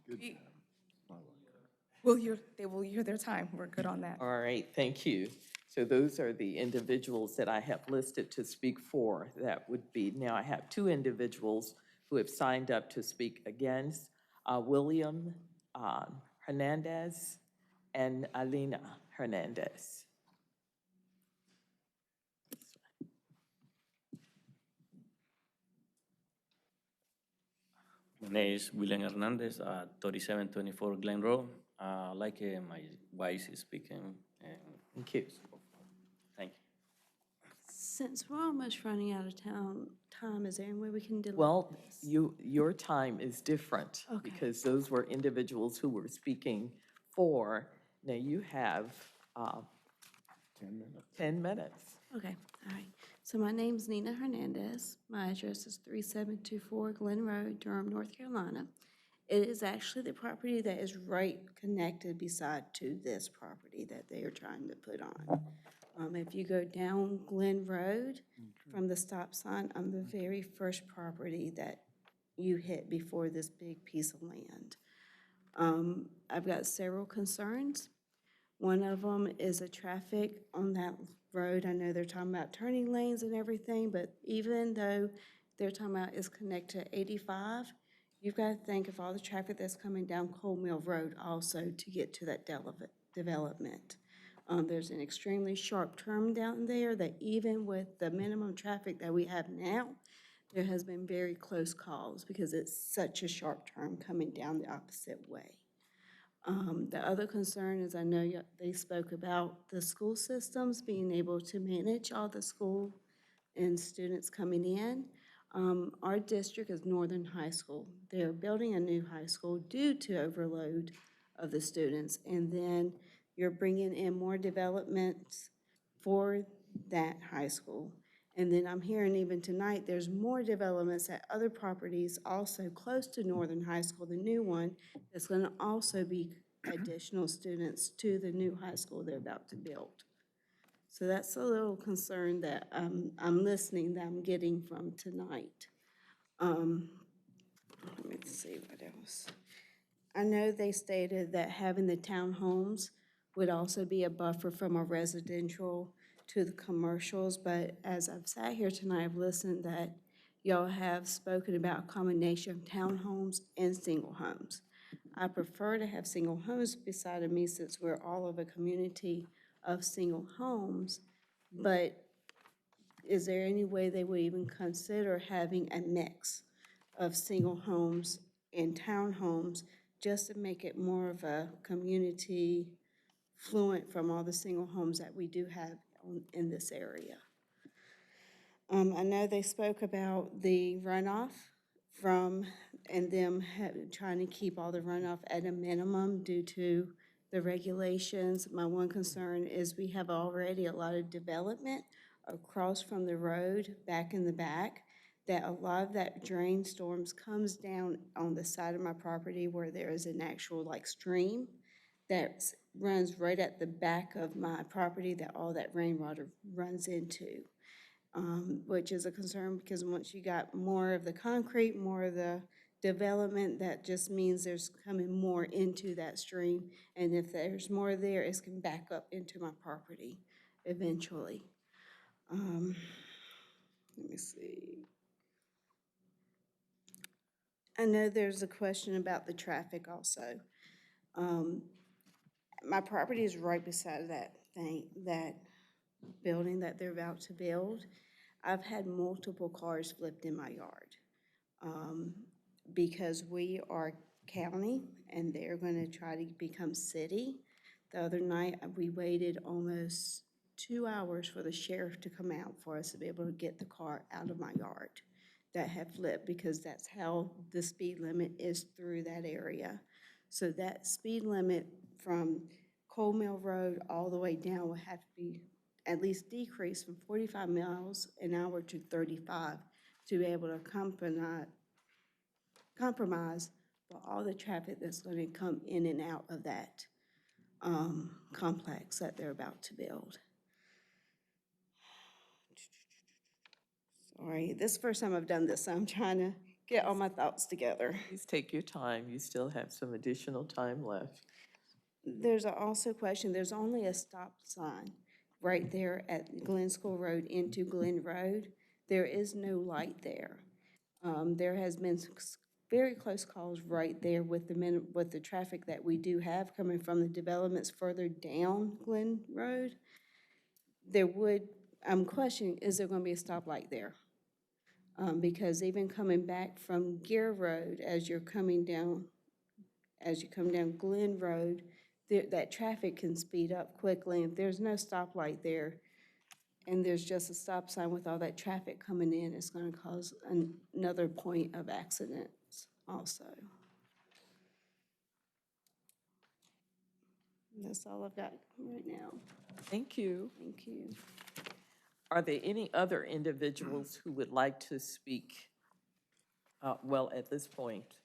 They will hear their time. We're good on that. All right, thank you. So those are the individuals that I have listed to speak for. That would be, now I have 2 individuals who have signed up to speak against, William Hernandez and Alina Hernandez. My name is William Hernandez, 3724 Glen Road. Like my wife is speaking. Thank you. Thank you. Since we're almost running out of time, is there any way we can delay Well, this? your time is different because those were individuals who were speaking for. Now you have 10 minutes. 10 minutes. Okay, all right. So my name's Nina Hernandez. My address is 3724 Glen Road, Durham, North Carolina. It is actually the property that is right connected beside to this property that they are trying to put on. If you go down Glen Road from the stop sign, I'm the very first property that you hit before this big piece of land. I've got several concerns. One of them is the traffic on that road. I know they're talking about turning lanes and everything, but even though they're talking about it's connected to 85, you've got to think of all the traffic that's coming down Cold Mill Road also to get to that development. There's an extremely sharp turn down there that even with the minimum traffic that we have now, there has been very close calls because it's such a sharp turn coming down the opposite way. The other concern is I know they spoke about the school systems being able to manage all the school and students coming in. Our district is Northern High School. They're building a new high school due to overload of the students. And then you're bringing in more developments for that high school. And then I'm hearing even tonight, there's more developments at other properties also close to Northern High School, the new one, that's gonna also be additional students to the new high school they're about to build. So that's a little concern that I'm listening, that I'm getting from tonight. Let me see what else. I know they stated that having the townhomes would also be a buffer from a residential to the commercials, but as I've sat here tonight, I've listened that y'all have spoken about a combination of townhomes and single homes. I prefer to have single homes beside of me since we're all of a community of single homes, but is there any way they would even consider having a mix of single homes and townhomes just to make it more of a community fluent from all the single homes that we do have in this area? I know they spoke about the runoff from, and them trying to keep all the runoff at a minimum due to the regulations. My one concern is we have already a lot of development across from the road back in the back, that a lot of that drain storms comes down on the side of my property where there is an actual like stream that runs right at the back of my property that all that rainwater runs into, which is a concern because once you got more of the concrete, more of the development, that just means there's coming more into that stream. And if there's more there, it's going to back up into my property eventually. Let me see. I know there's a question about the traffic also. My property is right beside that building that they're about to build. I've had multiple cars flipped in my yard because we are county and they're going to try to become city. The other night, we waited almost 2 hours for the sheriff to come out for us to be able to get the car out of my yard that had flipped, because that's how the speed limit is through that area. So that speed limit from Cold Mill Road all the way down will have to be at least decreased from 45 miles an hour to 35 to be able to compromise for all the traffic that's going to come in and out of that complex that they're about to build. Sorry, this is the first time I've done this, so I'm trying to get all my thoughts together. Please take your time. You still have some additional time left. There's also a question, there's only a stop sign right there at Glen School Road into Glen Road. There is no light there. There has been very close calls right there with the traffic that we do have coming from the developments further down Glen Road. I'm questioning, is there going to be a stoplight there? Because even coming back from Gear Road, as you come down Glen Road, that traffic can speed up quickly. If there's no stoplight there, and there's just a stop sign with all that traffic coming in, it's going to cause another point of accidents also. That's all I've got right now. Thank you. Thank you. Are there any other individuals who would like to speak, at this point,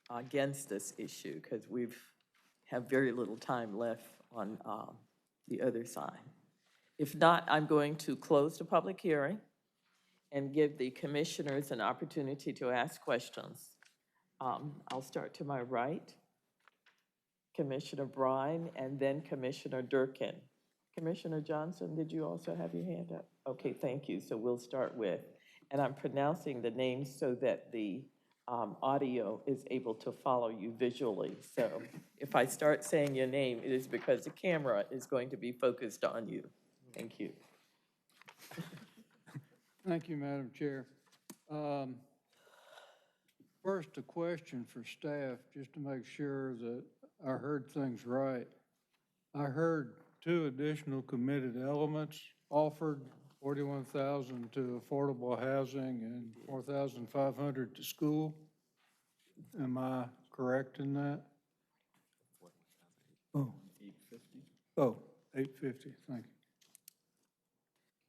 against this issue? Because we've have very little time left on the other side. If not, I'm going to close the public hearing and give the commissioners an opportunity to ask questions. I'll start to my right, Commissioner Brine, and then Commissioner Durkin. Commissioner Johnson, did you also have your hand up? Okay, thank you. So we'll start with, and I'm pronouncing the names so that the audio is able to follow you visually. So if I start saying your name, it is because the camera is going to be focused on you. Thank you. Thank you, Madam Chair. First, a question for staff, just to make sure that I heard things right. I heard 2 additional committed elements offered, 41,000 to affordable housing and 4,500 to school. Am I correct in that? Oh. 850. Oh, 850, thank you.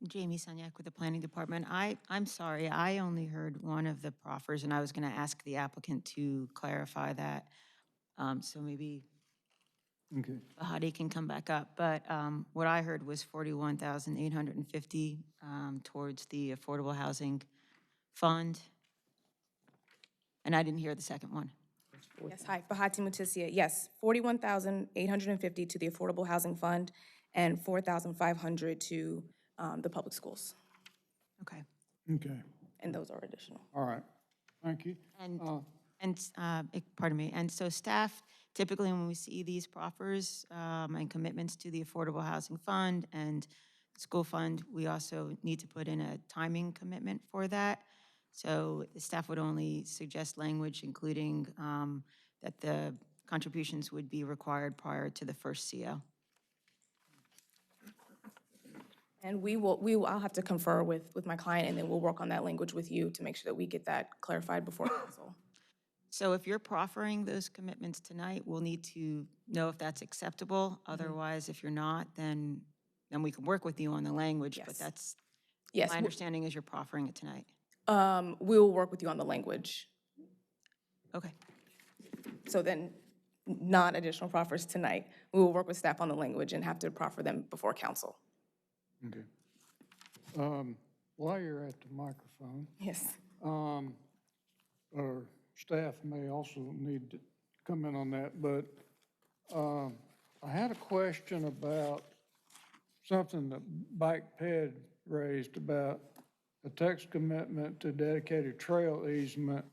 Jamie Sunyak with the Planning Department. I'm sorry, I only heard one of the proffers, and I was going to ask the applicant to clarify that. So maybe Okay. Bahati can come back up. But what I heard was 41,850 towards the Affordable Housing Fund. And I didn't hear the second one. Yes, hi, Bahati Mutisia, yes, 41,850 to the Affordable Housing Fund and 4,500 to the public schools, Okay. Okay, and those are additional. all right, thank you. Pardon me, and so staff, typically when we see these proffers and commitments to the Affordable Housing Fund and School Fund, we also need to put in a timing commitment for that. So the staff would only suggest language including that the contributions would be required prior to the first CO. And I'll have to confer with my client, and then we'll work on that language with you to make sure that we get that clarified before council. So if you're proffering those commitments tonight, we'll need to know if that's acceptable. Otherwise, if you're not, then we can work with you on the language, but that's, my understanding is you're proffering it tonight. We will work with you on the language. Okay. So then, not additional proffers tonight. We will work with staff on the language and have to proffer them before council. Okay. While you're at the microphone. Yes. Or staff may also need to come in on that, but I had a question about something that Bike Ped raised about a text commitment to dedicated trail easement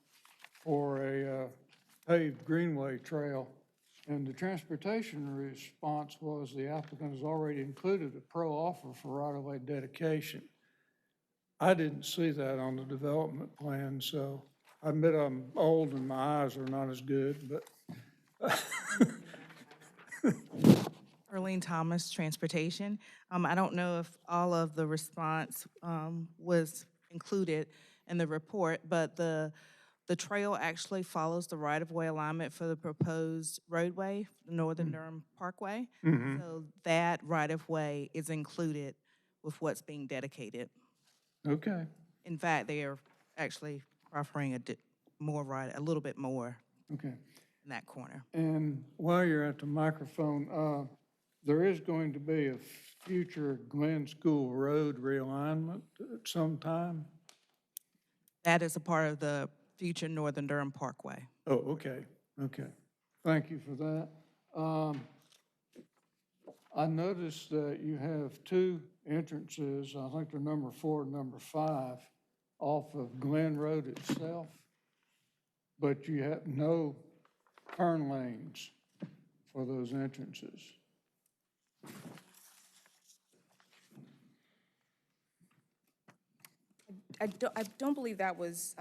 for a paved greenway trail. And the transportation response was the applicant has already included a pro offer for right-of-way dedication. I didn't see that on the development plan, so I admit I'm old and my eyes are not as good, but. Earlene Thomas, Transportation. I don't know if all of the response was included in the report, but the trail actually follows the right-of-way alignment for the proposed roadway, the Northern Durham Parkway. So that right-of-way is included with what's being dedicated. Okay. In fact, they are actually offering a little bit more Okay. in that corner. And while you're at the microphone, there is going to be a future Glen School Road realignment at some time? That is a part of the future Northern Durham Parkway. Oh, okay, okay. Thank you for that. I noticed that you have 2 entrances, I think they're number 4 and number 5, off of Glen Road itself, but you have no turn lanes for those entrances. I don't believe that was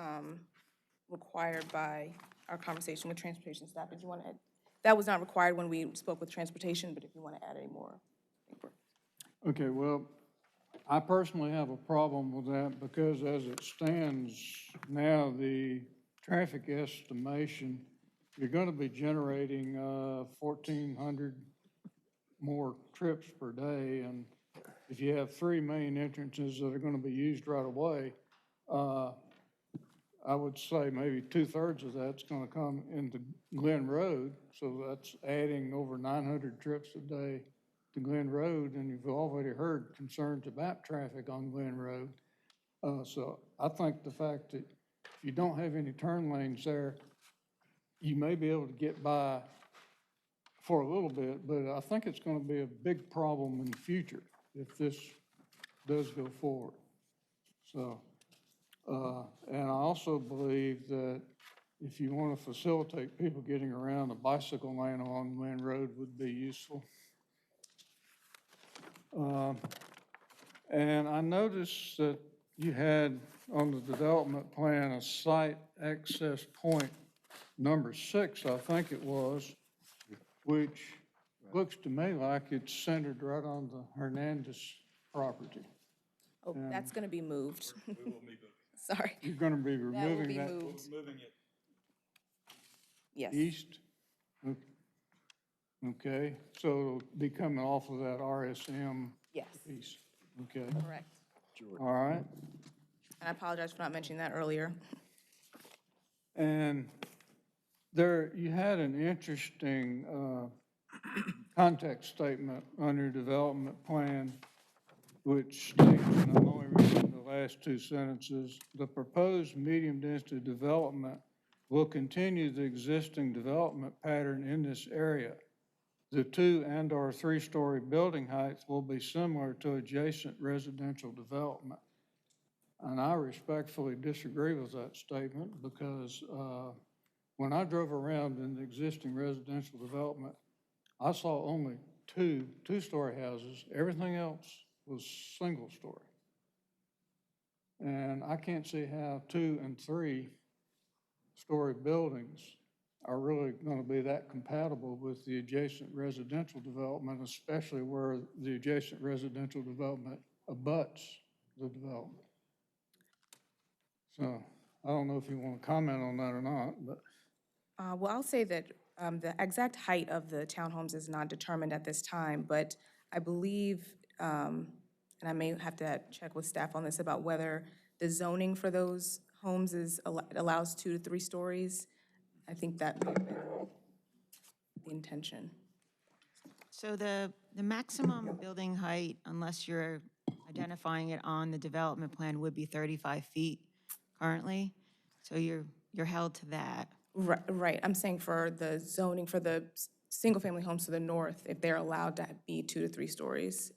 required by our conversation with transportation staff. Did you want to add? That was not required when we spoke with transportation, but if you want to add any more. Okay, well, I personally have a problem with that because as it stands now, the traffic estimation, you're going to be generating 1,400 more trips per day. And if you have 3 main entrances that are going to be used right away, I would say maybe 2/3 of that's going to come into Glen Road. So that's adding over 900 trips a day to Glen Road. And you've already heard concerns about traffic on Glen Road. So I think the fact that if you don't have any turn lanes there, you may be able to get by for a little bit, but I think it's going to be a big problem in the future if this does go forward. So, and I also believe that if you want to facilitate people getting around, a bicycle lane along Glen Road would be useful. And I noticed that you had on the development plan a site access point number 6, I think it was, which looks to me like it's centered right on the Hernandez property. Oh, that's going to be moved. Sorry. You're going to be That will removing be that moved. Yes. east? Okay, so it'll be coming off of that RSM Yes, piece. Okay, correct. all right. And I apologize for not mentioning that earlier. And there, you had an interesting context statement on your development plan, which states, and I'm only reading the last two sentences, the proposed medium-density development will continue the existing development pattern in this area. The 2 and/or 3-story building heights will be similar to adjacent residential development. And I respectfully disagree with that statement because when I drove around in the existing residential development, I saw only 2 2-story houses. Everything else was single-story. And I can't see how 2 and 3-story buildings are really going to be that compatible with the adjacent residential development, especially where the adjacent residential development abuts the development. So I don't know if you want to comment on that or not, but. Well, I'll say that the exact height of the townhomes is not determined at this time, but I believe, and I may have to check with staff on this, about whether the zoning for those homes allows 2 to 3 stories. I think that may have been the intention. So the maximum building height, unless you're identifying it on the development plan, would be 35 feet currently. So you're held to that. Right. I'm saying for the zoning for the single-family homes to the north, if they're allowed to be 2 to 3 stories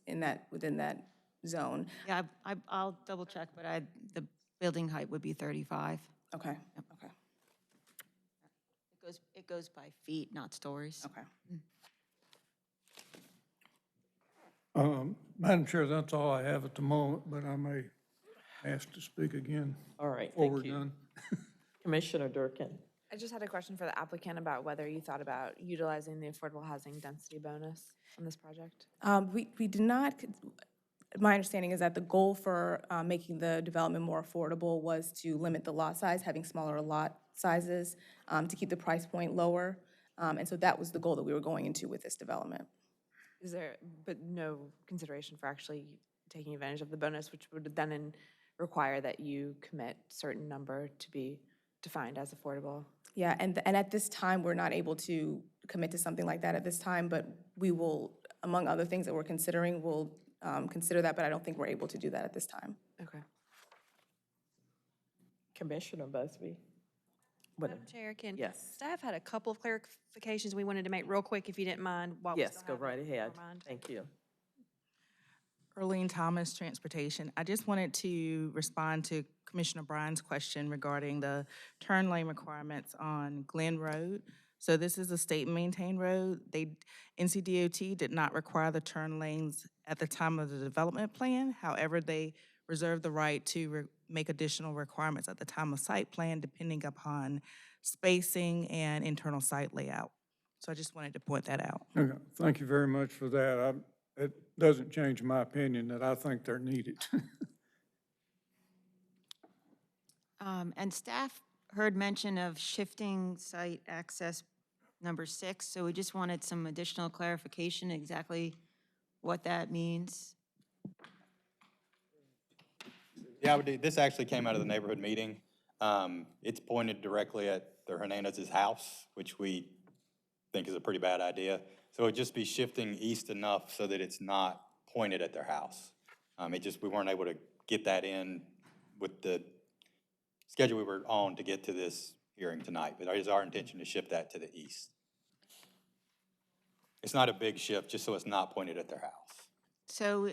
within that zone. Yeah, I'll double check, but the building height would be 35. Okay. Yep. Okay. It goes by feet, not stories. Okay. Madam Chair, that's all I have at the moment, but I may ask to speak again. All right, before thank we're you. done. Commissioner Durkin. I just had a question for the applicant about whether you thought about utilizing the affordable housing density bonus on this project. We did not, my understanding is that the goal for making the development more affordable was to limit the lot size, having smaller lot sizes, to keep the price point lower. And so that was the goal that we were going into with this development. Is there, but no consideration for actually taking advantage of the bonus, which would then require that you commit certain number to be defined as affordable? Yeah, and at this time, we're not able to commit to something like that at this time, but we will, among other things that we're considering, we'll consider that, but I don't think we're able to do that at this time. Okay. Commissioner Busby. Madam Chair, can Yes. staff had a couple of clarifications we wanted to make real quick, if you didn't mind. while we Yes, still go have right ahead. our mind. Thank you. Earlene Thomas, Transportation. I just wanted to respond to Commissioner Bryan's question regarding the turn lane requirements on Glen Road. So this is a state-maintained road. NCDOT did not require the turn lanes at the time of the development plan. However, they reserve the right to make additional requirements at the time of site plan, depending upon spacing and internal site layout. So I just wanted to point that out. Okay, thank you very much for that. It doesn't change my opinion that I think they're needed. And staff heard mention of shifting site access number 6, so we just wanted some additional clarification exactly what that means. Yeah, this actually came out of the neighborhood meeting. It's pointed directly at the Hernandez's house, which we think is a pretty bad idea. So it'd just be shifting east enough so that it's not pointed at their house. We weren't able to get that in with the schedule we were on to get to this hearing tonight, but it is our intention to shift that to the east. It's not a big shift, just so it's not pointed at their house. So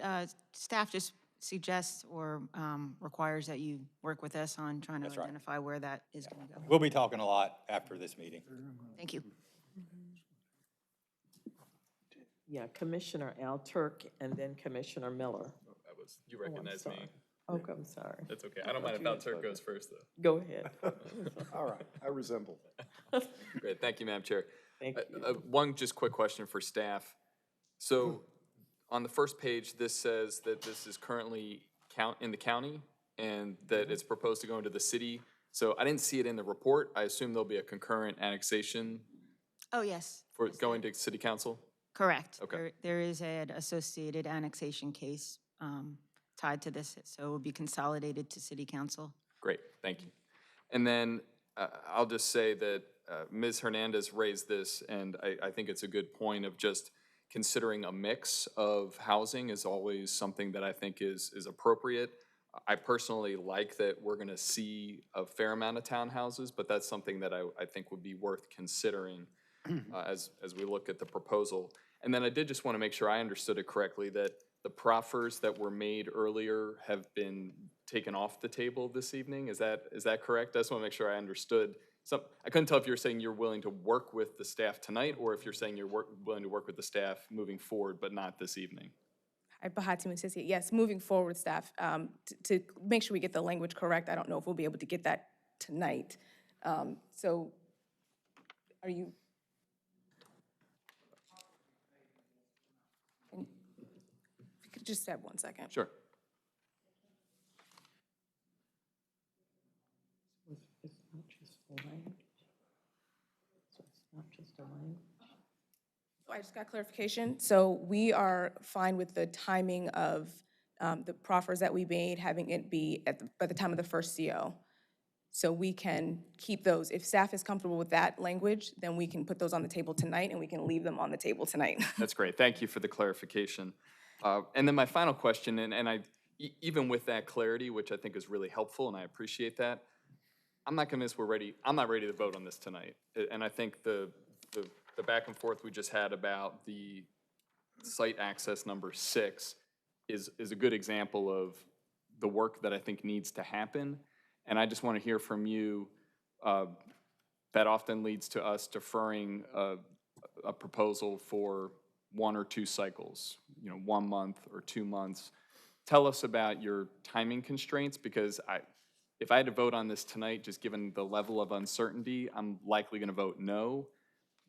staff just suggests or requires that you work with us on trying to identify where that is going to go. We'll be talking a lot after this meeting. Thank you. Yeah, Commissioner Al-Turk and then Commissioner Miller. You recognize me. Oh, I'm sorry. That's okay. I don't mind if Al-Turk goes first, though. Go ahead. All right, I resemble that. Great, thank you, Madam Chair. Thank you. One just quick question for staff. So on the first page, this says that this is currently in the county and that it's proposed to go into the city. So I didn't see it in the report. I assume there'll be a concurrent annexation Oh, yes, for going to city council? correct. Okay. There is an associated annexation case tied to this, so it will be consolidated to city council. Great, thank you. And then I'll just say that Ms. Hernandez raised this, and I think it's a good point of just considering a mix of housing is always something that I think is appropriate. I personally like that we're gonna see a fair amount of townhouses, but that's something that I think would be worth considering as we look at the proposal. And then I did just wanna make sure I understood it correctly, that the proffers that were made earlier have been taken off the table this evening. Is that correct? I just wanna make sure I understood. I couldn't tell if you were saying you're willing to work with the staff tonight, or if you're saying you're willing to work with the staff moving forward, but not this evening. Bahati Mutisi, yes, moving forward, staff, to make sure we get the language correct. I don't know if we'll be able to get that tonight. So are you? If you could just have 1 second. Sure. It's not just the land. So it's not just the land. So I just got clarification. So we are fine with the timing of the proffers that we made, having it be by the time of the first CO. So we can keep those. If staff is comfortable with that language, then we can put those on the table tonight and we can leave them on the table tonight. That's great. Thank you for the clarification. And then my final question, and even with that clarity, which I think is really helpful, and I appreciate that, I'm not convinced I'm not ready to vote on this tonight. And I think the back and forth we just had about the site access number 6 is a good example of the work that I think needs to happen. And I just want to hear from you. That often leads to us deferring a proposal for 1 or 2 cycles, 1 month or 2 months. Tell us about your timing constraints, because if I had to vote on this tonight, just given the level of uncertainty, I'm likely going to vote no.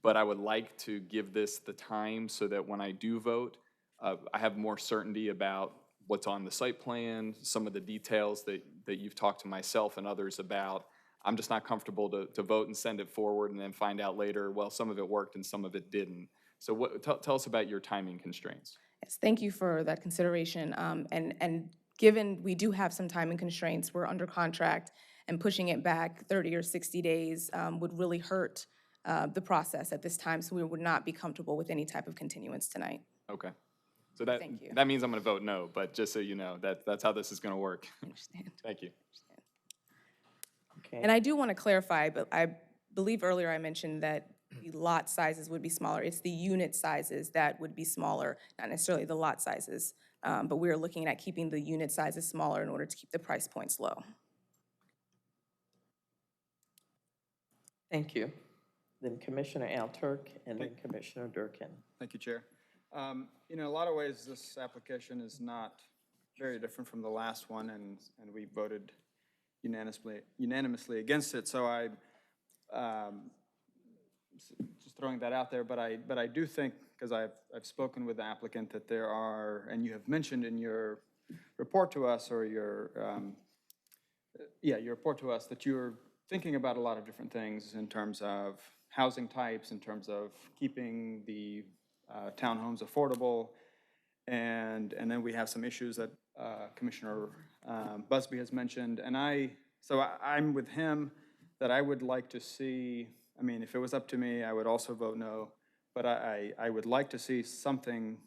But I would like to give this the time so that when I do vote, I have more certainty about what's on the site plan, some of the details that you've talked to myself and others about. I'm just not comfortable to vote and send it forward and then find out later, well, some of it worked and some of it didn't. So tell us about your timing constraints. Yes, thank you for that consideration. And given we do have some timing constraints, we're under contract, and pushing it back 30 or 60 days would really hurt the process at this time, so we would not be comfortable with any type of continuance tonight. Okay. So that means I'm going to vote no, but just so you know, that's how this is going to work. I understand. Thank you. Okay. And I do want to clarify, but I believe earlier I mentioned that the lot sizes would be smaller. It's the unit sizes that would be smaller, not necessarily the lot sizes. But we're looking at keeping the unit sizes smaller in order to keep the price points low. Thank you. Then Commissioner Alturk, and then Commissioner Durkin. Thank you, Chair. In a lot of ways, this application is not very different from the last one, and we voted unanimously against it. So I, just throwing that out there, but I do think, because I've spoken with the applicant, that there are, and you have mentioned in your report to us, or your report to us, that you're thinking about a lot of different things in terms of housing types, in terms of keeping the townhomes affordable, and then we have some issues that Commissioner Busby has mentioned, and I'm with him that I would like to see. I mean, if it was up to me, I would also vote no, but I would like to see something,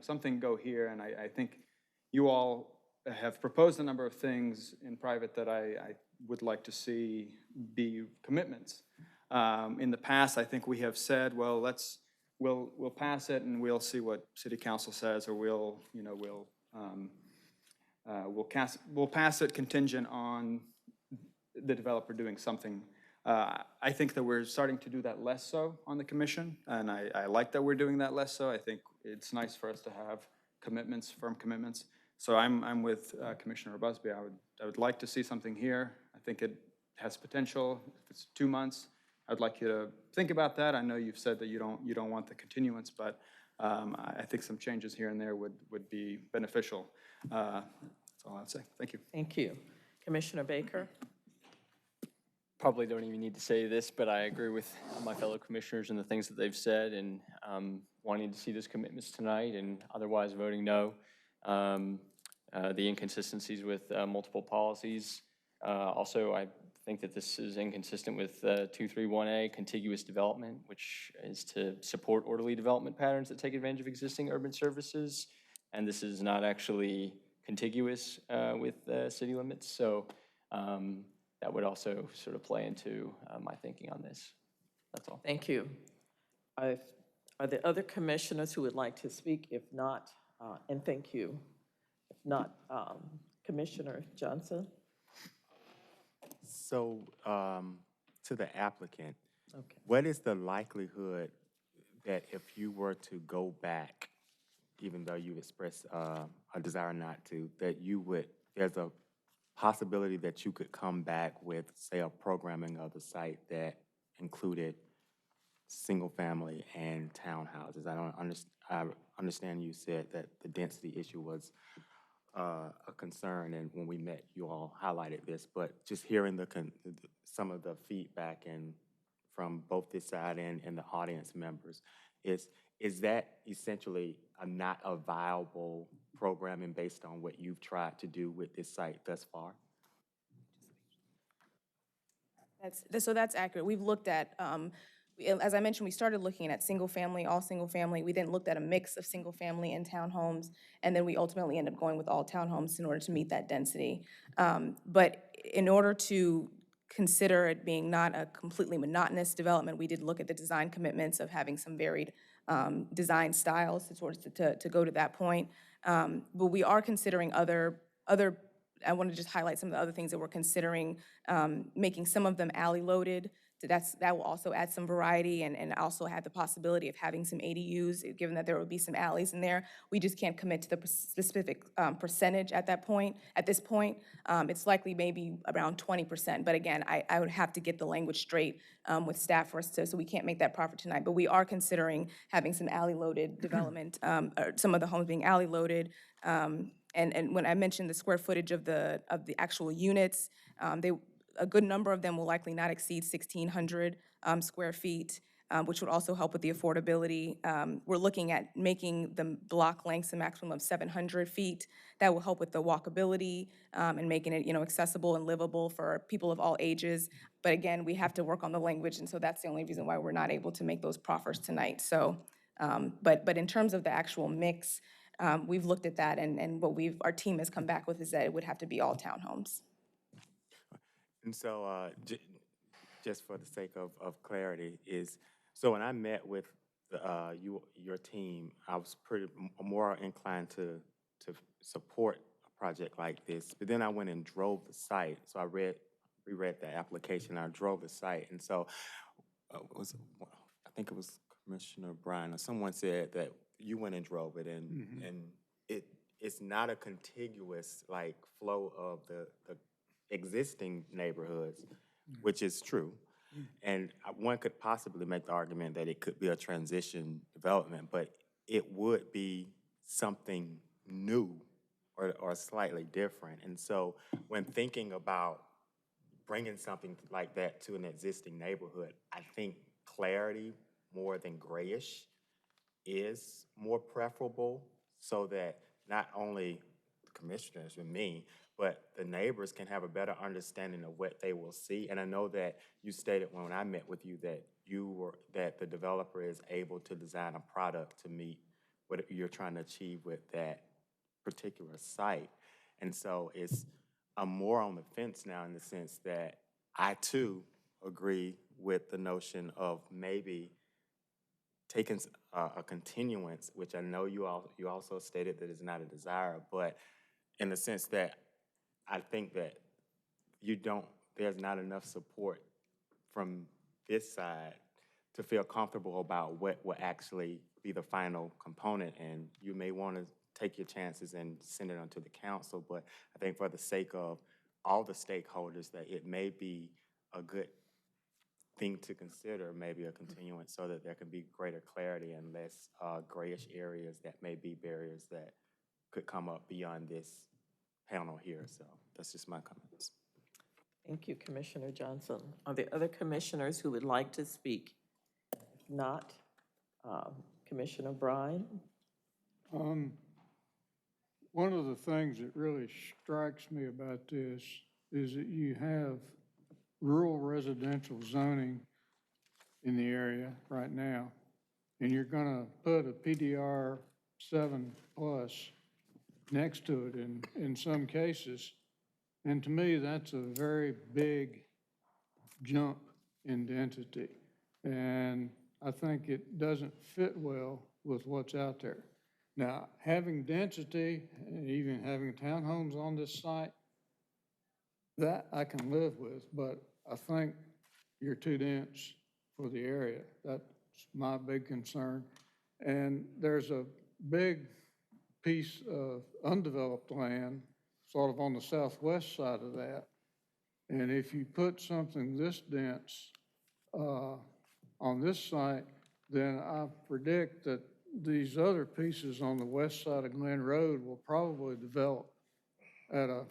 something go here, and I think you all have proposed a number of things in private that I would like to see be commitments. In the past, I think we have said, well, we'll pass it and we'll see what City Council says, or we'll pass it contingent on the developer doing something. I think that we're starting to do that less so on the commission, and I like that we're doing that less so. I think it's nice for us to have commitments, firm commitments. So I'm with Commissioner Busby. I would like to see something here. I think it has potential. If it's 2 months, I'd like you to think about that. I know you've said that you don't want the continuance, but I think some changes here and there would be beneficial. That's all I'd say. Thank you. Thank you. Commissioner Baker? Probably don't even need to say this, but I agree with my fellow commissioners and the things that they've said, and wanting to see those commitments tonight and otherwise voting no. The inconsistencies with multiple policies. Also, I think that this is inconsistent with 231A, contiguous development, which is to support orderly development patterns that take advantage of existing urban services. And this is not actually contiguous with city limits. So that would also sort of play into my thinking on this. That's all. Thank you. Are there other commissioners who would like to speak? If not, and thank you. If not, Commissioner Johnson? So, to the applicant, what is the likelihood that if you were to go back, even though you express a desire not to, that you would, there's a possibility that you could come back with, say, a programming of the site that included single-family and townhouses? I understand you said that the density issue was a concern, and when we met, you all highlighted this, but just hearing some of the feedback from both this side and the audience members, is that essentially not a viable programming based on what you've tried to do with this site thus far? That's accurate. We've looked at, as I mentioned, we started looking at single family, all single family. We then looked at a mix of single family and townhomes, and then we ultimately ended up going with all townhomes in order to meet that density. But in order to consider it being not a completely monotonous development, we did look at the design commitments of having some varied design styles to go to that point. But we are considering other. I want to just highlight some of the other things that we're considering, making some of them alley loaded. That will also add some variety and also have the possibility of having some ADUs, given that there will be some alleys in there. We just can't commit to the specific percentage at this point. It's likely maybe around 20%. But again, I would have to get the language straight with staff for us so we can't make that proffer tonight. But we are considering having some alley loaded development, or some of the homes being alley loaded. And when I mentioned the square footage of the actual units, a good number of them will likely not exceed 1,600 square feet, which would also help with the affordability. We're looking at making the block lengths a maximum of 700 feet. That will help with the walkability and making it, accessible and livable for people of all ages. But again, we have to work on the language, and so that's the only reason why we're not able to make those proffers tonight. So, but in terms of the actual mix, we've looked at that, and what our team has come back with is that it would have to be all townhomes. And so, just for the sake of clarity, so when I met with your team, I was more inclined to support a project like this. But then I went and drove the site. So I reread the application. I drove the site, and so I think it was Commissioner Bryan or someone said that you went and drove it, and it's not a contiguous flow of the existing neighborhoods, which is true. And one could possibly make the argument that it could be a transition development, but it would be something new or slightly different. And so when thinking about bringing something like that to an existing neighborhood, I think clarity more than grayish is more preferable, so that not only the commissioners and me, but the neighbors can have a better understanding of what they will see. And I know that you stated when I met with you that the developer is able to design a product to meet what you're trying to achieve with that particular site. And so I'm more on the fence now, in the sense that I too agree with the notion of maybe taking a continuance, which I know you also stated that is not a desire, but in the sense that I think that there's not enough support from this side to feel comfortable about what will actually be the final component. And you may want to take your chances and send it on to the council, but I think for the sake of all the stakeholders, that it may be a good thing to consider, maybe a continuance, so that there can be greater clarity and less grayish areas that may be barriers that could come up beyond this panel here. So that's just my comments. Thank you, Commissioner Johnson. Are there other commissioners who would like to speak? If not, Commissioner Bryan? One of the things that really strikes me about this is that you have rural residential zoning in the area right now, and you're gonna put a PDR 7+ next to it in some cases. And to me, that's a very big jump in density. And I think it doesn't fit well with what's out there. Now, having density, and even having townhomes on this site, that I can live with, but I think you're too dense for the area. That's my big concern. And there's a big piece of undeveloped land sort of on the southwest side of that. And if you put something this dense on this site, then I predict that these other pieces on the west side of Glen Road will probably develop at a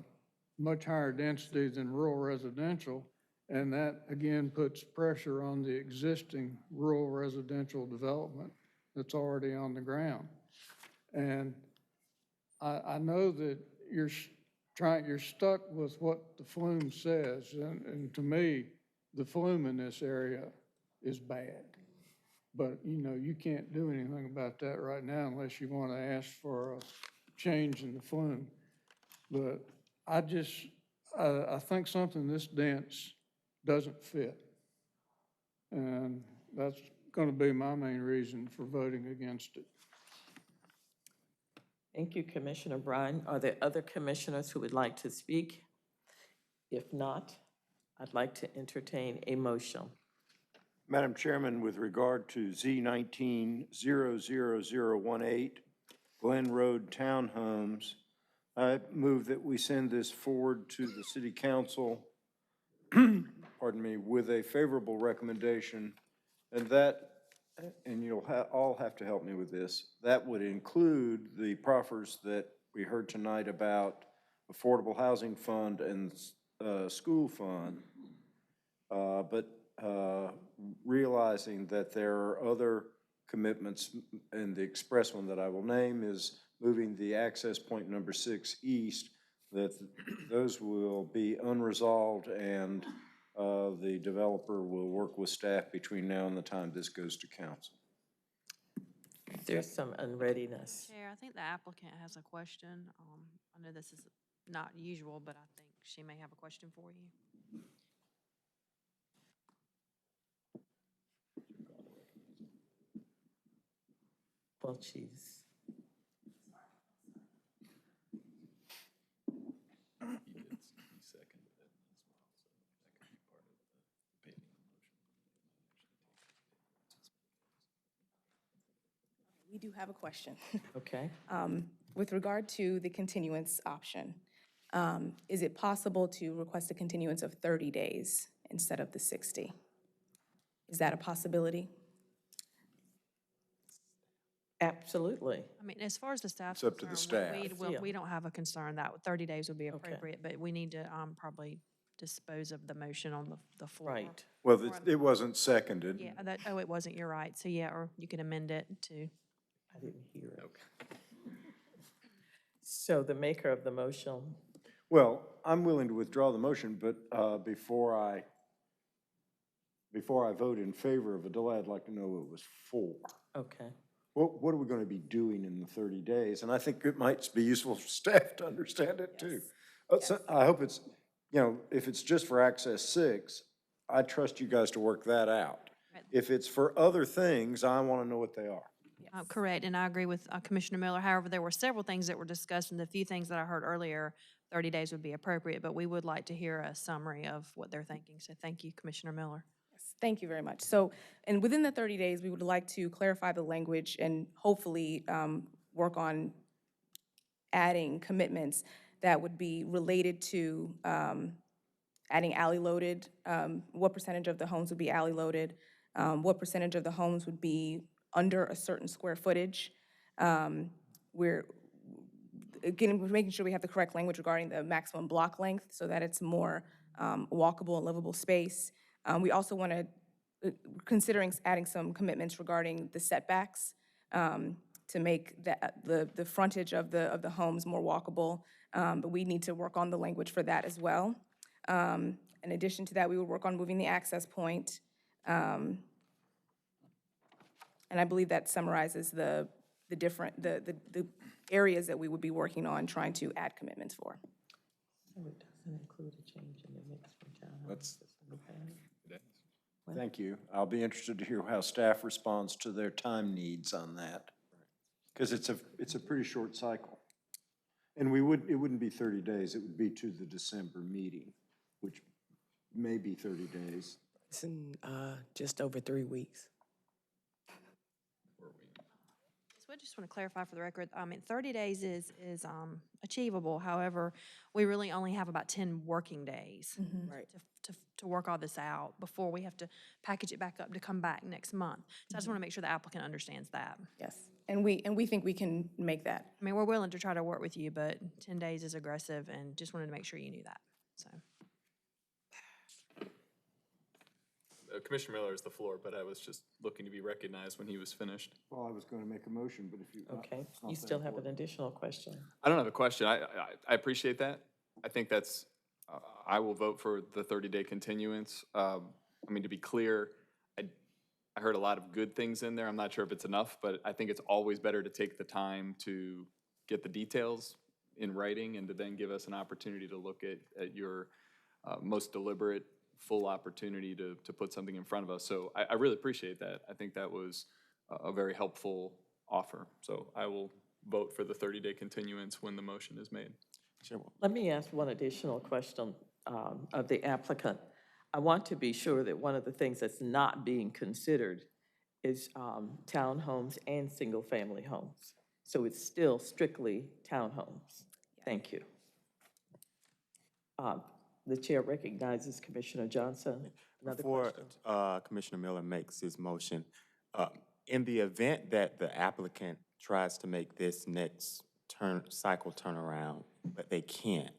much higher density than rural residential. And that again puts pressure on the existing rural residential development that's already on the ground. And I know that you're stuck with what the flume says. And to me, the flume in this area is bad. But, you know, you can't do anything about that right now unless you want to ask for a change in the flume. But I think something this dense doesn't fit. And that's going to be my main reason for voting against it. Thank you, Commissioner Bryan. Are there other commissioners who would like to speak? If not, I'd like to entertain a motion. Madam Chairman, with regard to Z19-00018, Glen Road Townhomes, I move that we send this forward to the City Council, pardon me, with a favorable recommendation, and you'll all have to help me with this, that would include the proffers that we heard tonight about Affordable Housing Fund and School Fund, but realizing that there are other commitments, and the express one that I will name is moving the access point number 6 east, that those will be unresolved, and the developer will work with staff between now and the time this goes to council. There's some unreadiness. Chair, I think the applicant has a question. I know this is not usual, but I think she may have a question for you. Well, geez. We do have a question. Okay. With regard to the continuance option, is it possible to request a continuance of 30 days instead of the 60? Is that a possibility? Absolutely. I mean, as far as the staff. It's up to the staff. We don't have a concern that 30 days would be appropriate, but we need to probably dispose of the motion on the floor. Right. Well, it wasn't seconded. Yeah, it wasn't, you're right. So yeah, or you can amend it to. I didn't hear it. Okay. So the maker of the motion. Well, I'm willing to withdraw the motion, but before I vote in favor of a delay, I'd like to know what it was for. Okay. What are we going to be doing in the 30 days? And I think it might be useful for staff to understand it too. So I hope it's, you know, if it's just for Access 6, I trust you guys to work that out. If it's for other things, I want to know what they are. Correct, and I agree with Commissioner Miller. However, there were several things that were discussed, and the few things that I heard earlier, 30 days would be appropriate, but we would like to hear a summary of what they're thinking. So thank you, Commissioner Miller. Yes, thank you very much. So, and within the 30 days, we would like to clarify the language and hopefully work on adding commitments that would be related to adding alley loaded, what percentage of the homes would be alley loaded, what percentage of the homes would be under a certain square footage. We're, again, we're making sure we have the correct language regarding the maximum block length so that it's more walkable and livable space. We also want to, considering adding some commitments regarding the setbacks to make the frontage of the homes more walkable, but we need to work on the language for that as well. In addition to that, we will work on moving the access point. And I believe that summarizes the areas that we would be working on trying to add commitments for. So it doesn't include a change in the mix from townhouses That's- to single family? Thank you. I'll be interested to hear how staff responds to their time needs on that. Because it's a pretty short cycle. And it wouldn't be 30 days, it would be to the December meeting, which may be 30 days. It's in just over 3 weeks. So I just want to clarify for the record, 30 days is achievable. However, we really only have about 10 working days Right. to work all this out before we have to package it back up to come back next month. So I just want to make sure the applicant understands that. Yes, and we think we can make that. I mean, we're willing to try to work with you, but 10 days is aggressive, and just wanted to make sure you knew that, so. Commissioner Miller has the floor, but I was just looking to be recognized when he was finished. Well, I was going to make a motion, but if you. Okay, it's not you that still have an important. additional question? I don't have a question. I appreciate that. I think that's, I will vote for the 30-day continuance. I mean, to be clear, I heard a lot of good things in there. I'm not sure if it's enough, but I think it's always better to take the time to get the details in writing and to then give us an opportunity to look at your most deliberate, full opportunity to put something in front of us. So I really appreciate that. I think that was a very helpful offer. So I will vote for the 30-day continuance when the motion is made. Let me ask one additional question of the applicant. I want to be sure that one of the things that's not being considered is townhomes and single-family homes. So it's still strictly townhomes. Thank you. The chair recognizes Commissioner Johnson. Another Before question. Commissioner Miller makes his motion, in the event that the applicant tries to make this next cycle turnaround, but they can't,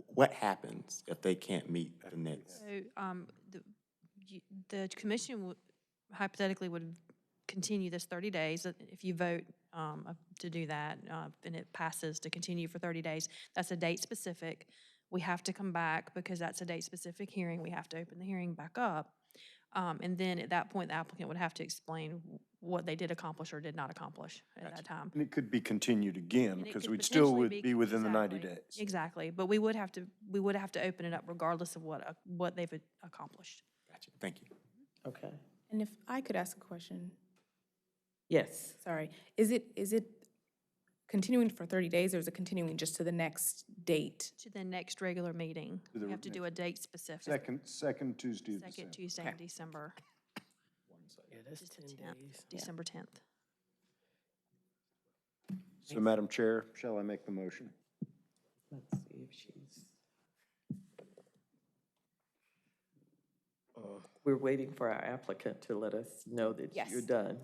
what happens if they can't meet the next? So, the commission hypothetically would continue this 30 days. If you vote to do that, and it passes to continue for 30 days, that's a date specific. We have to come back because that's a date specific hearing. We have to open the hearing back up. And then at that point, the applicant would have to explain what they did accomplish or did not accomplish at that time. And it could be continued again, And it because could we'd still potentially would be within the 90 exactly, days. Exactly, but we would have to open it up regardless of what they've accomplished. Gotcha, thank you. Okay. And if I could ask a question, Yes. sorry, is it continuing for 30 days or is it continuing just to the next date? To the next regular meeting. To the We have to do a date specific. Second Tuesday of Second December. Tuesday in December. Yeah, that's Just the 10 10th, days. December 10th. So, Madam Chair, shall I make the motion? Let's see if she's. We're waiting for our applicant to let us know that Yes. you're done.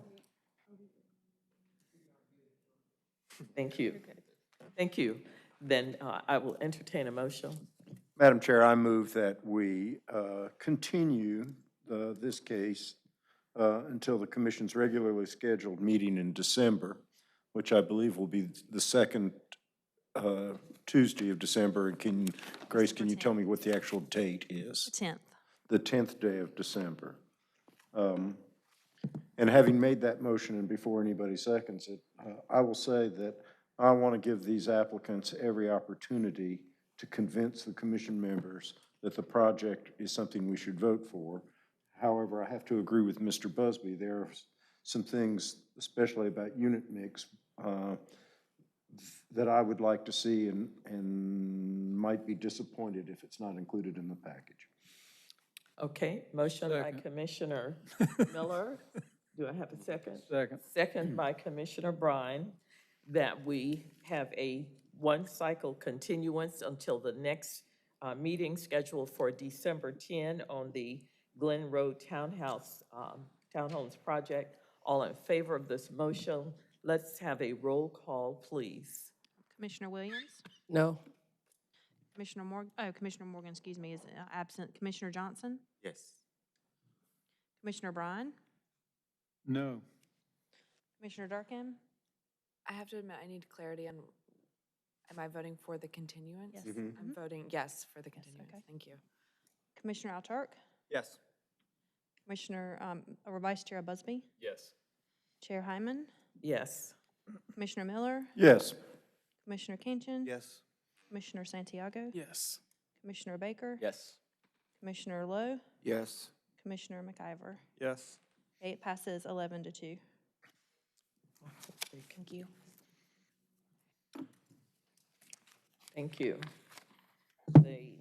Thank you. Thank you. Then I will entertain a motion. Madam Chair, I move that we continue this case until the commission's regularly scheduled meeting in December, which I believe will be the second Tuesday of December. And Grace, can you tell me what the actual date is? The 10th. The 10th day of December. And having made that motion, and before anybody seconds it, I will say that I want to give these applicants every opportunity to convince the commission members that the project is something we should vote for. However, I have to agree with Mr. Busby. There are some things, especially about unit mix, that I would like to see and might be disappointed if it's not included in the package. Okay, motion by Commissioner Miller. Do I have a second? Second. Second by Commissioner Brine, that we have a one-cycle continuance until the next meeting scheduled for December 10 on the Glen Road Townhomes project. All in favor of this motion, let's have a roll call, please. Commissioner Williams? No. Commissioner Morgan, excuse me, is absent. Commissioner Johnson? Yes. Commissioner Bryan? No. Commissioner Durkin? I have to admit, I need clarity on, am I voting for the continuance? Yes. I'm voting yes for the continuance. okay. Thank you. Commissioner Alturk? Yes. Commissioner, or Vice Chair Busby? Yes. Chair Hyman? Yes. Commissioner Miller? Yes. Commissioner Kinchin? Yes. Commissioner Santiago? Yes. Commissioner Baker? Yes. Commissioner Lowe? Yes. Commissioner McIver? Yes. It passes 11-2. Thank you. Thank you. The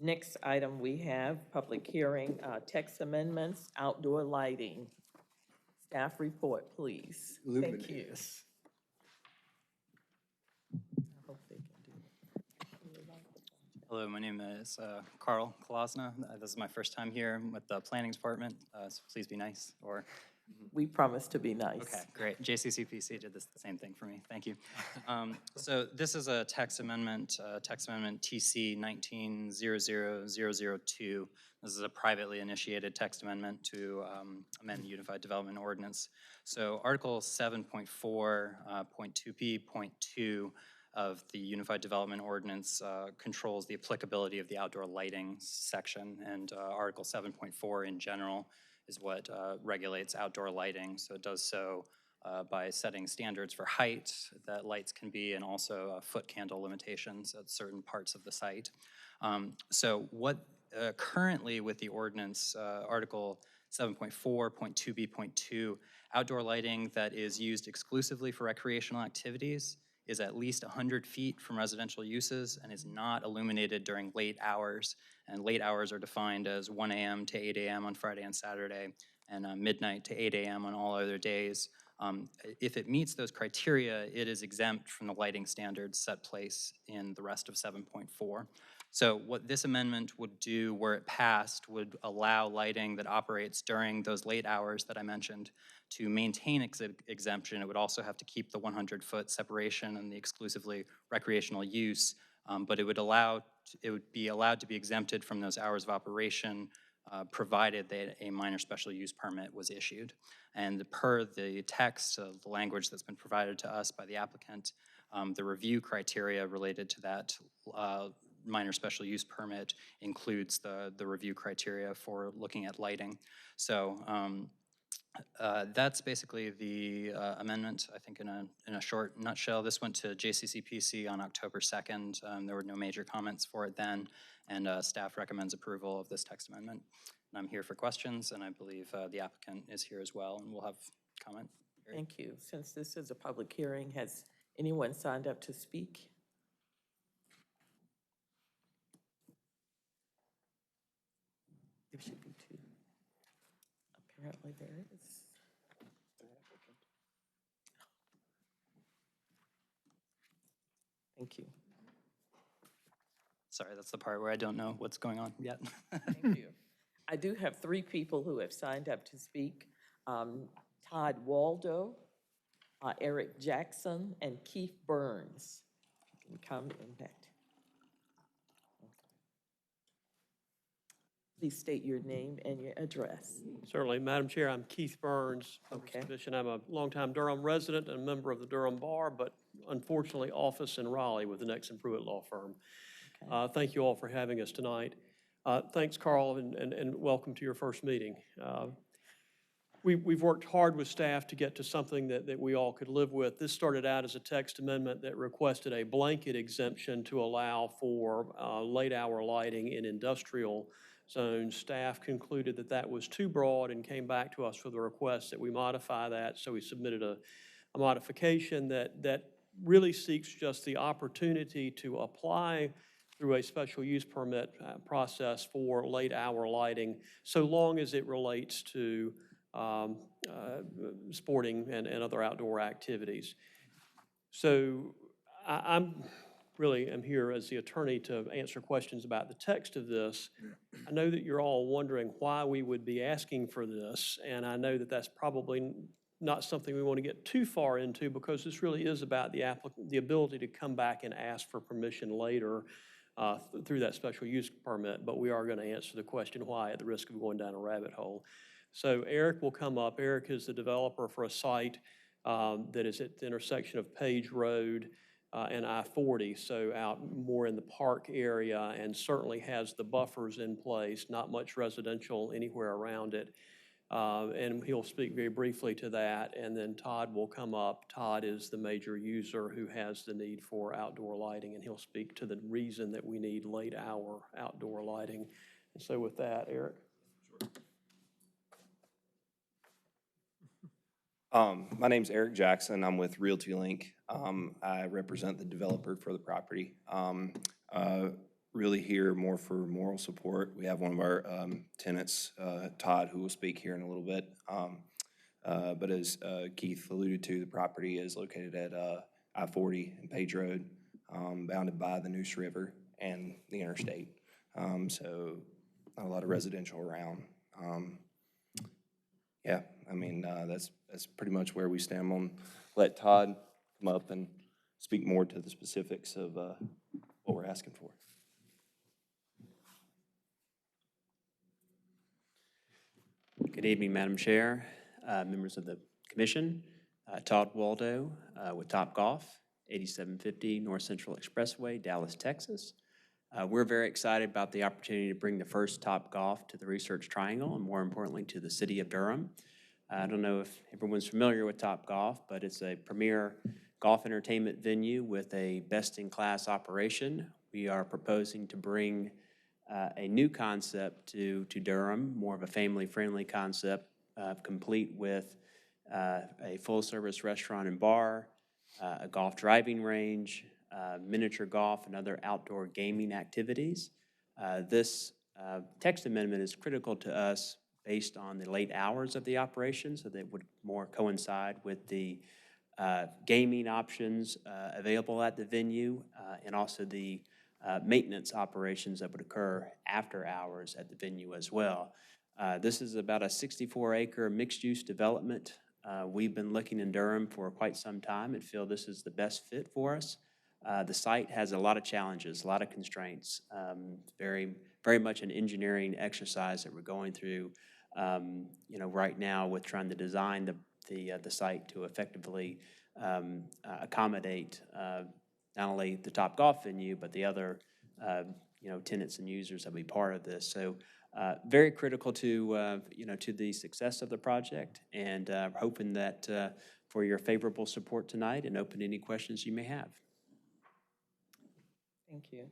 next item we have, public hearing, text amendments, outdoor lighting. Staff report, please. Thank you. Hello, my name is Carl Kolosna. This is my first time here with the planning department, so please be nice, or... We promise to be nice. Okay, great. JCCPC did the same thing for me. Thank you. So this is a text amendment TC 19-00002. This is a privately initiated text amendment to amend the Unified Development Ordinance. So Article 7.4.2p.2 of the Unified Development Ordinance controls the applicability of the outdoor lighting section, and Article 7.4 in general is what regulates outdoor lighting. So it does so by setting standards for height that lights can be, and also foot candle limitations at certain parts of the site. So what currently with the ordinance, Article 7.4.2b.2, outdoor lighting that is used exclusively for recreational activities is at least 100 feet from residential uses and is not illuminated during late hours. And late hours are defined as 1 a.m. to 8 a.m. on Friday and Saturday, and midnight to 8 a.m. on all other days. If it meets those criteria, it is exempt from the lighting standards set place in the rest of 7.4. So what this amendment would do, were it passed, would allow lighting that operates during those late hours that I mentioned to maintain exemption. It would also have to keep the 100-foot separation and the exclusively recreational use, but it would be allowed to be exempted from those hours of operation, provided that a minor special use permit was issued. And per the text of the language that's been provided to us by the applicant, the review criteria related to that minor special use permit includes the review criteria for looking at lighting. So that's basically the amendment, I think, in a short nutshell. This went to JCCPC on October 2nd. There were no major comments for it then, and staff recommends approval of this text amendment. And I'm here for questions, and I believe the applicant is here as well, and we'll have comment. Thank you. Since this is a public hearing, has anyone signed up to speak? There should be two. Apparently there is. Thank you. Sorry, that's the part where I don't know what's going on yet. Thank you. I do have three people who have signed up to speak. Todd Waldo, Eric Jackson, and Keith Burns. You can come and back. Please state your name and your address. Certainly. Madam Chair, I'm Keith Burns. Okay. I'm a longtime Durham resident and a member of the Durham Bar, but unfortunately office in Raleigh with the Nexen Pruitt Law Firm. Okay. Thank you all for having us tonight. Thanks, Carl, and welcome to your first meeting. We've worked hard with staff to get to something that we all could live with. This started out as a text amendment that requested a blanket exemption to allow for late hour lighting in industrial zones. Staff concluded that that was too broad and came back to us for the request that we modify that. So we submitted a modification that really seeks just the opportunity to apply through a special use permit process for late hour lighting, so long as it relates to sporting and other outdoor activities. So I'm really am here as the attorney to answer questions about the text of this. I know that you're all wondering why we would be asking for this, and I know that that's probably not something we want to get too far into, because this really is about the ability to come back and ask for permission later through that special use permit, but we are going to answer the question why at the risk of going down a rabbit hole. So Eric will come up. Eric is the developer for a site that is at the intersection of Page Road and I-40, so out more in the park area, and certainly has the buffers in place, not much residential anywhere around it. And he'll speak very briefly to that, and then Todd will come up. Todd is the major user who has the need for outdoor lighting, and he'll speak to the reason that we need late hour outdoor lighting. And so with that, Eric. My name's Eric Jackson. I'm with Realty Link. I represent the developer for the property. Really here more for moral support. We have one of our tenants, Todd, who will speak here in a little bit. But as Keith alluded to, the property is located at I-40 and Page Road, bounded by the Neuse River and the interstate. So not a lot of residential around. Yeah, I mean, that's pretty much where we stand. On let Todd come up and speak more to the specifics of what we're asking for. Good evening, Madam Chair, members of the commission. Todd Waldo with Topgolf, 8750 North Central Expressway, Dallas, Texas. We're very excited about the opportunity to bring the first Topgolf to the Research Triangle, and more importantly to the city of Durham. I don't know if everyone's familiar with Topgolf, but it's a premier golf entertainment venue with a best-in-class operation. We are proposing to bring a new concept to Durham, more of a family-friendly concept, complete with a full-service restaurant and bar, a golf driving range, miniature golf, and other outdoor gaming activities. This text amendment is critical to us based on the late hours of the operation, so that would more coincide with the gaming options available at the venue, and also the maintenance operations that would occur after hours at the venue as well. This is about a 64-acre mixed-use development. We've been looking in Durham for quite some time and feel this is the best fit for us. The site has a lot of challenges, a lot of constraints, very much an engineering exercise that we're going through right now with trying to design the site to effectively accommodate not only the Topgolf venue, but the other, tenants and users that will be part of this. So very critical to, to the success of the project, and hoping that for your favorable support tonight, and open any questions you may have. Thank you.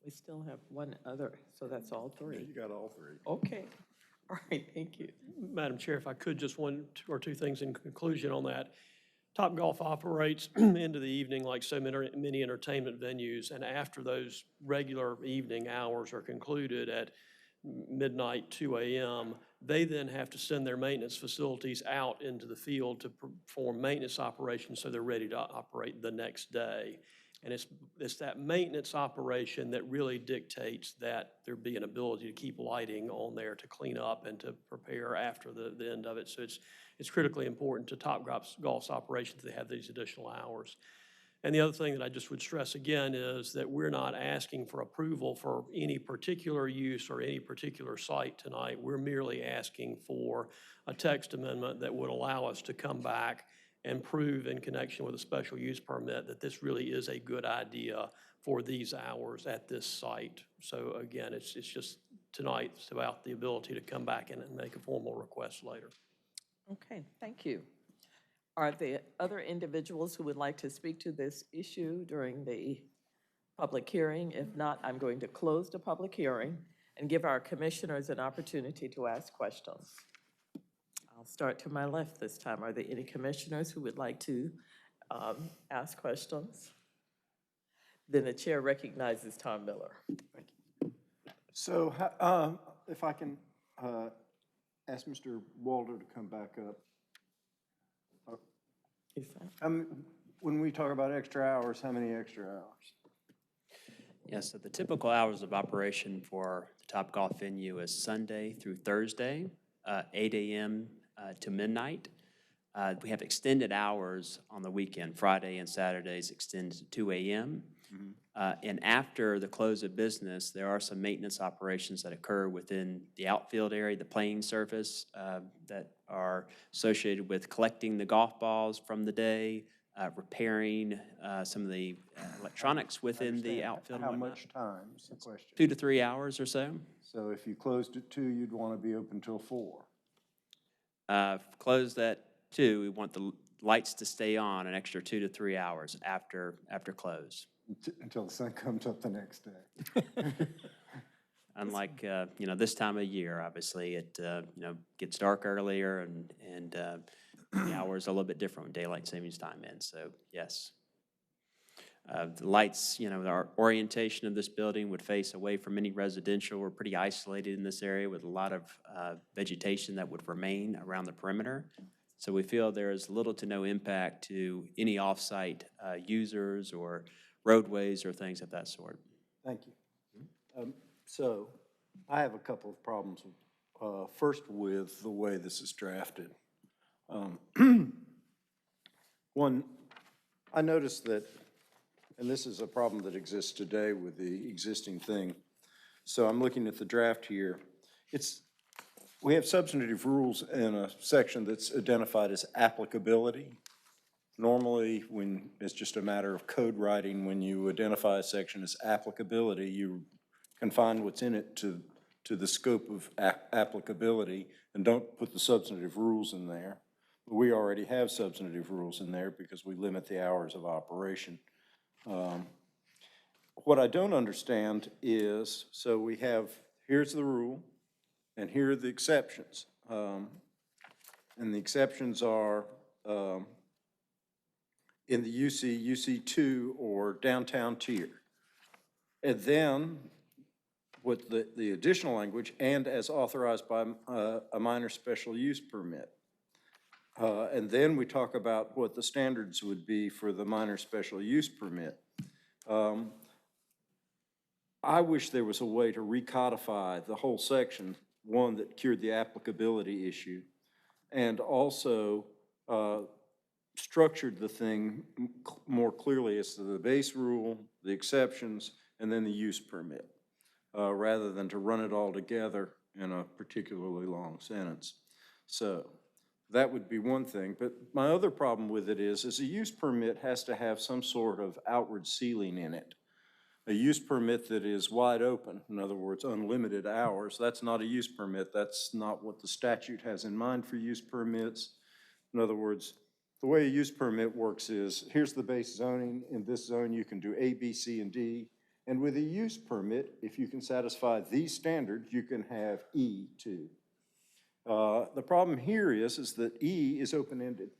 We still have one other, so that's all three. You got all three. Okay. All right, thank you. Madam Chair, if I could, just one or two things in conclusion on that. Topgolf operates into the evening like so many entertainment venues, and after those regular evening hours are concluded at midnight, 2 a.m., they then have to send their maintenance facilities out into the field to perform maintenance operations so they're ready to operate the next day. And it's that maintenance operation that really dictates that there be an ability to keep lighting on there to clean up and to prepare after the end of it. So it's critically important to Topgolf's operations to have these additional hours. And the other thing that I just would stress again is that we're not asking for approval for any particular use or any particular site tonight. We're merely asking for a text amendment that would allow us to come back and prove in connection with a special use permit that this really is a good idea for these hours at this site. So again, it's just tonight, it's about the ability to come back and make a formal request later. Okay, thank you. Are there other individuals who would like to speak to this issue during the public hearing? If not, I'm going to close the public hearing and give our commissioners an opportunity to ask questions. I'll start to my left this time. Are there any commissioners who would like to ask questions? Then the chair recognizes Tom Miller. Thank you. So if I can ask Mr. Waldo to come back up. when we talk about extra hours, how many extra hours? Yeah, so the typical hours of operation for the Topgolf venue is Sunday through Thursday, 8 a.m. To midnight. We have extended hours on the weekend. Friday and Saturdays extend to 2 a.m. And after the close of business, there are some maintenance operations that occur within the outfield area, the playing surface, that are associated with collecting the golf balls from the day, repairing some of the electronics within the outfield and How whatnot. much time is the question? 2 to 3 hours or so. So if you closed at 2, you'd want to be open till 4. Closed at 2, we want the lights to stay on an extra 2 to 3 hours after close. Until the sun comes up the next day. Unlike, this time of year, obviously, it, gets dark earlier and the hours are a little bit different when daylight savings time ends, so yes. The lights, our orientation of this building would face away from any residential. We're pretty isolated in this area with a lot of vegetation that would remain around the perimeter. So we feel there is little to no impact to any off-site users or roadways or things of that sort. Thank you. So I have a couple of problems. First, with the way this is drafted. One, I noticed that, and this is a problem that exists today with the existing thing. So I'm looking at the draft here. We have substantive rules in a section that's identified as applicability. Normally, when it's just a matter of code writing, when you identify a section as applicability, you confine what's in it to the scope of applicability and don't put the substantive rules in there. We already have substantive rules in there because we limit the hours of operation. What I don't understand is, so we have, here's the rule, and here are the exceptions. And the exceptions are in the UC2, or downtown tier. And then, with the additional language, and as authorized by a minor special use permit. And then we talk about what the standards would be for the minor special use permit. I wish there was a way to recodify the whole section, one that cured the applicability issue, and also structured the thing more clearly as to the base rule, the exceptions, and then the use permit, rather than to run it all together in a particularly long sentence. So that would be one thing. But my other problem with it is a use permit has to have some sort of outward ceiling in it. A use permit that is wide open, in other words, unlimited hours, that's not a use permit. That's not what the statute has in mind for use permits. In other words, the way a use permit works is, here's the base zoning. In this zone, you can do A, B, C, and D. And with a use permit, if you can satisfy these standards, you can have E too. The problem here is that E is open-ended.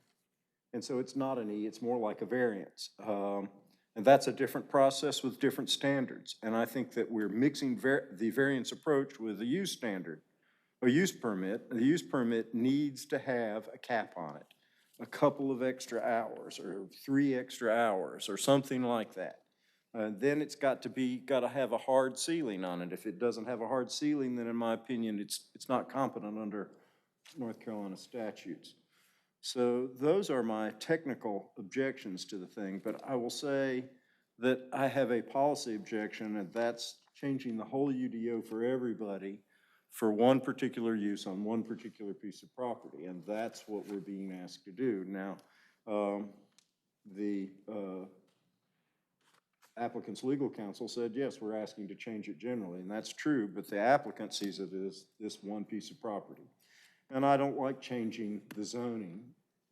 And so it's not an E, it's more like a variance. And that's a different process with different standards. And I think that we're mixing the variance approach with the use standard. A use permit, the use permit needs to have a cap on it, a couple of extra hours or 3 extra hours or something like that. And then it's got to have a hard ceiling on it. If it doesn't have a hard ceiling, then in my opinion, it's not competent under North Carolina statutes. So those are my technical objections to the thing, but I will say that I have a policy objection, and that's changing the whole UDO for everybody for one particular use on one particular piece of property, and that's what we're being asked to do. Now, the applicant's legal counsel said, yes, we're asking to change it generally, and that's true, but the applicant sees it as this one piece of property. And I don't like changing the zoning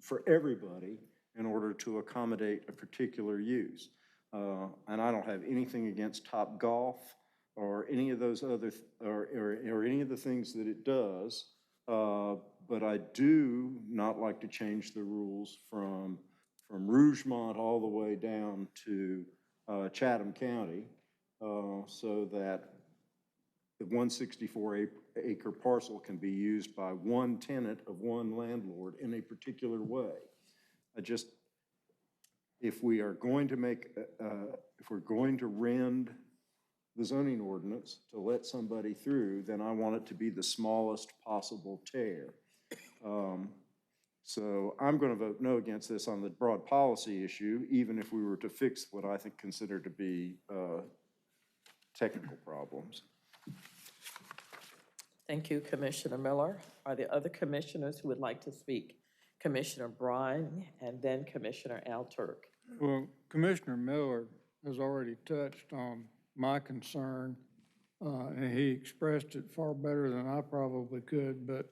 for everybody in order to accommodate a particular use. And I don't have anything against Topgolf or any of those other, or any of the things that it does, but I do not like to change the rules from Rougemont all the way down to Chatham County, so that the 164-acre parcel can be used by one tenant of one landlord in a particular way. if we are going to make, if we're going to rend the zoning ordinance to let somebody through, then I want it to be the smallest possible tear. So I'm going to vote no against this on the broad policy issue, even if we were to fix what I think consider to be technical problems. Thank you, Commissioner Miller. Are there other commissioners who would like to speak? Commissioner Bryan and then Commissioner Alturk. Well, Commissioner Miller has already touched on my concern, and he expressed it far better than I probably could, but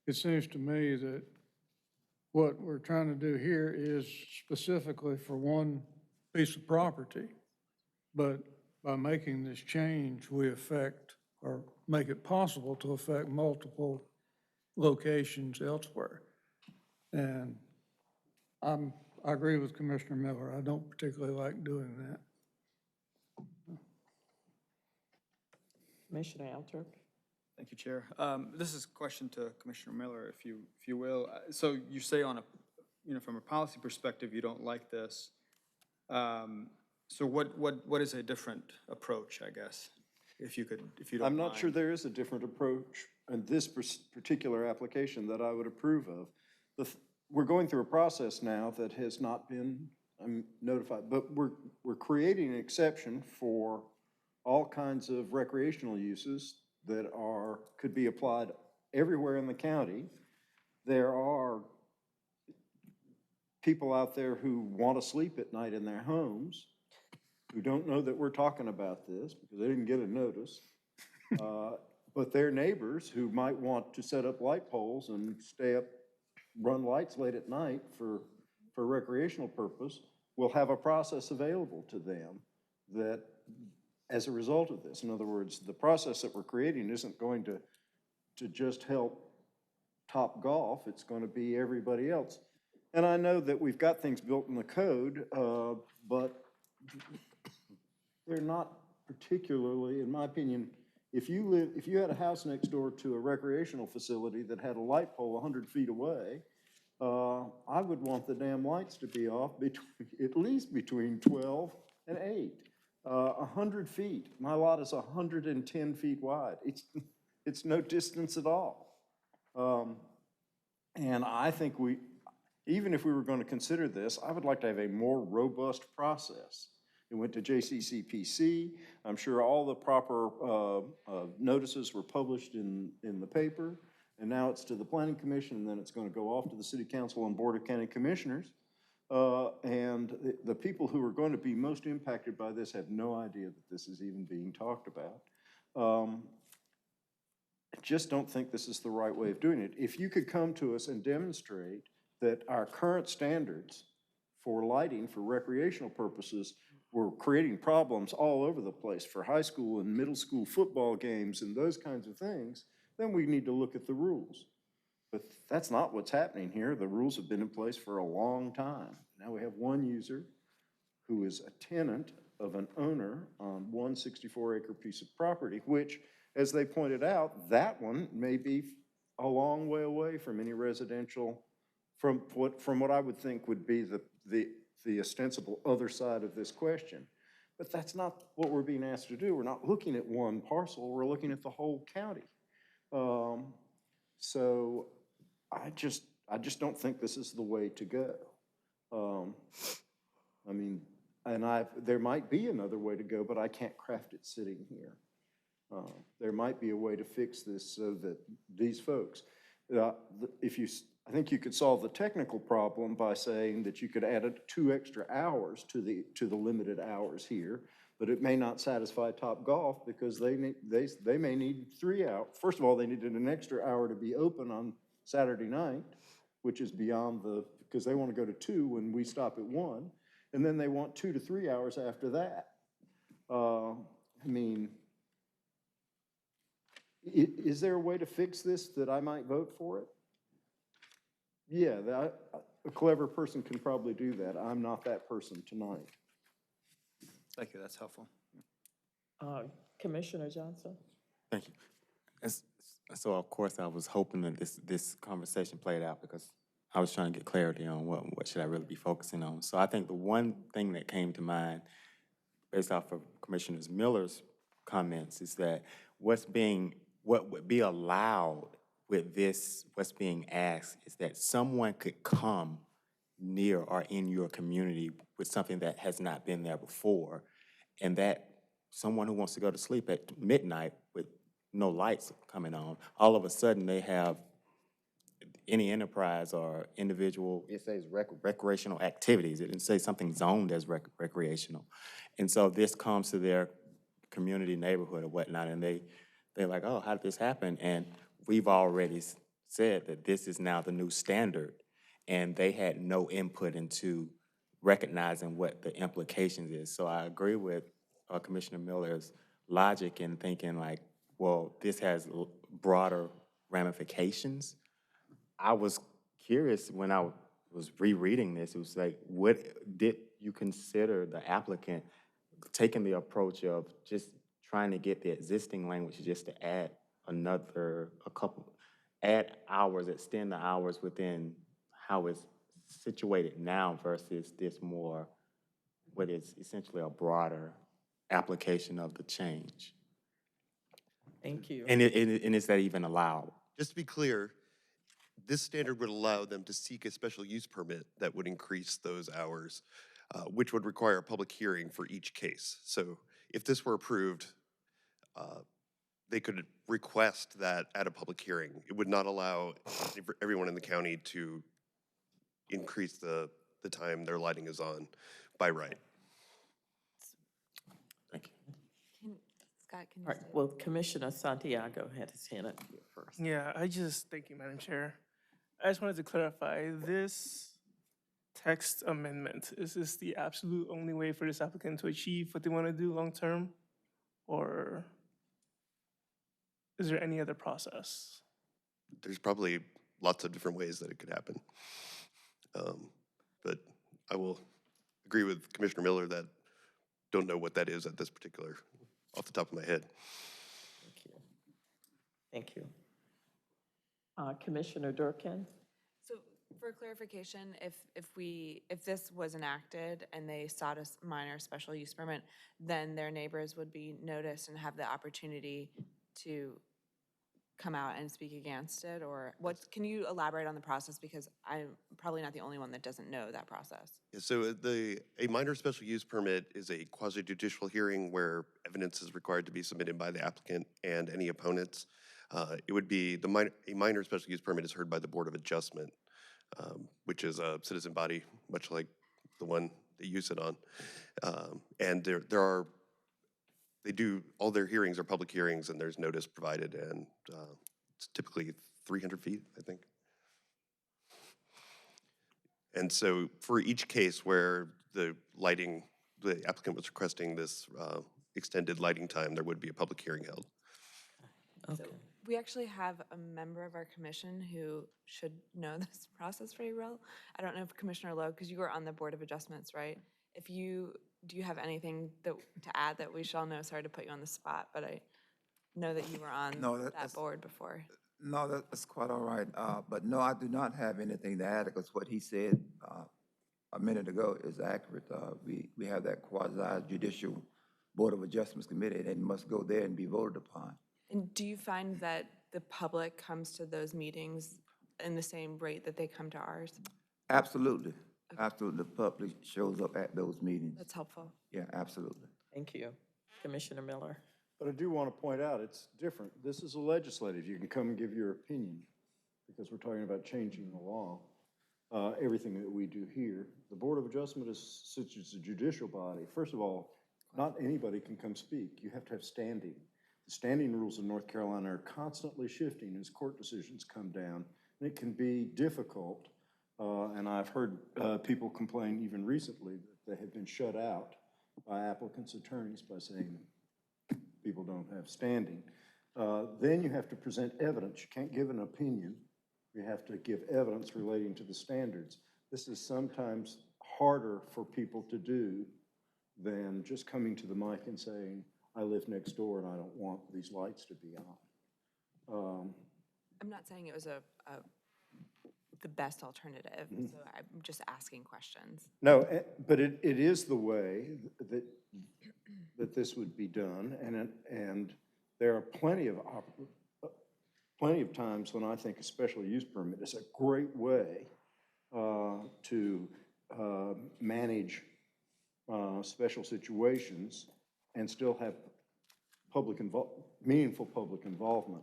it seems to me that what we're trying to do here is specifically for one piece of property, but by making this change, we affect or make it possible to affect multiple locations elsewhere. And I agree with Commissioner Miller. I don't particularly like doing that. Commissioner Alturk. Thank you, Chair. This is a question to Commissioner Miller, if you will. So you say on a, from a policy perspective, you don't like this. So what is a different approach, I guess, if you don't mind? I'm not sure there is a different approach in this particular application that I would approve of. We're going through a process now that has not been notified, but we're creating an exception for all kinds of recreational uses that could be applied everywhere in the county. There are people out there who want to sleep at night in their homes who don't know that we're talking about this because they didn't get a notice. But their neighbors who might want to set up light poles and stay up, run lights late at night for recreational purpose will have a process available to them that as a result of this. In other words, the process that we're creating isn't going to just help Topgolf, it's going to be everybody else. And I know that we've got things built in the code, but they're not particularly, in my opinion, if you had a house next door to a recreational facility that had a light pole 100 feet away, I would want the damn lights to be off at least between 12 and 8. 100 feet. My lot is 110 feet wide. It's no distance at all. And I think even if we were going to consider this, I would like to have a more robust process. It went to JCCPC. I'm sure all the proper notices were published in the paper. And now it's to the Planning Commission, and then it's going to go off to the City Council and Board of County Commissioners. And the people who are going to be most impacted by this have no idea that this is even being talked about. I just don't think this is the right way of doing it. If you could come to us and demonstrate that our current standards for lighting for recreational purposes were creating problems all over the place for high school and middle school football games and those kinds of things, then we need to look at the rules. But that's not what's happening here. The rules have been in place for a long time. Now we have one user who is a tenant of an owner on one 64-acre piece of property, which, as they pointed out, that one may be a long way away from any residential, from what I would think would be the ostensible other side of this question. But that's not what we're being asked to do. We're not looking at one parcel. We're looking at the whole county. So I just don't think this is the way to go. I mean, there might be another way to go, but I can't craft it sitting here. There might be a way to fix this so that these folks, I think you could solve the technical problem by saying that you could add 2 extra hours to the limited hours here, but it may not satisfy Topgolf because they may need 3 hours. First of all, they needed an extra hour to be open on Saturday night, which is beyond because they want to go to 2 when we stop at 1, and then they want 2 to 3 hours after that. I mean, is there a way to fix this that I might vote for it? Yeah, a clever person can probably do that. I'm not that person tonight. Thank you, that's helpful. Commissioner Johnson? Thank you. So of course I was hoping that this conversation played out because I was trying to get clarity on what should I really be focusing on. So I think the one thing that came to mind, based off of Commissioner Miller's comments, is that what would be allowed with this, what's being asked, is that someone could come near or in your community with something that has not been there before, and that someone who wants to go to sleep at midnight with no lights coming on, all of a sudden they have any enterprise or individual, it says recreational activities. It didn't say something zoned as recreational. And so this comes to their community neighborhood or whatnot, and they're like, oh, how did this happen? And we've already said that this is now the new standard, and they had no input into recognizing what the implications is. So I agree with Commissioner Miller's logic in thinking like, well, this has broader ramifications. I was curious when I was rereading this, it was like, what did you consider the applicant taking the approach of just trying to get the existing language just to add add hours, extend the hours within how it's situated now versus this more, what is essentially a broader application of the change? Thank you. And is that even allowed? Just to be clear, this standard would allow them to seek a special use permit that would increase those hours, which would require a public hearing for each case. So if this were approved, they could request that at a public hearing. It would not allow everyone in the county to increase the time their lighting is on by right. Thank you. Scott, can you All right, well, Commissioner Santiago had his hand up here first. Yeah, thank you, Madam Chair. I just wanted to clarify, this text amendment, is this the absolute only way for this applicant to achieve what they want to do long-term? Or is there any other process? There's probably lots of different ways that it could happen. But I will agree with Commissioner Miller that don't know what that is at this particular, off the top of my head. Thank you. Thank you. Commissioner Durkin? So for clarification, if this was enacted and they sought a minor special use permit, then their neighbors would be noticed and have the opportunity to come out and speak against it, or can you elaborate on the process, because I'm probably not the only one that doesn't know that process. Yeah, so a minor special use permit is a quasi-judicial hearing where evidence is required to be submitted by the applicant and any opponents. It would be, a minor special use permit is heard by the Board of Adjustment, which is a citizen body, much like the one that you sit on. And all their hearings are public hearings, and there's notice provided, and it's typically 300 feet, I think. And so for each case where the applicant was requesting this extended lighting time, there would be a public hearing held. Okay. So we actually have a member of our commission who should know this process very well. I don't know if Commissioner Lowe, because you were on the Board of Adjustments, right? Do you have anything to add that we shall know? Sorry to put you on the spot, but I know that you were on that board before. No, that's quite all right. But no, I do not have anything to add, because what he said a minute ago is accurate. We have that quasi-judicial Board of Adjustments Committee, and must go there and be voted upon. And do you find that the public comes to those meetings in the same rate that they come to ours? Absolutely. Absolutely. The public shows up at those meetings. That's helpful. Yeah, absolutely. Thank you. Commissioner Miller? But I do want to point out, it's different. This is a legislative. You can come and give your opinion, because we're talking about changing the law. Everything that we do here. The Board of Adjustment is such as a judicial body. First of all, not anybody can come speak. You have to have standing. The standing rules in North Carolina are constantly shifting as court decisions come down, and it can be difficult. And I've heard people complain even recently that they have been shut out by applicants' attorneys by saying people don't have standing. Then you have to present evidence. You can't give an opinion. You have to give evidence relating to the standards. This is sometimes harder for people to do than just coming to the mic and saying, I live next door and I don't want these lights to be on. I'm not saying it was a the best alternative. So I'm just asking questions. No, but it is the way that this would be done, and there are plenty of times when I think a special use permit is a great way to manage special situations and still have meaningful public involvement.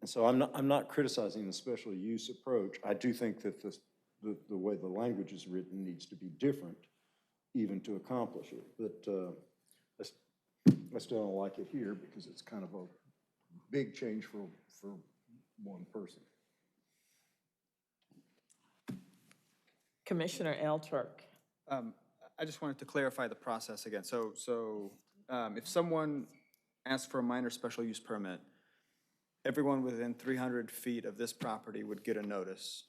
And so I'm not criticizing the special use approach. I do think that the way the language is written needs to be different even to accomplish it. But I still don't like it here because it's kind of a big change for one person. Commissioner L. Turk. I just wanted to clarify the process again. So if someone asks for a minor special use permit, everyone within 300 feet of this property would get a notice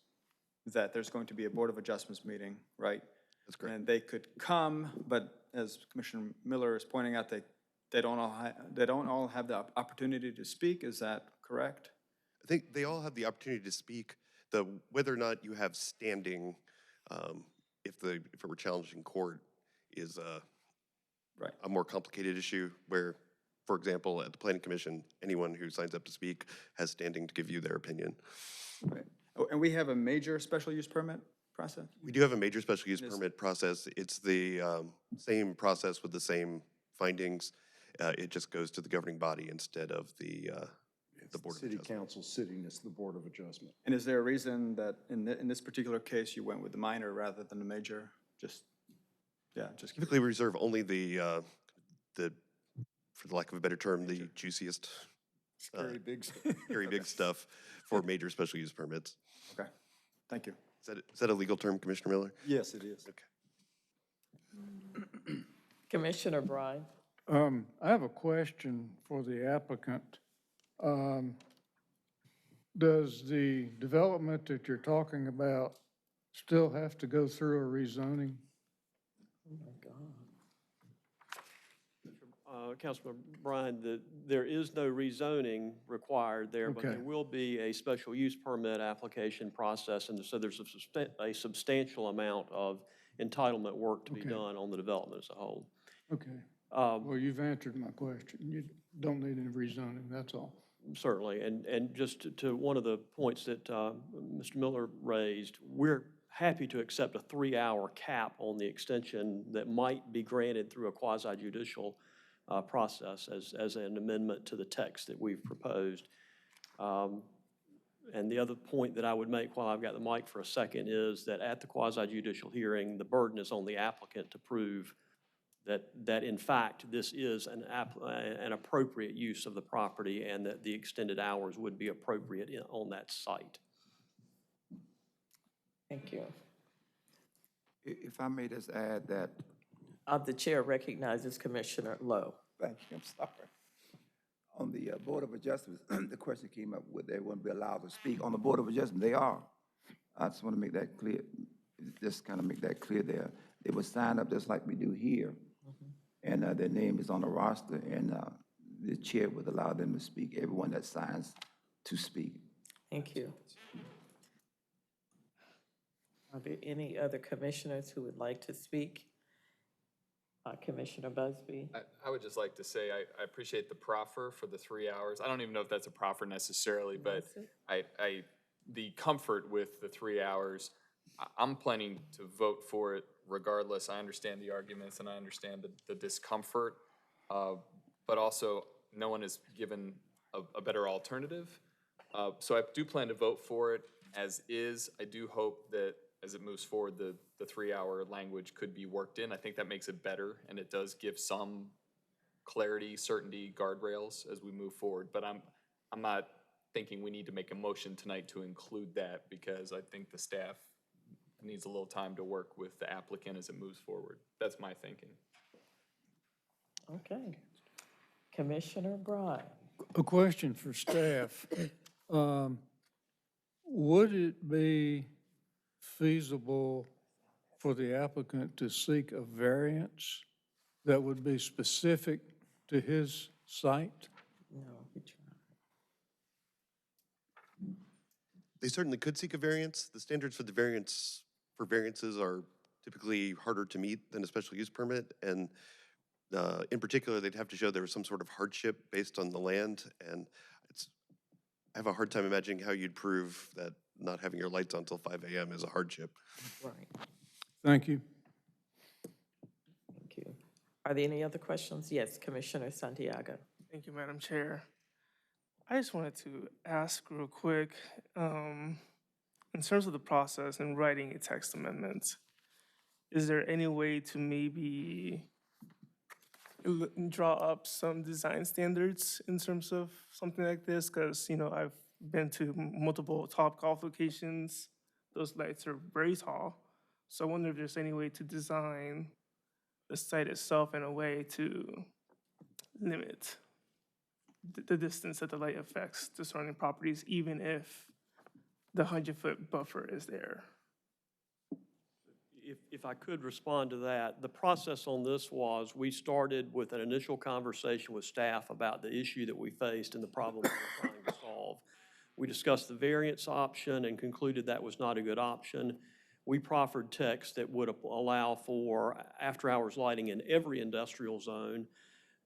that there's going to be a Board of Adjustments meeting, right? That's correct. And they could come, but as Commissioner Miller is pointing out, they don't all have the opportunity to speak. Is that correct? I think they all have the opportunity to speak. Whether or not you have standing, if it were challenged in court, is a more complicated issue where, for example, at the Planning Commission, anyone who signs up to speak has standing to give you their opinion. Right. Oh, and we have a major special use permit process? We do have a major special use permit process. It's the same process with the same findings. It just goes to the governing body instead of the Board of City Adjustment. Council sitting as the Board of Adjustment. And is there a reason that in this particular case you went with the minor rather than the major? Just Typically, we reserve only the, for the lack of a better term, the juiciest, Scary big stuff. scary big stuff for major special use permits. Okay, thank you. Is that a legal term, Commissioner Miller? Yes, it is. Okay. Commissioner Bryan. I have a question for the applicant. Does the development that you're talking about still have to go through a rezoning? Oh, my God. Councilman Bryan, there is no rezoning required there, but Okay. there will be a special use permit application process, and so there's a substantial amount of entitlement work to be Okay. done on the development as a whole. Okay. Well, you've answered my question. You don't need any rezoning, that's all. Certainly, and just to one of the points that Mr. Miller raised, we're happy to accept a 3-hour cap on the extension that might be granted through a quasi-judicial process as an amendment to the text that we've proposed. And the other point that I would make while I've got the mic for a second is that at the quasi-judicial hearing, the burden is on the applicant to prove that in fact this is an appropriate use of the property and that the extended hours would be appropriate on that site. Thank you. If I may just add that. The chair recognizes Commissioner Lowe. Thank you, I'm sorry. On the Board of Adjustments, the question came up, would they want to be allowed to speak? On the Board of Adjustment, they are. I just want to make that clear, just kind of make that clear there. They would sign up just like we do here. And their name is on the roster, and the chair would allow them to speak, everyone that signs to speak. Thank you. Are there any other commissioners who would like to speak? Commissioner Busby? I would just like to say I appreciate the proffer for the 3 hours. I don't even know if that's a proffer necessarily, but the comfort with the 3 hours, I'm planning to vote for it regardless. I understand the arguments and I understand the discomfort, but also no one has given a better alternative. So I do plan to vote for it as is. I do hope that as it moves forward, the 3-hour language could be worked in. I think that makes it better, and it does give some clarity, certainty, guardrails as we move forward. But I'm not thinking we need to make a motion tonight to include that because I think the staff needs a little time to work with the applicant as it moves forward. That's my thinking. Okay. Commissioner Bryan? A question for staff. Would it be feasible for the applicant to seek a variance that would be specific to his site? No, he tried. they certainly could seek a variance. The standards for variances are typically harder to meet than a special use permit. And in particular, they'd have to show there was some sort of hardship based on the land. And I have a hard time imagining how you'd prove that not having your lights on until 5 a.m. is a hardship. Right. Thank you. Thank you. Are there any other questions? Yes, Commissioner Santiago. Thank you, Madam Chair. I just wanted to ask real quick, in terms of the process in writing a text amendment, is there any way to maybe draw up some design standards in terms of something like this? Because, you know, I've been to multiple Topgolf locations. Those lights are very tall. So I wonder if there's any way to design the site itself in a way to limit the distance that the light affects the surrounding properties, even if the 100-foot buffer is there. If I could respond to that, the process on this was, we started with an initial conversation with staff about the issue that we faced and the problem we were trying to solve. We discussed the variance option and concluded that was not a good option. We proffered text that would allow for after-hours lighting in every industrial zone.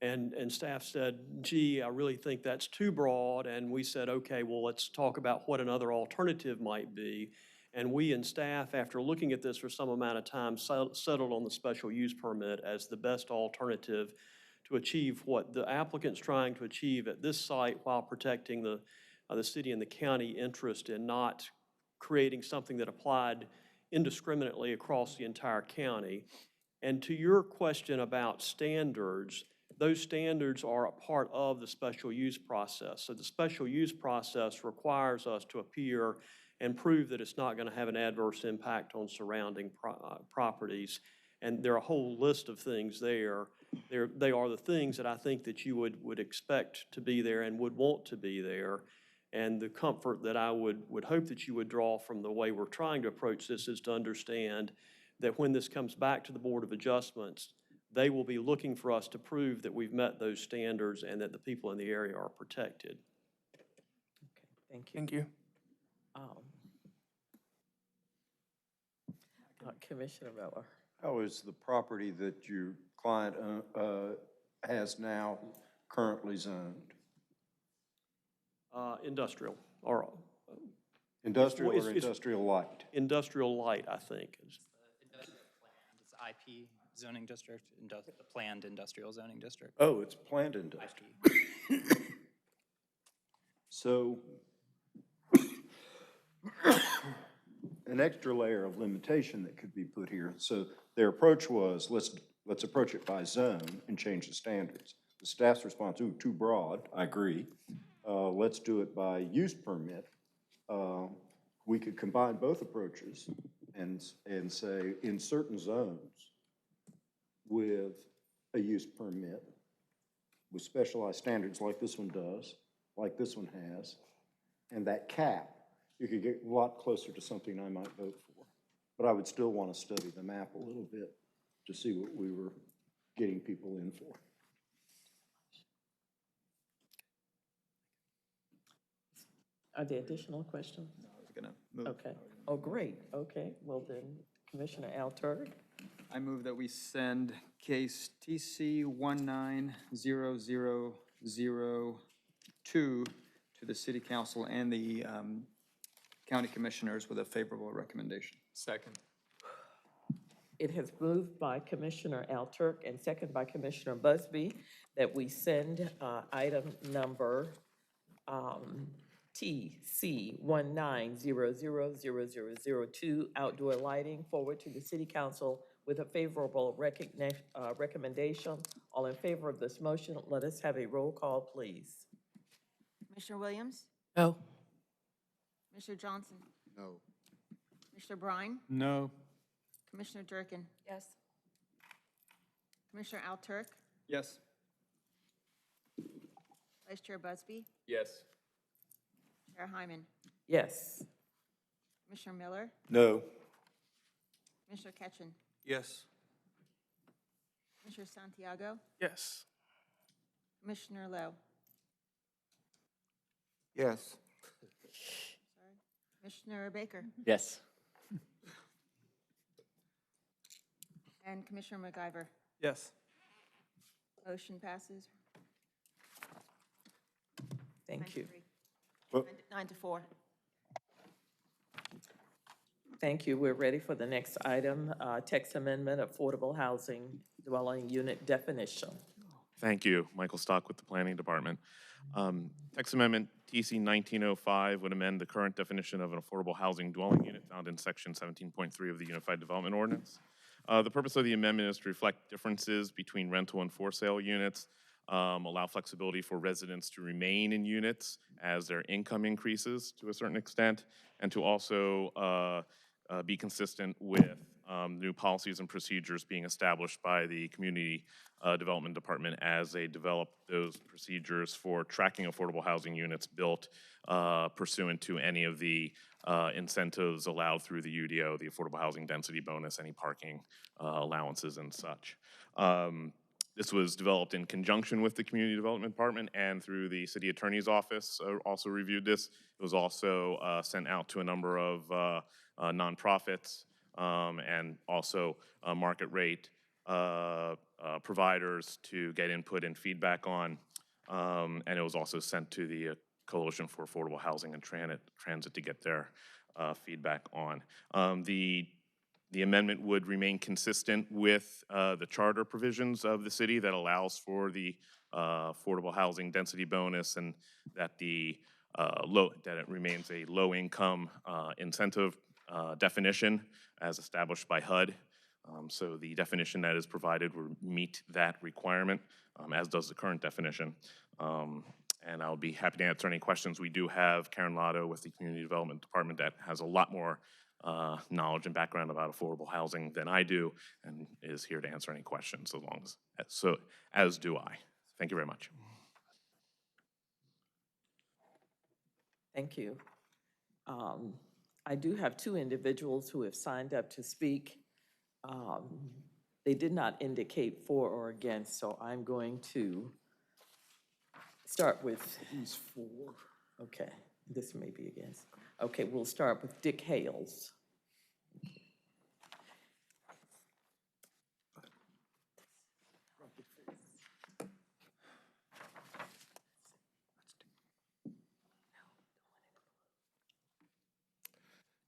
And staff said, gee, I really think that's too broad. And we said, okay, well, let's talk about what another alternative might be. And we and staff, after looking at this for some amount of time, settled on the special use permit as the best alternative to achieve what the applicant's trying to achieve at this site while protecting the city and the county interest in not creating something that applied indiscriminately across the entire county. And to your question about standards, those standards are a part of the special use process. So the special use process requires us to appear and prove that it's not going to have an adverse impact on surrounding properties. And there are a whole list of things there. They are the things that I think that you would expect to be there and would want to be there. And the comfort that I would hope that you would draw from the way we're trying to approach this is to understand that when this comes back to the Board of Adjustments, they will be looking for us to prove that we've met those standards and that the people in the area are protected. Thank you. Thank you. Commissioner Miller. How is the property that your client has now currently zoned? Industrial, or Industrial or it's industrial light? Industrial light, I think. It's IP zoning district, the planned industrial zoning district. Oh, it's planned industrial. So an extra layer of limitation that could be put here. So their approach was, let's approach it by zone and change the standards. The staff's response, ooh, too broad, I agree. Let's do it by use permit. We could combine both approaches and say in certain zones with a use permit with specialized standards like this one does, like this one has, and that cap, you could get a lot closer to something I might vote for. But I would still want to study the map a little bit to see what we were getting people in for. Are there additional questions? No, I was gonna move. Okay. Oh, great. Okay. Well then, Commissioner Alturk. I move that we send case TC 190002 to the city council and the county commissioners with a favorable recommendation. Second. It has moved by Commissioner Alturk and second by Commissioner Busby that we send item number TC 19000002 outdoor lighting forward to the city council with a favorable recommendation. All in favor of this motion, let us have a roll call, please. Commissioner Williams? No. Commissioner Johnson? No. Commissioner Brine? No. Commissioner Durkin? Yes. Commissioner Alturk? Yes. Vice Chair Busby? Yes. Chair Hyman? Yes. Commissioner Miller? No. Commissioner Ketchen? Yes. Commissioner Santiago? Yes. Commissioner Lowe? Yes. Sorry. Commissioner Baker, Yes. and Commissioner McIver. Yes. Motion passes. Thank you. 9 to 4. Thank you. We're ready for the next item, text amendment, affordable housing dwelling unit definition. Thank you. Michael Stock with the Planning Department. Text Amendment TC 1905 would amend the current definition of an affordable housing dwelling unit found in Section 17.3 of the Unified Development Ordinance. The purpose of the amendment is to reflect differences between rental and for sale units, allow flexibility for residents to remain in units as their income increases to a certain extent, and to also be consistent with new policies and procedures being established by the Community Development Department as they develop those procedures for tracking affordable housing units built pursuant to any of the incentives allowed through the UDO, the Affordable Housing Density Bonus, any parking allowances and such. This was developed in conjunction with the Community Development Department and through the City Attorney's Office also reviewed this. It was also sent out to a number of nonprofits and also market rate providers to get input and feedback on. And it was also sent to the Coalition for Affordable Housing and Transit to get their feedback on. The amendment would remain consistent with the charter provisions of the city that allows for the affordable housing density bonus, and that that it remains a low-income incentive definition as established by HUD. So the definition that is provided will meet that requirement, as does the current definition. And I'll be happy to answer any questions. We do have Karen Lotto with the Community Development Department that has a lot more knowledge and background about affordable housing than I do, and is here to answer any questions as do I. Thank you very much. Thank you. I do have two individuals who have signed up to speak. They did not indicate for or against, so I'm going to start with. Who's for? Okay, this may be against. Okay, we'll start with Dick Hales.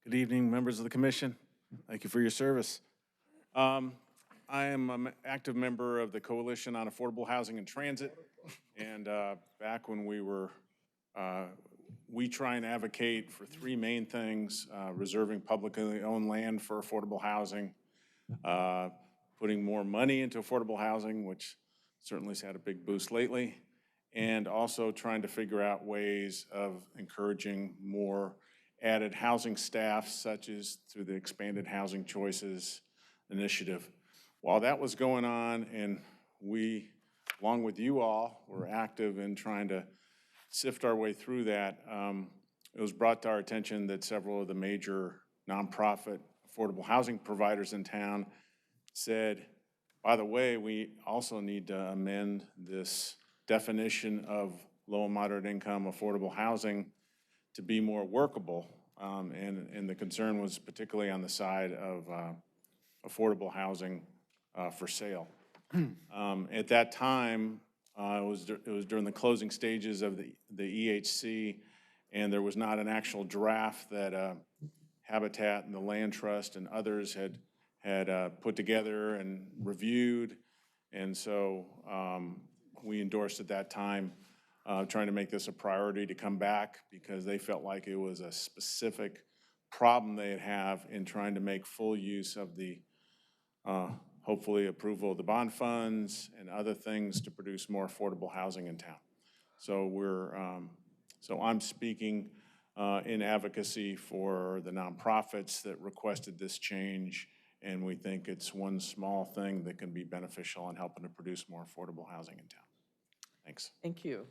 Good evening, members of the commission. Thank you for your service. I am an active member of the Coalition on Affordable Housing and Transit. And back when we try and advocate for three main things: reserving publicly owned land for affordable housing, putting more money into affordable housing, which certainly has had a big boost lately, and also trying to figure out ways of encouraging more added housing staff, such as through the Expanded Housing Choices Initiative. While that was going on, and we, along with you all, were active in trying to sift our way through that, it was brought to our attention that several of the major nonprofit affordable housing providers in town said, by the way, we also need to amend this definition of low and moderate income affordable housing to be more workable. And the concern was particularly on the side of affordable housing for sale. At that time, it was during the closing stages of the EHC, and there was not an actual draft that Habitat and the Land Trust and others had put together and reviewed. And so we endorsed at that time trying to make this a priority to come back, because they felt like it was a specific problem they'd have in trying to make full use of the hopefully approval of the bond funds and other things to produce more affordable housing in town. So I'm speaking in advocacy for the nonprofits that requested this change, and we think it's one small thing that can be beneficial in helping to produce more affordable housing in town. Thanks. Thank you.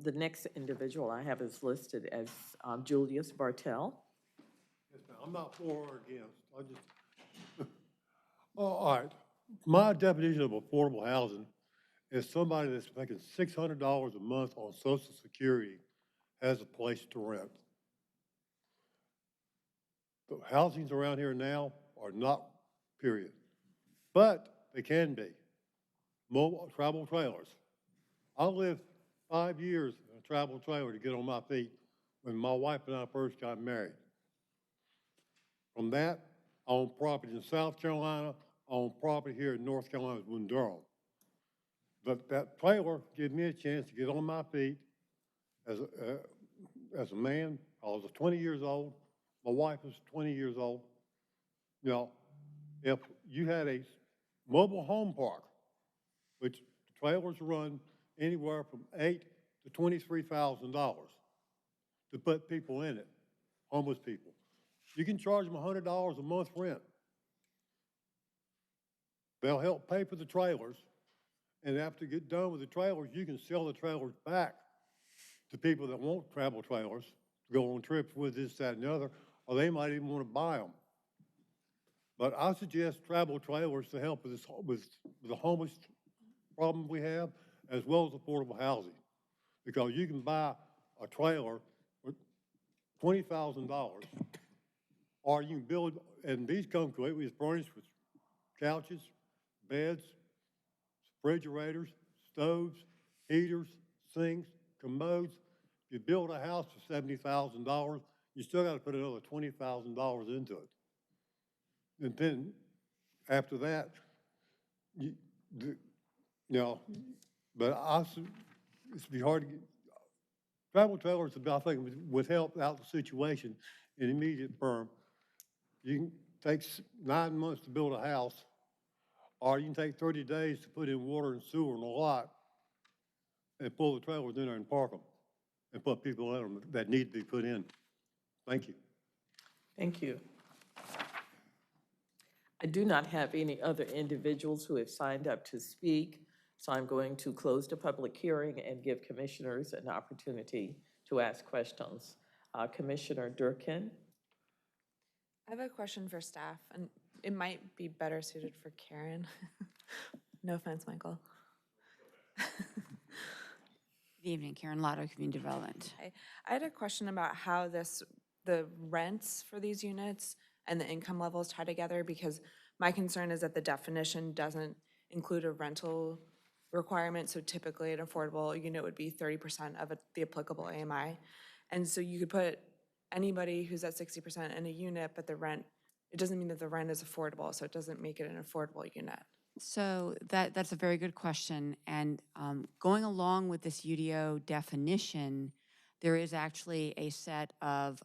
The next individual I have is listed as Julius Bartell. Yes, ma'am. I'm not for or against. I just, all right. My definition of affordable housing is somebody that's making $600 a month on Social Security has a place to rent. The housings around here now are not, period. But they can be. Mobile, travel trailers. I lived 5 years in a travel trailer to get on my feet when my wife and I first got married. From that, I own property in South Carolina, I own property here in North Carolina, in Durham. But that trailer gave me a chance to get on my feet as a man. I was 20 years old. My wife was 20 years old. You know, if you had a mobile home park, which trailers run anywhere from $8,000 to $23,000 to put people in it, homeless people. You can charge them $100 a month rent. They'll help pay for the trailers, and after you get done with the trailers, you can sell the trailers back to people that want travel trailers to go on trips with this, that, and the other, or they might even want to buy them. But I suggest travel trailers to help with this, with the homeless problem we have, as well as affordable housing. Because you can buy a trailer for $20,000, or you can build, and these come completely furnished with couches, beds, refrigerators, stoves, heaters, sinks, commodes. You build a house for $70,000, you still got to put another $20,000 into it. And then after that, it's be hard to get. Travel trailers, I think, would help out the situation in immediate term. You can take 9 months to build a house, or you can take 30 days to put in water and sewer and a lot, and pull the trailers in there and park them, and put people in them that need to be put in. Thank you. Thank you. I do not have any other individuals who have signed up to speak, so I'm going to close the public hearing and give commissioners an opportunity to ask questions. Commissioner Durkin. I have a question for staff, and it might be better suited for Karen. No offense, Michael. Good evening, Karen Lotto, Community Development. I had a question about how the rents for these units and the income levels tie together, because my concern is that the definition doesn't include a rental requirement. So typically an affordable unit would be 30% of the applicable AMI. And so you could put anybody who's at 60% in a unit, but the rent, it doesn't mean that the rent is affordable, so it doesn't make it an affordable unit. So that's a very good question. And going along with this UDO definition, there is actually a set of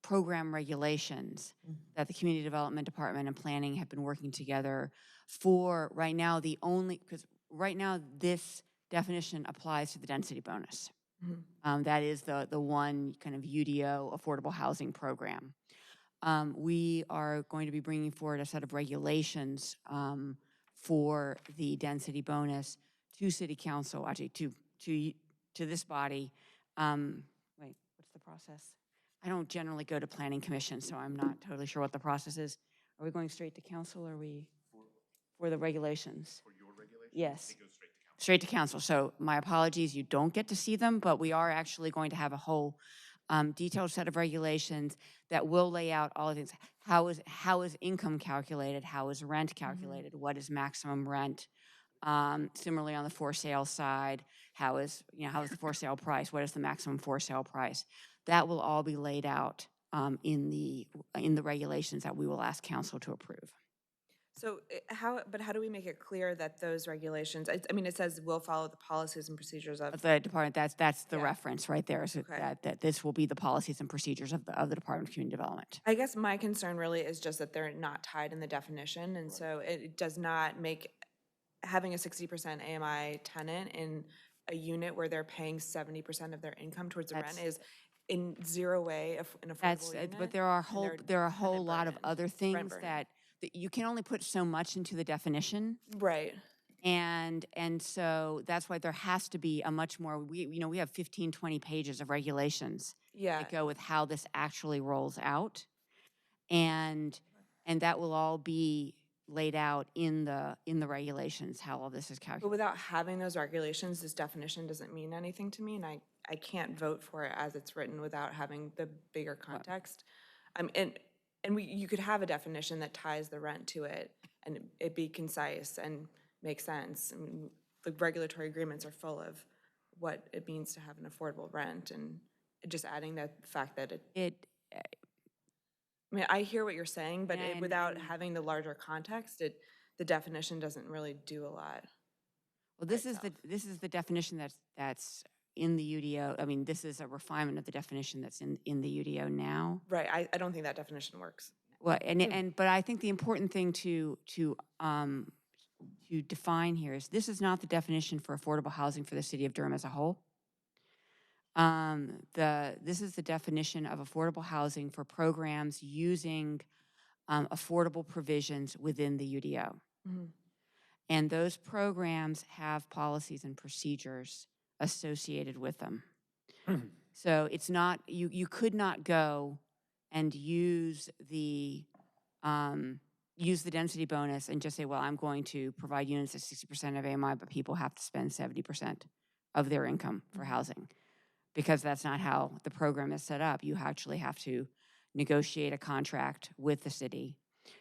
program regulations that the Community Development Department and Planning have been working together for. Right now, because right now this definition applies to the density bonus. That is the one kind of UDO affordable housing program. We are going to be bringing forward a set of regulations for the density bonus to City Council, actually to this body. Wait, what's the process? I don't generally go to Planning Commission, so I'm not totally sure what the process is. Are we going straight to council, or are we for the regulations? For your regulations? Yes. They go straight to council. So my apologies, you don't get to see them, but we are actually going to have a whole detailed set of regulations that will lay out all of things. How is income calculated? How is rent calculated? What is maximum rent? Similarly, on the for sale side, how is the for sale price? What is the maximum for sale price? That will all be laid out in the regulations that we will ask council to approve. So how do we make it clear that those regulations, I mean, it says we'll follow the policies and procedures of the department. That's the reference right there. So that this will be the policies and procedures of the Department of Community Development. I guess my concern really is just that they're not tied in the definition, and so it does not make having a 60% AMI tenant in a unit where they're paying 70% of their income towards the rent is in zero way an affordable unit. But there are a whole lot of other things that you can only put so much into the definition. Right. And so that's why there has to be a much more, we have 15, 20 pages of regulations that go with how this actually rolls out. And that will all be laid out in the regulations, how all this is calculated. But without having those regulations, this definition doesn't mean anything to me, and I can't vote for it as it's written without having the bigger context. and you could have a definition that ties the rent to it, and it be concise and make sense. I mean, the regulatory agreements are full of what it means to have an affordable rent, and just adding that fact that I mean, I hear what you're saying, but without having the larger context, the definition doesn't really do a lot. Well, this is the definition that's in the UDO. I mean, this is a refinement of the definition that's in the UDO now. Right, I don't think that definition works. Well, but I think the important thing to define here is this is not the definition for affordable housing for the city of Durham as a whole. This is the definition of affordable housing for programs using affordable provisions within the UDO. Mhm. And those programs have policies and procedures associated with them. So it's not, you could not go and use the density bonus and just say, well, I'm going to provide units at 60% of AMI, but people have to spend 70% of their income for housing. Because that's not how the program is set up. You actually have to negotiate a contract with the city.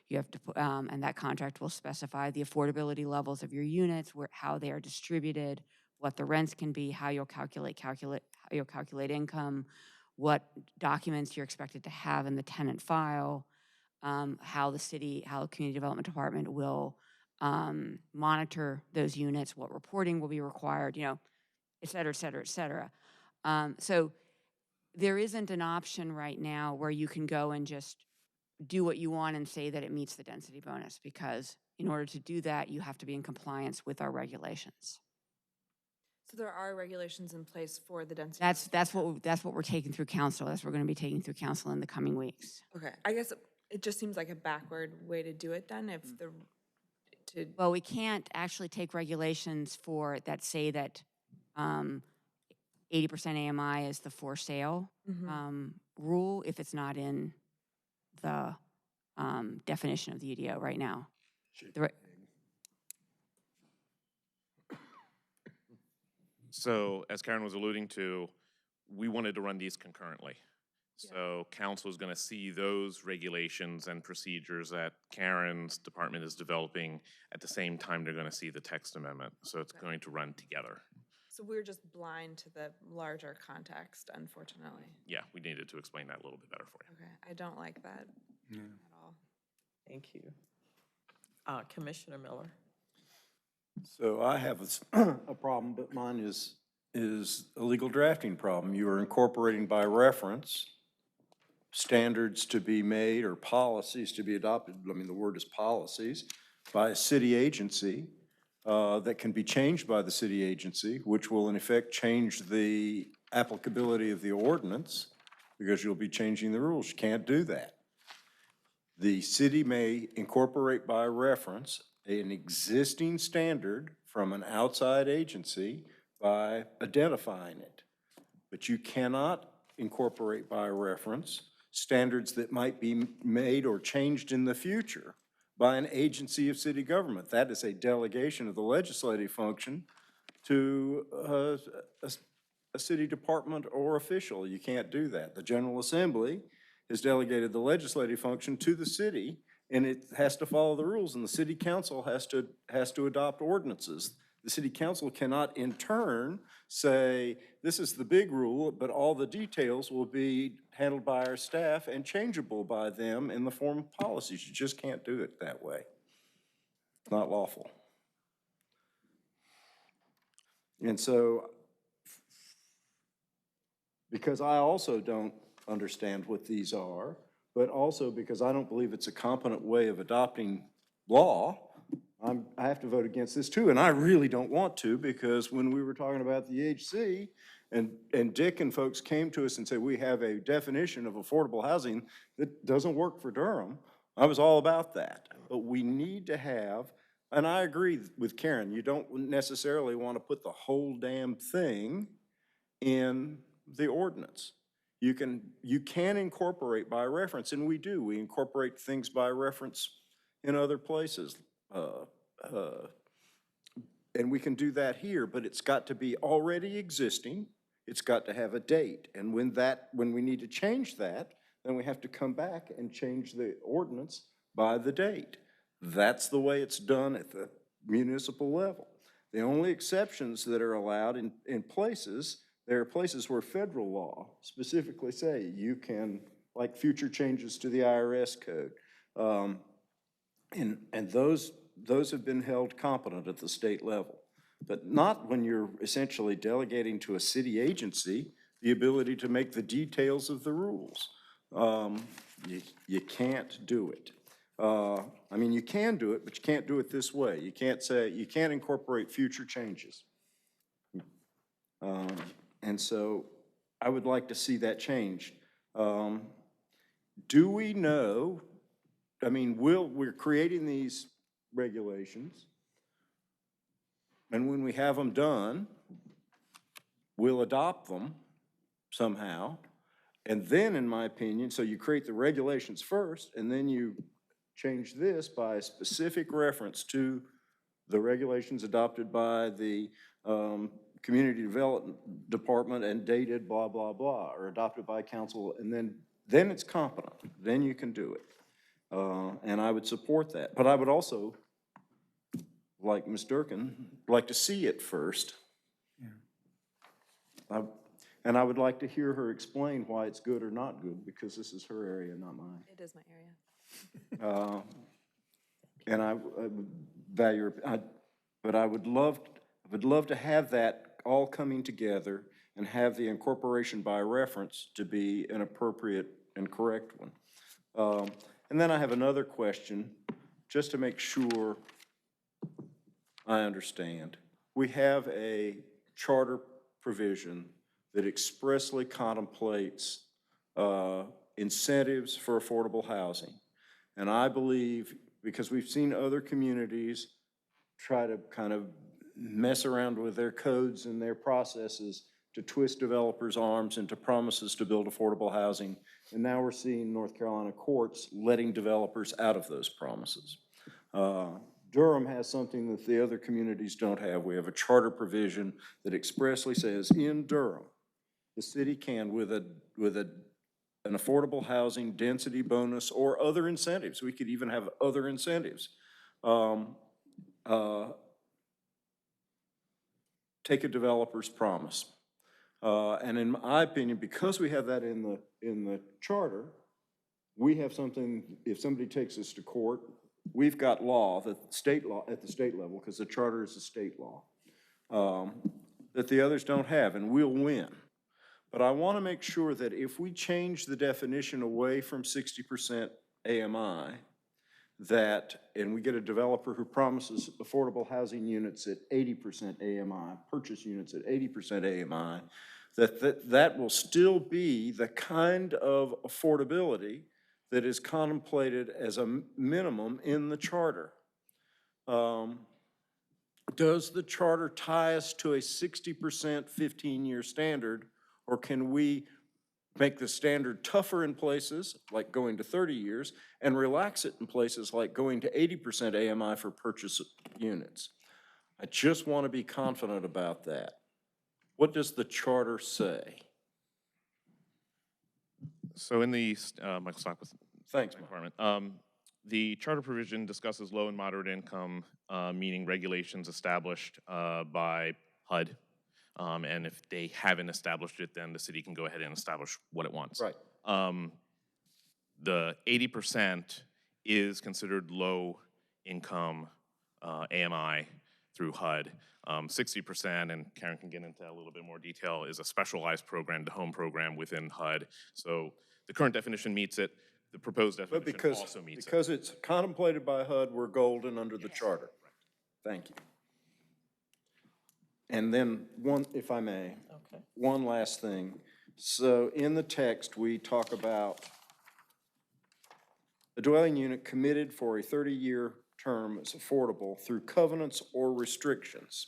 You have to, and that contract will specify the affordability levels of your units, how they are distributed, what the rents can be, how you'll calculate income, what documents you're expected to have in the tenant file, how the community development department will monitor those units, what reporting will be required, et cetera, et cetera, et cetera. So there isn't an option right now where you can go and just do what you want and say that it meets the density bonus, because in order to do that, you have to be in compliance with our regulations. So there are regulations in place for the density. That's what we're taking through council. That's what we're going to be taking through council in the coming weeks. Okay, I guess it just seems like a backward way to do it then, if Well, we can't actually take regulations that say that 80% AMI is the for sale rule if it's not in the definition of the UDO right now. So as Karen was alluding to, we wanted to run these concurrently. So council is going to see those regulations and procedures that Karen's department is developing at the same time they're going to see the text amendment. So it's going to run together. So we're just blind to the larger context, unfortunately. Yeah, we needed to explain that a little bit better for you. Okay, I don't like that at all. Thank you. Commissioner Miller. So I have a problem, but mine is a legal drafting problem. You are incorporating by reference standards to be made or policies to be adopted, I mean, the word is policies, by a city agency that can be changed by the city agency, which will in effect change the applicability of the ordinance because you'll be changing the rules. You can't do that. The city may incorporate by reference an existing standard from an outside agency by identifying it. But you cannot incorporate by reference standards that might be made or changed in the future by an agency of city government. That is a delegation of the legislative function to a city department or official. You can't do that. The General Assembly has delegated the legislative function to the city, and it has to follow the rules, and the city council has to adopt ordinances. The city council cannot in turn say, this is the big rule, but all the details will be handled by our staff and changeable by them in the form of policies. You just can't do it that way. It's not lawful. And so, because I also don't understand what these are, but also because I don't believe it's a competent way of adopting law, I have to vote against this too, and I really don't want to, because when we were talking about the HC, and Dick and folks came to us and said, we have a definition of affordable housing that doesn't work for Durham, I was all about that. But we need to have, and I agree with Karen, you don't necessarily want to put the whole damn thing in the ordinance. You can incorporate by reference, and we do. We incorporate things by reference in other places. And we can do that here, but it's got to be already existing. It's got to have a date. And when we need to change that, then we have to come back and change the ordinance by the date. That's the way it's done at the municipal level. The only exceptions that are allowed in places, there are places where federal law specifically say you can, like future changes to the IRS code. And those have been held competent at the state level, but not when you're essentially delegating to a city agency the ability to make the details of the rules. You can't do it. I mean, you can do it, but you can't do it this way. You can't incorporate future changes. And so I would like to see that changed. Do we know, I mean, we're creating these regulations, and when we have them done, we'll adopt them somehow. And then, in my opinion, so you create the regulations first, and then you change this by a specific reference to the regulations adopted by the Community Development Department and dated blah, blah, blah, or adopted by council, and then it's competent. Then you can do it. And I would support that. But I would also, like Ms. Durkin, like to see it first. And I would like to hear her explain why it's good or not good, because this is her area, not mine. It is my area. And I would value, but I would love to have that all coming together and have the incorporation by reference to be an appropriate and correct one. And then I have another question, just to make sure I understand. We have a charter provision that expressly contemplates incentives for affordable housing. And I believe, because we've seen other communities try to kind of mess around with their codes and their processes to twist developers' arms into promises to build affordable housing. And now we're seeing North Carolina courts letting developers out of those promises. Durham has something that the other communities don't have. We have a charter provision that expressly says in Durham, the city can, with an affordable housing density bonus or other incentives, we could even have other incentives, take a developer's promise. And in my opinion, because we have that in the charter, we have something, if somebody takes us to court, we've got law, the state law at the state level, because the charter is a state law, that the others don't have, and we'll win. But I want to make sure that if we change the definition away from 60% AMI, and we get a developer who promises affordable housing units at 80% AMI, purchase units at 80% AMI, that will still be the kind of affordability that is contemplated as a minimum in the charter. Does the charter tie us to a 60% 15-year standard, or can we make the standard tougher in places, like going to 30 years, and relax it in places like going to 80% AMI for purchase units? I just want to be confident about that. What does the charter say? So in the, Michael Stock with Thanks, Department. The charter provision discusses low and moderate income, meaning regulations established by HUD. And if they haven't established it, then the city can go ahead and establish what it wants. Right. The 80% is considered low income AMI through HUD. 60%, and Karen can get into a little bit more detail, is a specialized program, the home program within HUD. So the current definition meets it. The proposed definition also meets it. Because it's contemplated by HUD, we're golden under the charter. Thank you. And then one, if I may, one last thing. So in the text, we talk about a dwelling unit committed for a 30-year term is affordable through covenants or restrictions.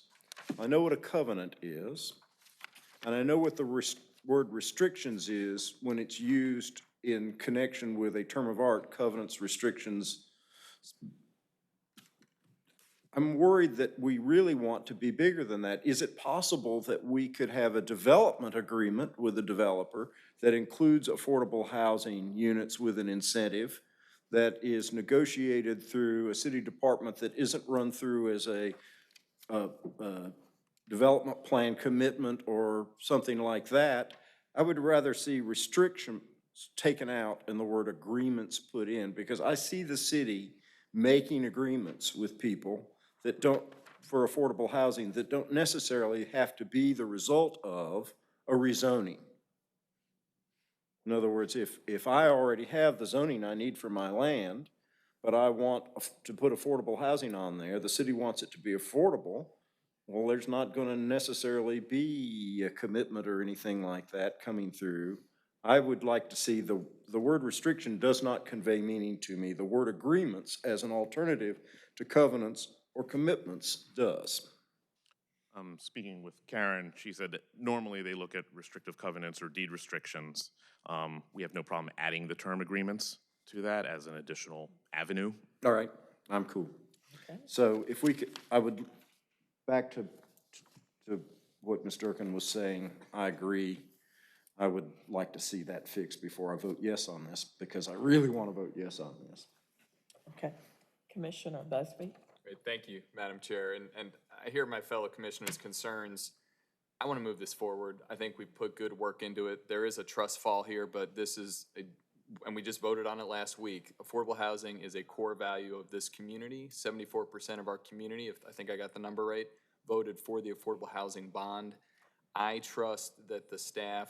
I know what a covenant is, and I know what the word restrictions is when it's used in connection with a term of art, covenants, restrictions. I'm worried that we really want to be bigger than that. Is it possible that we could have a development agreement with a developer that includes affordable housing units with an incentive that is negotiated through a city department that isn't run through as a development plan commitment or something like that? I would rather see restrictions taken out and the word agreements put in, because I see the city making agreements with people that don't, for affordable housing, that don't necessarily have to be the result of a rezoning. In other words, if I already have the zoning I need for my land, but I want to put affordable housing on there, the city wants it to be affordable, well, there's not going to necessarily be a commitment or anything like that coming through. I would like to see the word restriction does not convey meaning to me. The word agreements as an alternative to covenants or commitments does. Speaking with Karen, she said that normally they look at restrictive covenants or deed restrictions. We have no problem adding the term agreements to that as an additional avenue. All right, I'm cool. Okay. So if we could, I would, back to what Ms. Durkin was saying, I agree. I would like to see that fixed before I vote yes on this, because I really want to vote yes on this. Okay. Commissioner Busby? Great, thank you, Madam Chair. And I hear my fellow commissioners' concerns. I want to move this forward. I think we've put good work into it. There is a trust fall here, but this is, and we just voted on it last week. Affordable housing is a core value of this community. 74% of our community, if I think I got the number right, voted for the affordable housing bond. I trust that the staff,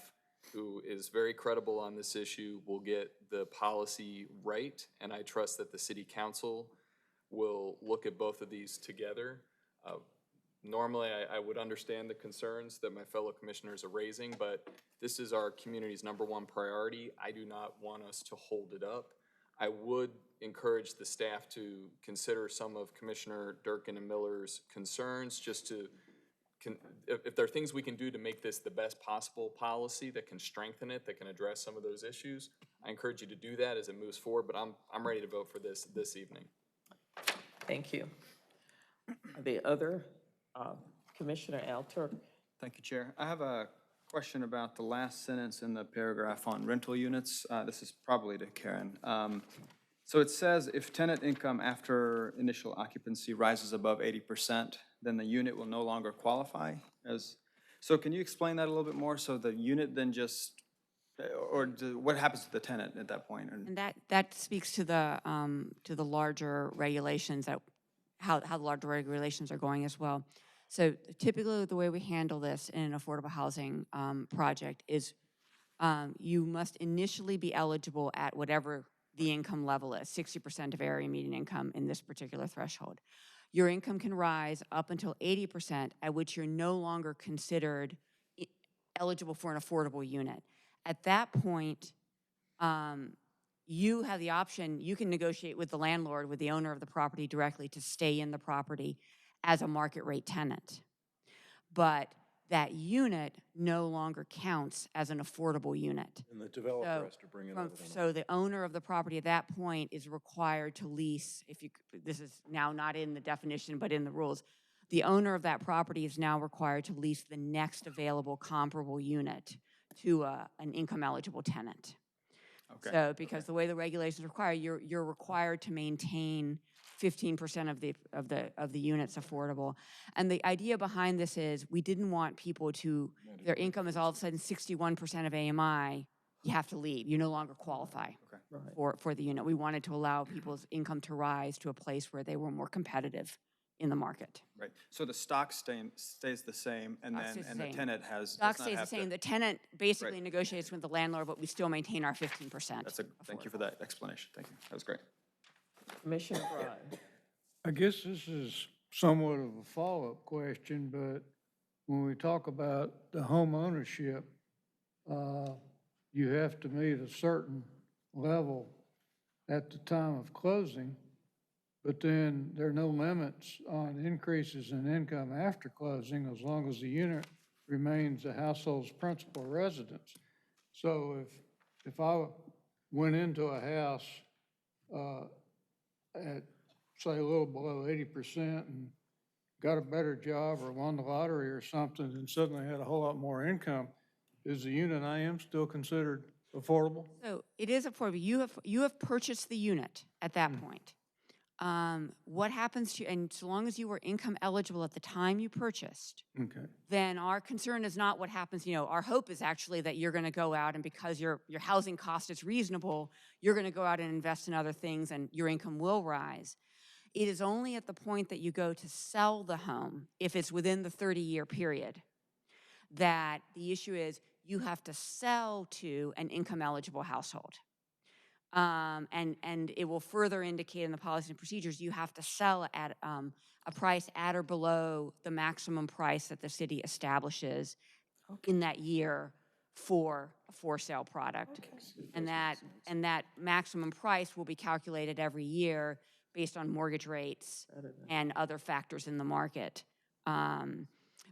who is very credible on this issue, will get the policy right, and I trust that the city council will look at both of these together. Normally, I would understand the concerns that my fellow commissioners are raising, but this is our community's #1 priority. I do not want us to hold it up. I would encourage the staff to consider some of Commissioner Durkin and Miller's concerns, just to, if there are things we can do to make this the best possible policy that can strengthen it, that can address some of those issues, I encourage you to do that as it moves forward, but I'm ready to vote for this evening. Thank you. The other, Commissioner Alter. Thank you, Chair. I have a question about the last sentence in the paragraph on rental units. This is probably to Karen. So it says, if tenant income after initial occupancy rises above 80%, then the unit will no longer qualify as, so can you explain that a little bit more? So the unit then just, what happens to the tenant at that point? And that speaks to the larger regulations, that how the larger regulations are going as well. So typically the way we handle this in an affordable housing project is you must initially be eligible at whatever the income level is, 60% of area median income in this particular threshold. Your income can rise up until 80%, at which you're no longer considered eligible for an affordable unit. At that point, you have the option, you can negotiate with the landlord, with the owner of the property directly, to stay in the property as a market rate tenant. But that unit no longer counts as an affordable unit. And the developer has to bring it over. So the owner of the property at that point is required to lease, this is now not in the definition, but in the rules, the owner of that property is now required to lease the next available comparable unit to an income eligible tenant. Okay. So because the way the regulations require, you're required to maintain 15% of the units affordable. And the idea behind this is we didn't want people to, their income is all of a sudden 61% of AMI, you have to leave. You no longer qualify for the unit. We wanted to allow people's income to rise to a place where they were more competitive in the market. Right. So the stock stays the same, and the tenant has stock stays the same. The tenant basically negotiates with the landlord, but we still maintain our 15%. Thank you for that explanation. Thank you. That was great. Commissioner Bryan. I guess this is somewhat of a follow-up question, but when we talk about the home ownership, you have to meet a certain level at the time of closing, but then there are no limits on increases in income after closing as long as the unit remains a household's principal residence. So if I went into a house at say a little below 80% and got a better job or won the lottery or something and suddenly had a whole lot more income, is the unit I am still considered affordable? So it is affordable. You have purchased the unit at that point. What happens to, and so long as you were income eligible at the time you purchased, Okay. then our concern is not what happens, our hope is actually that you're gonna go out and because your housing cost is reasonable, you're gonna go out and invest in other things and your income will rise. It is only at the point that you go to sell the home, if it's within the 30-year period, that the issue is you have to sell to an income eligible household. And it will further indicate in the policy and procedures, you have to sell at a price at or below the maximum price that the city establishes in that year for a for-sale product. And that maximum price will be calculated every year based on mortgage rates and other factors in the market.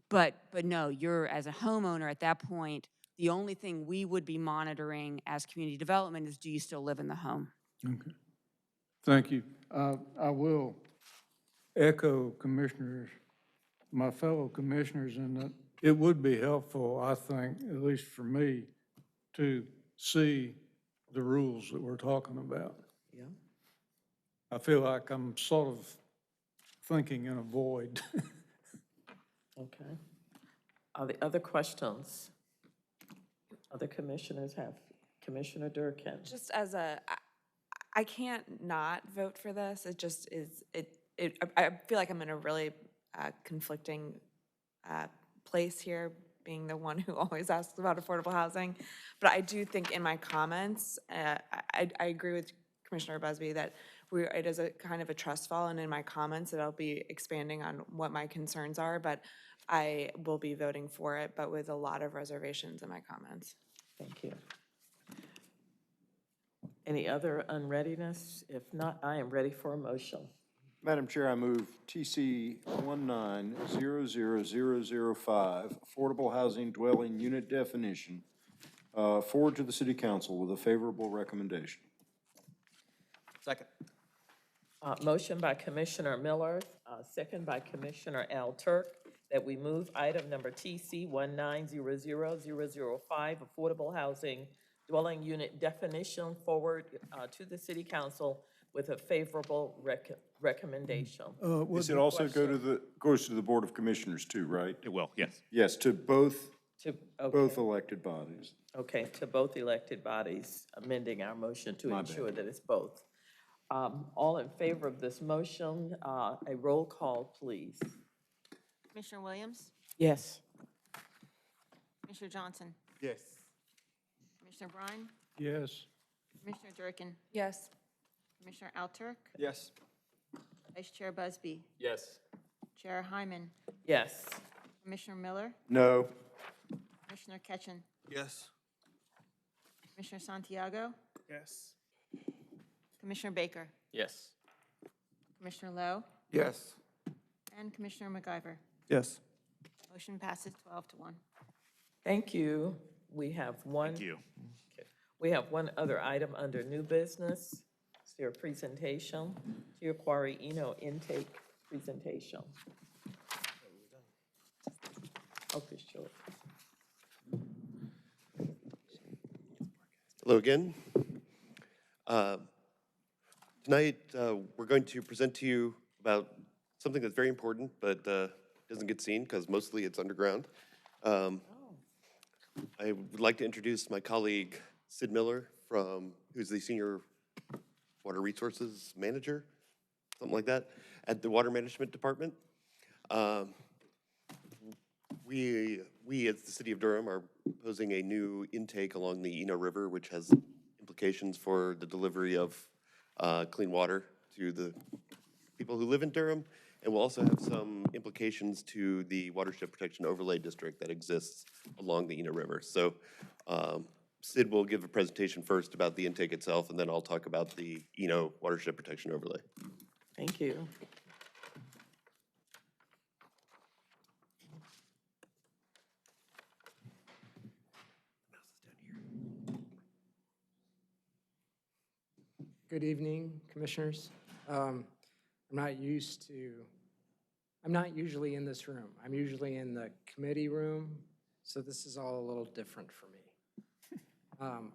But no, you're, as a homeowner at that point, the only thing we would be monitoring as community development is, do you still live in the home? Okay. Thank you. I will echo my fellow commissioners in that it would be helpful, I think, at least for me, to see the rules that we're talking about. Yeah. I feel like I'm sort of thinking in a void. Okay. Are there other questions? Other commissioners have? Commissioner Durkin. Just as I can't not vote for this. It just is, I feel like I'm in a really conflicting place here, being the one who always asks about affordable housing. But I do think in my comments, I agree with Commissioner Busby that it is a kind of a trust fall, and in my comments that I'll be expanding on what my concerns are, but I will be voting for it, but with a lot of reservations in my comments. Thank you. Any other unreadiness? If not, I am ready for a motion. Madam Chair, I move TC 1900005, Affordable Housing Dwelling Unit Definition, forward to the City Council with a favorable recommendation. Second. Motion by Commissioner Miller, second by Commissioner Al Turk, that we move item number TC 1900005, Affordable Housing Dwelling Unit Definition, forward to the City Council with a favorable recommendation. Does it also goes to the Board of Commissioners too, right? It will, yes. Yes, to both Okay. both elected bodies. Okay, to both elected bodies, amending our motion to ensure that it's both. All in favor of this motion, a roll call, please. Commissioner Williams? Yes. Commissioner Johnson? Yes. Commissioner Brine? Yes. Commissioner Durkin? Yes. Commissioner Alturk? Yes. Vice Chair Busby? Yes. Chair Hyman? Yes. Commissioner Miller? No. Commissioner Ketchen? Yes. Commissioner Santiago? Yes. Commissioner Baker? Yes. Commissioner Lowe? Yes. And Commissioner McIver? Yes. Motion passes 12-1. Thank you. We have one. Thank you. Okay. We have one other item under new business. It's their presentation, Tier Quarry Eno intake presentation. Okay, sure. Hello again. Tonight, we're going to present to you about something that's very important, but doesn't get seen because mostly it's underground. I would like to introduce my colleague, Sid Miller, who's the Senior Water Resources Manager, something like that, at the Water Management Department. We as the City of Durham are proposing a new intake along the Eno River, which has implications for the delivery of clean water to the people who live in Durham, and will also have some implications to the watershed protection overlay district that exists along the Eno River. So Sid will give a presentation first about the intake itself, and then I'll talk about the Eno watershed protection overlay. Thank you. Good evening, Commissioners. I'm I'm not used to, I'm not usually in this room. I'm usually in the committee room, so this is all a little different for me.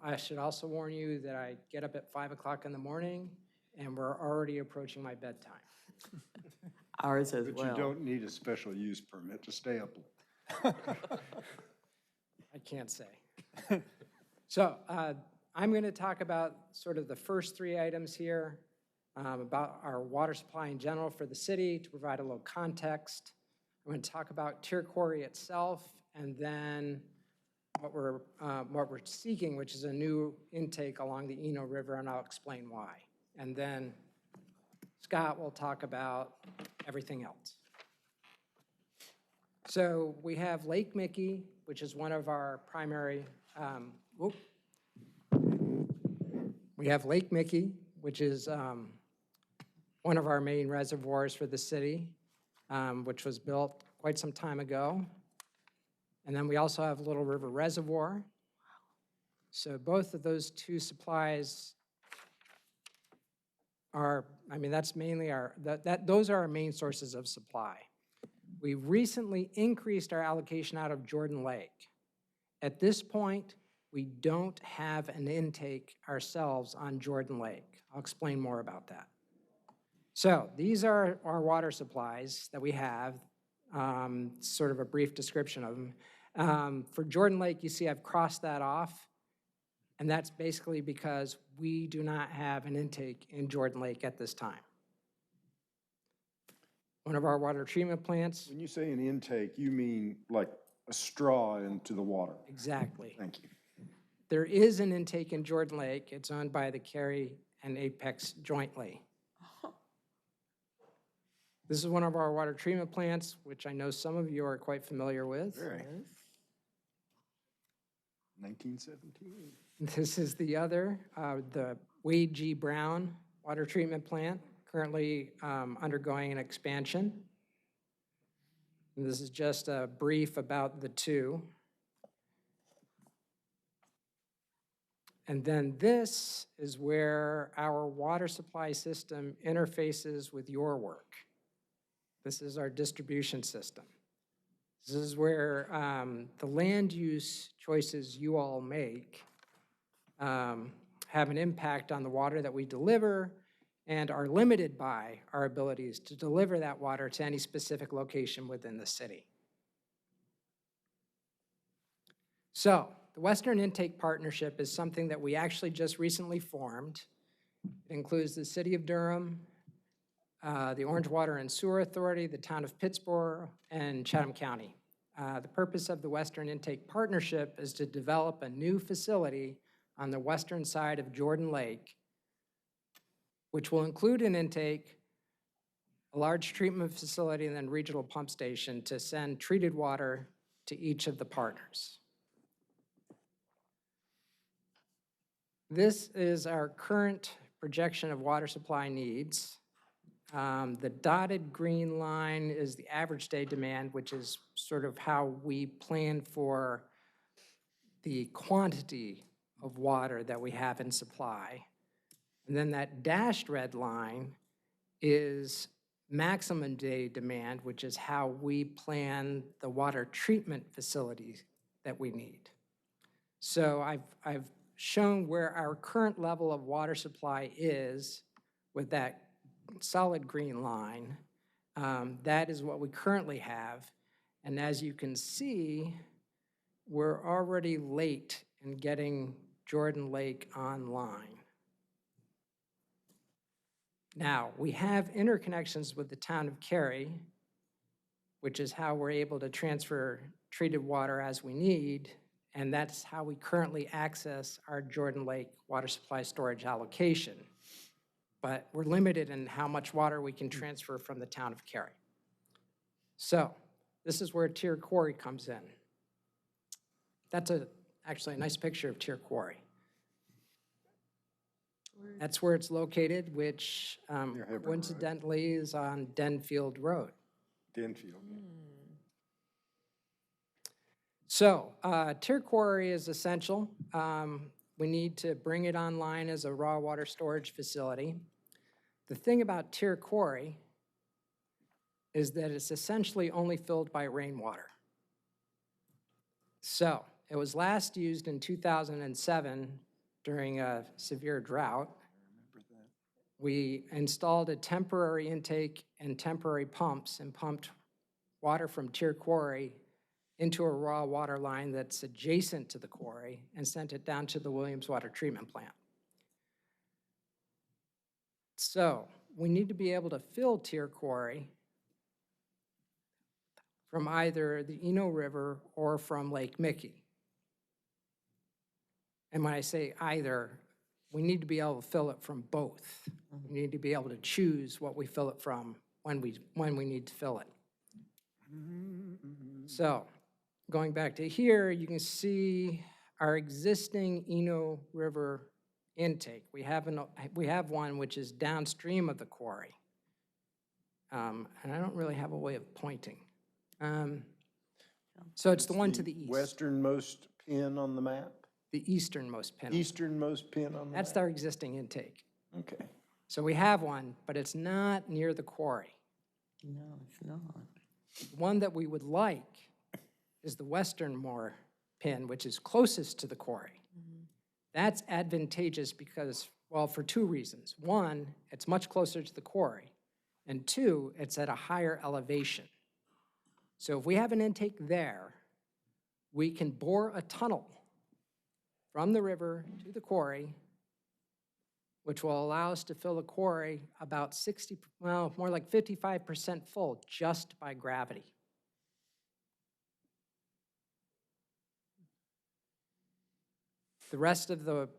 I should also warn you that I get up at 5 o'clock in the morning, and we're already approaching my bedtime. Ours as But well. you don't need a special use permit to stay up. I can't say. So I'm going to talk about sort of the first three items here, about our water supply in general for the city to provide a little context. I'm going to talk about Tier Quarry itself, and then what we're seeking, which is a new intake along the Eno River, and I'll explain why. And then Scott will talk about everything else. So we have Lake Mickey, which is one of our primary, we have Lake Mickey, which is one of our main reservoirs for the city, which was built quite some time ago. And then we also have Little River Reservoir. So both of those two supplies are, I mean, that's mainly our, those are our main sources of supply. We recently increased our allocation out of Jordan Lake. At this point, we don't have an intake ourselves on Jordan Lake. I'll explain more about that. So these are our water supplies that we have, sort of a brief description of them. For Jordan Lake, you see I've crossed that off, and that's basically because we do not have an intake in Jordan Lake at this time. One of our water treatment plants. When you say an intake, you mean like a straw into the water? Exactly. Thank you. There is an intake in Jordan Lake. It's owned by the Cary and Apex jointly. This is one of our water treatment plants, which I know some of you are quite familiar with. Very. 1917. This is the other, the Wade G. Brown water treatment plant, currently undergoing an expansion. And this is just a brief about the two. And then this is where our water supply system interfaces with your work. This is our distribution system. This is where the land use choices you all make have an impact on the water that we deliver and are limited by our abilities to deliver that water to any specific location within the city. So the Western Intake Partnership is something that we actually just recently formed. It includes the City of Durham, the Orange Water and Sewer Authority, the Town of Pittsboro, and Chatham County. The purpose of the Western Intake Partnership is to develop a new facility on the western side of Jordan Lake, which will include an intake, a large treatment facility, and then regional pump station to send treated water to each of the partners. This is our current projection of water supply needs. The dotted green line is the average day demand, which is sort of how we plan for the quantity of water that we have in supply. And then that dashed red line is maximum day demand, which is how we plan the water treatment facilities that we need. So I've shown where our current level of water supply is with that solid green line. That is what we currently have. And as you can see, we're already late in getting Jordan Lake online. Now, we have interconnections with the town of Cary, which is how we're able to transfer treated water as we need, and that's how we currently access our Jordan Lake water supply storage allocation. But we're limited in how much water we can transfer from the town of Cary. So this is where Tier Quarry comes in. That's actually a nice picture of Tier Quarry. That's where it's located, which coincidentally is on Denfield Road. Denfield. So Tier Quarry is essential. We need to bring it online as a raw water storage facility. The thing about Tier Quarry is that it's essentially only filled by rainwater. So it was last used in 2007 during a severe drought. We installed a temporary intake and temporary pumps and pumped water from Tier Quarry into a raw water line that's adjacent to the quarry and sent it down to the Williams Water Treatment Plant. So we need to be able to fill Tier Quarry from either the Eno River or from Lake Mickey. And when I say either, we need to be able to fill it from both. We need to be able to choose what we fill it from when we need to fill it. So going back to here, you can see our existing Eno River intake. We have one which is downstream of the quarry. And I don't really have a way of pointing. So it's the one to the east. Westernmost pin on the map? The easternmost pin. Easternmost pin on the map? That's our existing intake. Okay. So we have one, but it's not near the quarry. No, it's not. The one that we would like is the westernmost pin, which is closest to the quarry. That's advantageous because, well, for two reasons. One, it's much closer to the quarry. And two, it's at a higher elevation. So if we have an intake there, we can bore a tunnel from the river to the quarry, which will allow us to fill the quarry about 60, well, more like 55% full just by gravity. The rest of the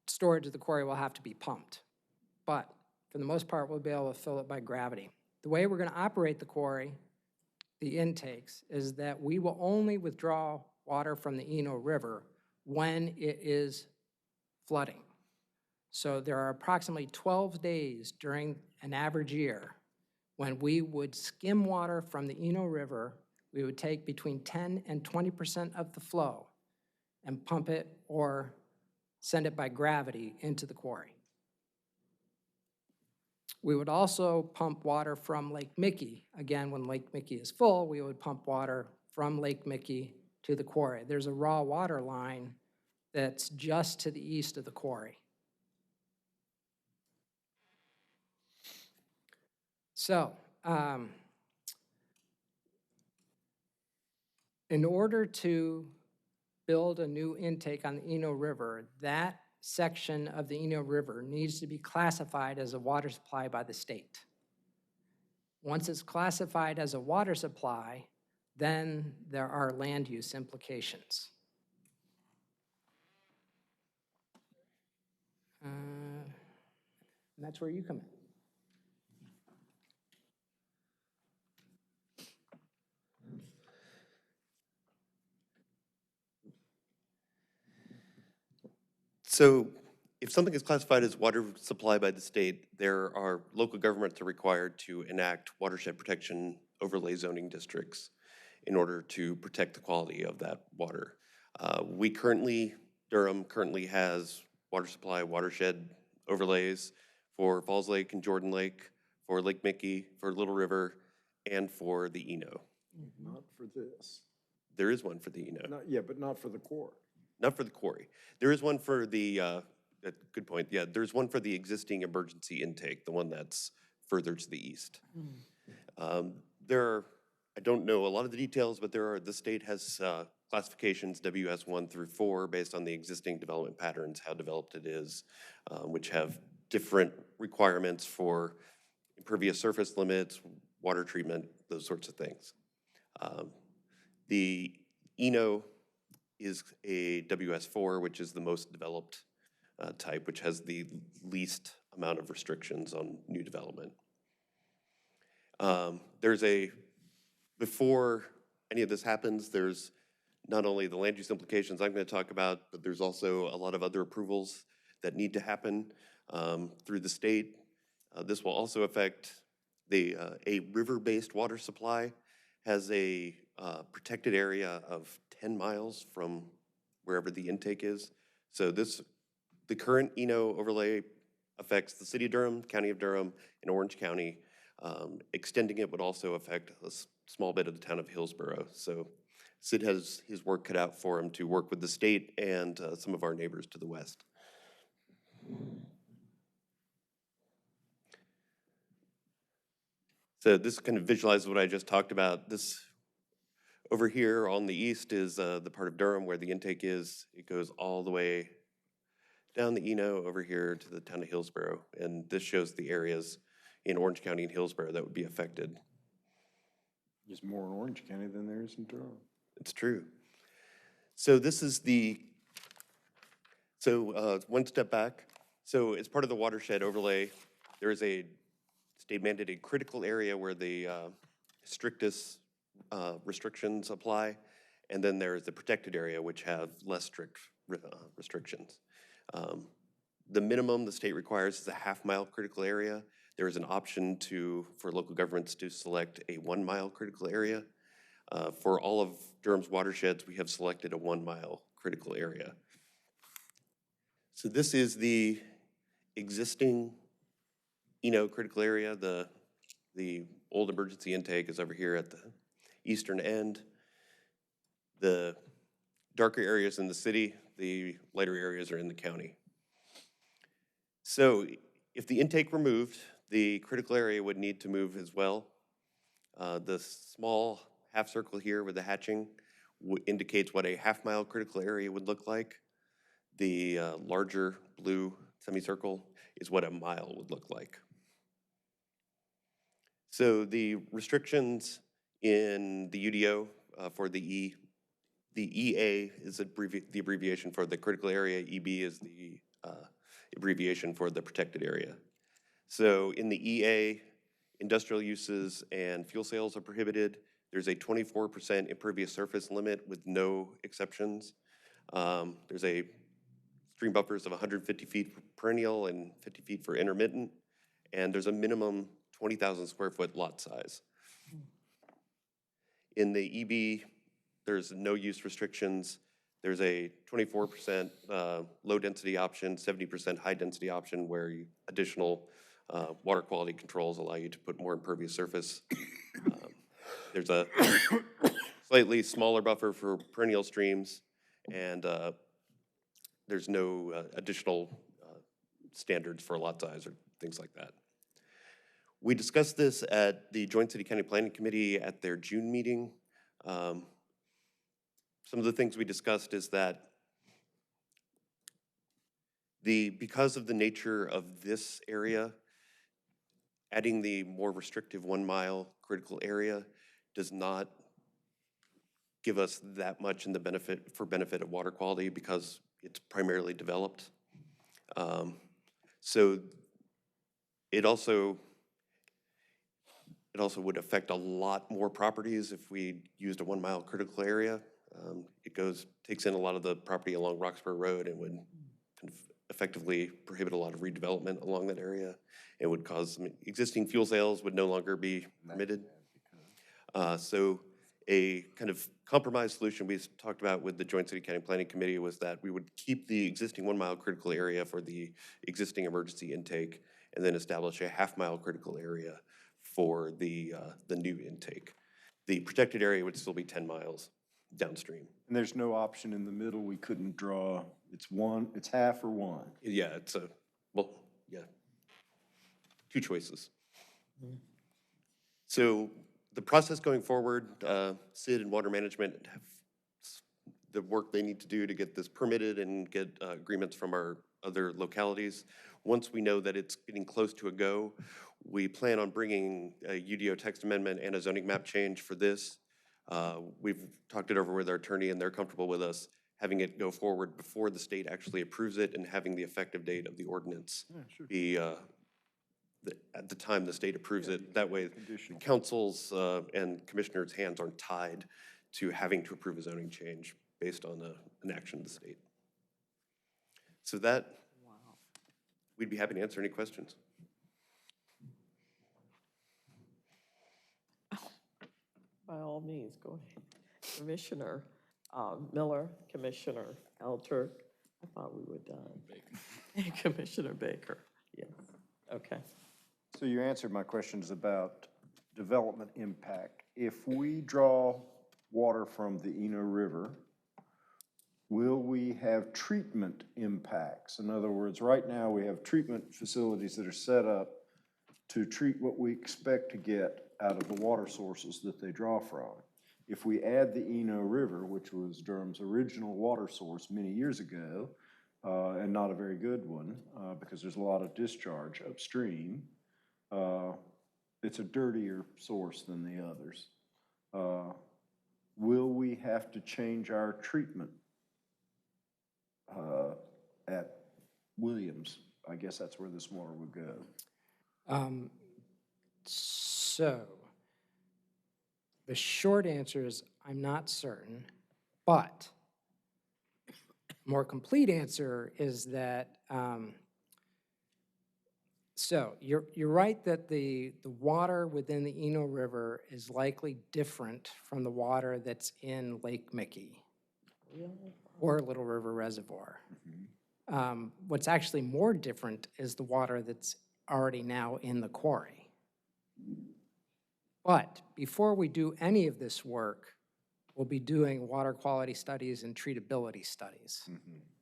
storage of the quarry will have to be pumped. But for the most part, we'll be able to fill it by gravity. The way we're going to operate the quarry, the intakes, is that we will only withdraw water from the Eno River when it is flooding. So there are approximately 12 days during an average year when we would skim water from the Eno River. We would take between 10 and 20% of the flow and pump it or send it by gravity into the quarry. We would also pump water from Lake Mickey. Again, when Lake Mickey is full, we would pump water from Lake Mickey to the quarry. There's a raw water line that's just to the east of the quarry. So, in order to build a new intake on the Eno River, that section of the Eno River needs to be classified as a water supply by the state. Once it's classified as a water supply, then there are land use implications. And that's where you come in. So if something is classified as water supply by the state, there are local governments are required to enact watershed protection overlay zoning districts in order to protect the quality of that water. Durham currently has water supply watershed overlays for Falls Lake and Jordan Lake, for Lake Mickey, for Little River, and for the Eno. Not for this. There is one for the Eno. Yeah, but not for the quarry. Not for the quarry. There is one for the, good point, yeah, there's one for the existing emergency intake, the one that's further to the east. I don't know a lot of the details, but the state has classifications WS1 through 4 based on the existing development patterns, how developed it is, which have different requirements for impervious surface limits, water treatment, those sorts of things. The Eno is a WS4, which is the most developed type, which has the least amount of restrictions on new development. Before any of this happens, there's not only the land use implications I'm going to talk about, but there's also a lot of other approvals that need to happen through the state. This will also affect a river-based water supply has a protected area of 10 miles from wherever the intake is. So the current Eno overlay affects the city of Durham, county of Durham, and Orange County. Extending it would also affect a small bit of the town of Hillsborough. So Sid has his work cut out for him to work with the state and some of our neighbors to the west. So this kind of visualizes what I just talked about. This over here on the east is the part of Durham where the intake is. It goes all the way down the Eno over here to the town of Hillsborough. And this shows the areas in Orange County and Hillsborough that would be affected. There's more in Orange County than there is in Durham. It's true. So this is one step back. So as part of the watershed overlay, there is a state mandated critical area where the strictest restrictions apply. And then there is the protected area, which have less strict restrictions. The minimum the state requires is a half-mile critical area. There is an option for local governments to select a 1 mile critical area. For all of Durham's watersheds, we have selected a 1 mile critical area. So this is the existing critical area. The old emergency intake is over here at the eastern end. The darker areas in the city, the lighter areas are in the county. So if the intake were moved, the critical area would need to move as well. The small half circle here with the hatching indicates what a half-mile critical area would look like. The larger blue semicircle is what a mile would look like. So the restrictions in the UDO for the EA is the abbreviation for the critical area, EB is the abbreviation for the protected area. So in the EA, industrial uses and fuel sales are prohibited. There's a 24% impervious surface limit with no exceptions. There's a stream buffers of 150 feet for perennial and 50 feet for intermittent. And there's a minimum 20,000 square foot lot size. In the EB, there's no use restrictions. There's a 24% low density option, 70% high density option where additional water quality controls allow you to put more impervious surface. There's a slightly smaller buffer for perennial streams, and there's no additional standards for lot size or things like that. We discussed this at the Joint City County Planning Committee at their June meeting. Some of the things we discussed is that because of the nature of this area, adding the more restrictive 1 mile critical area does not give us that much in the benefit of water quality because it's primarily developed. So it also would affect a lot more properties if we used a 1 mile critical area. It takes in a lot of the property along Roxborough Road and would effectively prohibit a lot of redevelopment along that area. It would cause existing fuel sales would no longer be permitted. So a kind of compromise solution we talked about with the Joint City County Planning Committee was that we would keep the existing 1 mile critical area for the existing emergency intake and then establish a half-mile critical area for the new intake. The protected area would still be 10 miles downstream. And there's no option in the middle, we couldn't draw, it's half or one? Yeah, two choices. So the process going forward, SID and Water Management have the work they need to do to get this permitted and get agreements from our other localities. Once we know that it's getting close to a go, we plan on bringing a UDO text amendment and a zoning map change for this. We've talked it over with our attorney and they're comfortable with us having it go forward before the state actually approves it and having the effective date of the ordinance be at the time the state approves it. That way, councils and commissioners' hands aren't tied to having to approve a zoning change based on an action of the state. So we'd be happy to answer any questions. By all means, go ahead. Commissioner Miller, Commissioner Alter. I thought we were done. Commissioner Baker, yes, okay. So you answered my questions about development impact. If we draw water from the Eno River, will we have treatment impacts? In other words, right now we have treatment facilities that are set up to treat what we expect to get out of the water sources that they draw from. If we add the Eno River, which was Durham's original water source many years ago, and not a very good one, because there's a lot of discharge upstream, it's a dirtier source than the others. Will we have to change our treatment at Williams? I guess that's where this water would go. So, the short answer is I'm not certain, but more complete answer is that, so you're right that the water within the Eno River is likely different from the water that's in Lake Mickey or Little River Reservoir. What's actually more different is the water that's already now in the quarry. But before we do any of this work, we'll be doing water quality studies and treatability studies.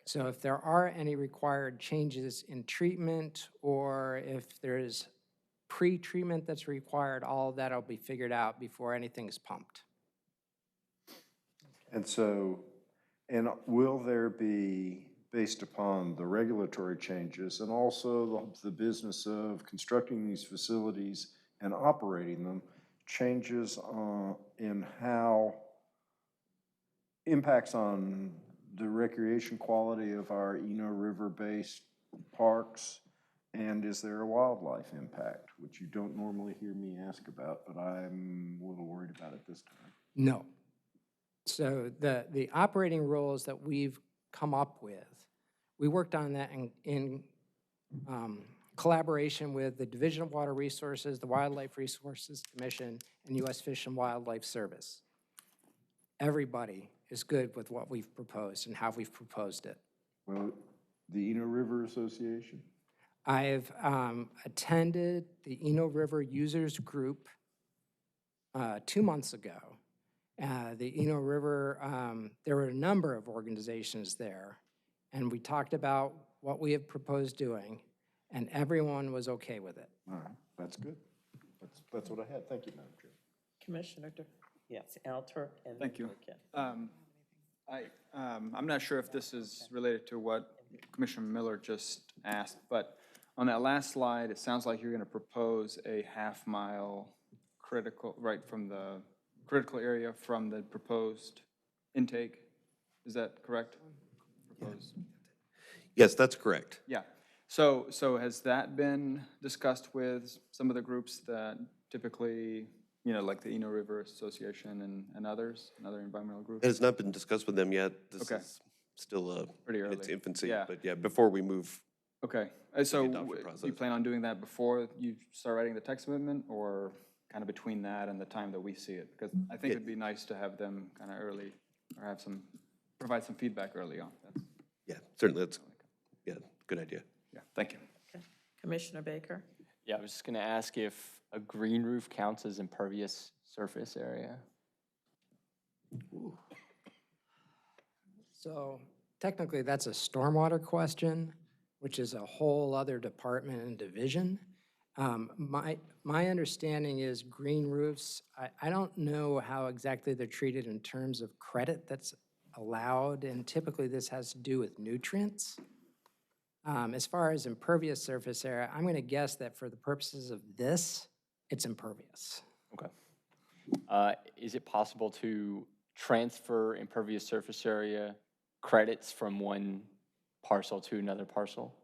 So if there are any required changes in treatment, or if there's pre-treatment that's required, all of that will be figured out before anything is pumped. And so, and will there be, based upon the regulatory changes and also the business of constructing these facilities and operating them, changes in how impacts on the recreation quality of our Eno River-based parks? And is there a wildlife impact, which you don't normally hear me ask about, but I'm a little worried about it this time? No. So the operating rules that we've come up with, we worked on that in collaboration with the Division of Water Resources, the Wildlife Resources Commission, and U.S. Fish and Wildlife Service. Everybody is good with what we've proposed and how we've proposed it. Well, the Eno River Association? I have attended the Eno River Users Group 2 months ago. The Eno River, there were a number of organizations there, and we talked about what we have proposed doing, and everyone was okay with it. All right, that's good. That's what I had. Thank you, Madam Chair. Commissioner, yes, Alter and Thank you. Durkin. I'm not sure if this is related to what Commissioner Miller just asked, but on that last slide, it sounds like you're going to propose a half-mile critical, right from the critical area from the proposed intake. Is that correct? Proposed. Yes, that's correct. Yeah. So has that been discussed with some of the groups that typically, you know, like the Eno River Association and others, and other environmental groups? It has not been discussed with them yet. This Okay. is still Pretty in early. its infancy, Yeah. but yeah, before we move. Okay, the so adoption you process. plan on doing that before you start writing the text amendment, or kind of between that and the time that we see it? Because I think it'd be nice to have them kind of early, or have some, provide some feedback early on. That's, Yeah, certainly that's, yeah, good idea. yeah, thank you. Commissioner Baker? Yeah, I was just going to ask if a green roof counts as impervious surface area. So technically, that's a stormwater question, which is a whole other department and division. My understanding is green roofs, I don't know how exactly they're treated in terms of credit that's allowed, and typically this has to do with nutrients. As far as impervious surface area, I'm going to guess that for the purposes of this, it's impervious. Okay. Is it possible to transfer impervious surface area credits from one parcel to another parcel?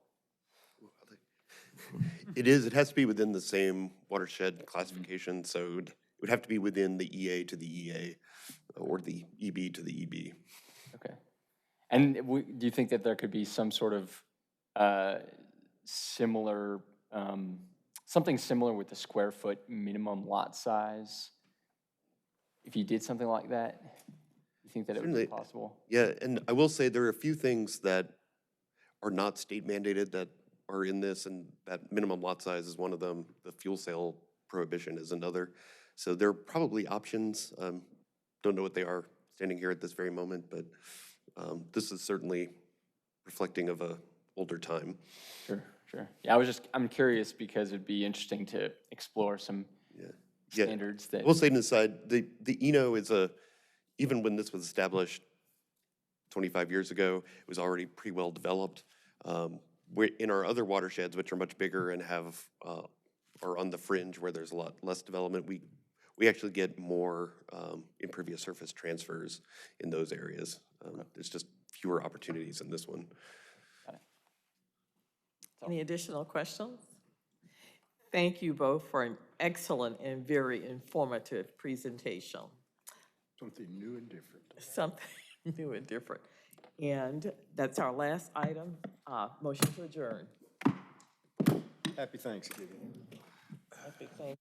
It is, it has to be within the same watershed classification, so it would have to be within the EA to the EA, or the EB to the EB. Okay. And do you think that there could be some sort of similar, something similar with the square foot minimum lot size? If you did something like that, you think that it would be possible? Yeah, and I will say there are a few things that are not state mandated that are in this, and that minimum lot size is one of them. The fuel sale prohibition is another. So there are probably options. Don't know what they are standing here at this very moment, but this is certainly reflecting of a older time. Sure, sure. Yeah, I'm curious because it'd be interesting to explore some standards that. We'll say an aside, the ENO is even when this was established 25 years ago, it was already pretty well developed. In our other watersheds, which are much bigger and are on the fringe where there's a lot less development, we actually get more impervious surface transfers in those areas. There's just fewer opportunities in this one. Any additional questions? Thank you both for an excellent and very informative presentation. Something new and different. Something new and different. And that's our last item. Motion to adjourn. Happy Thanksgiving. Happy Thanksgiving.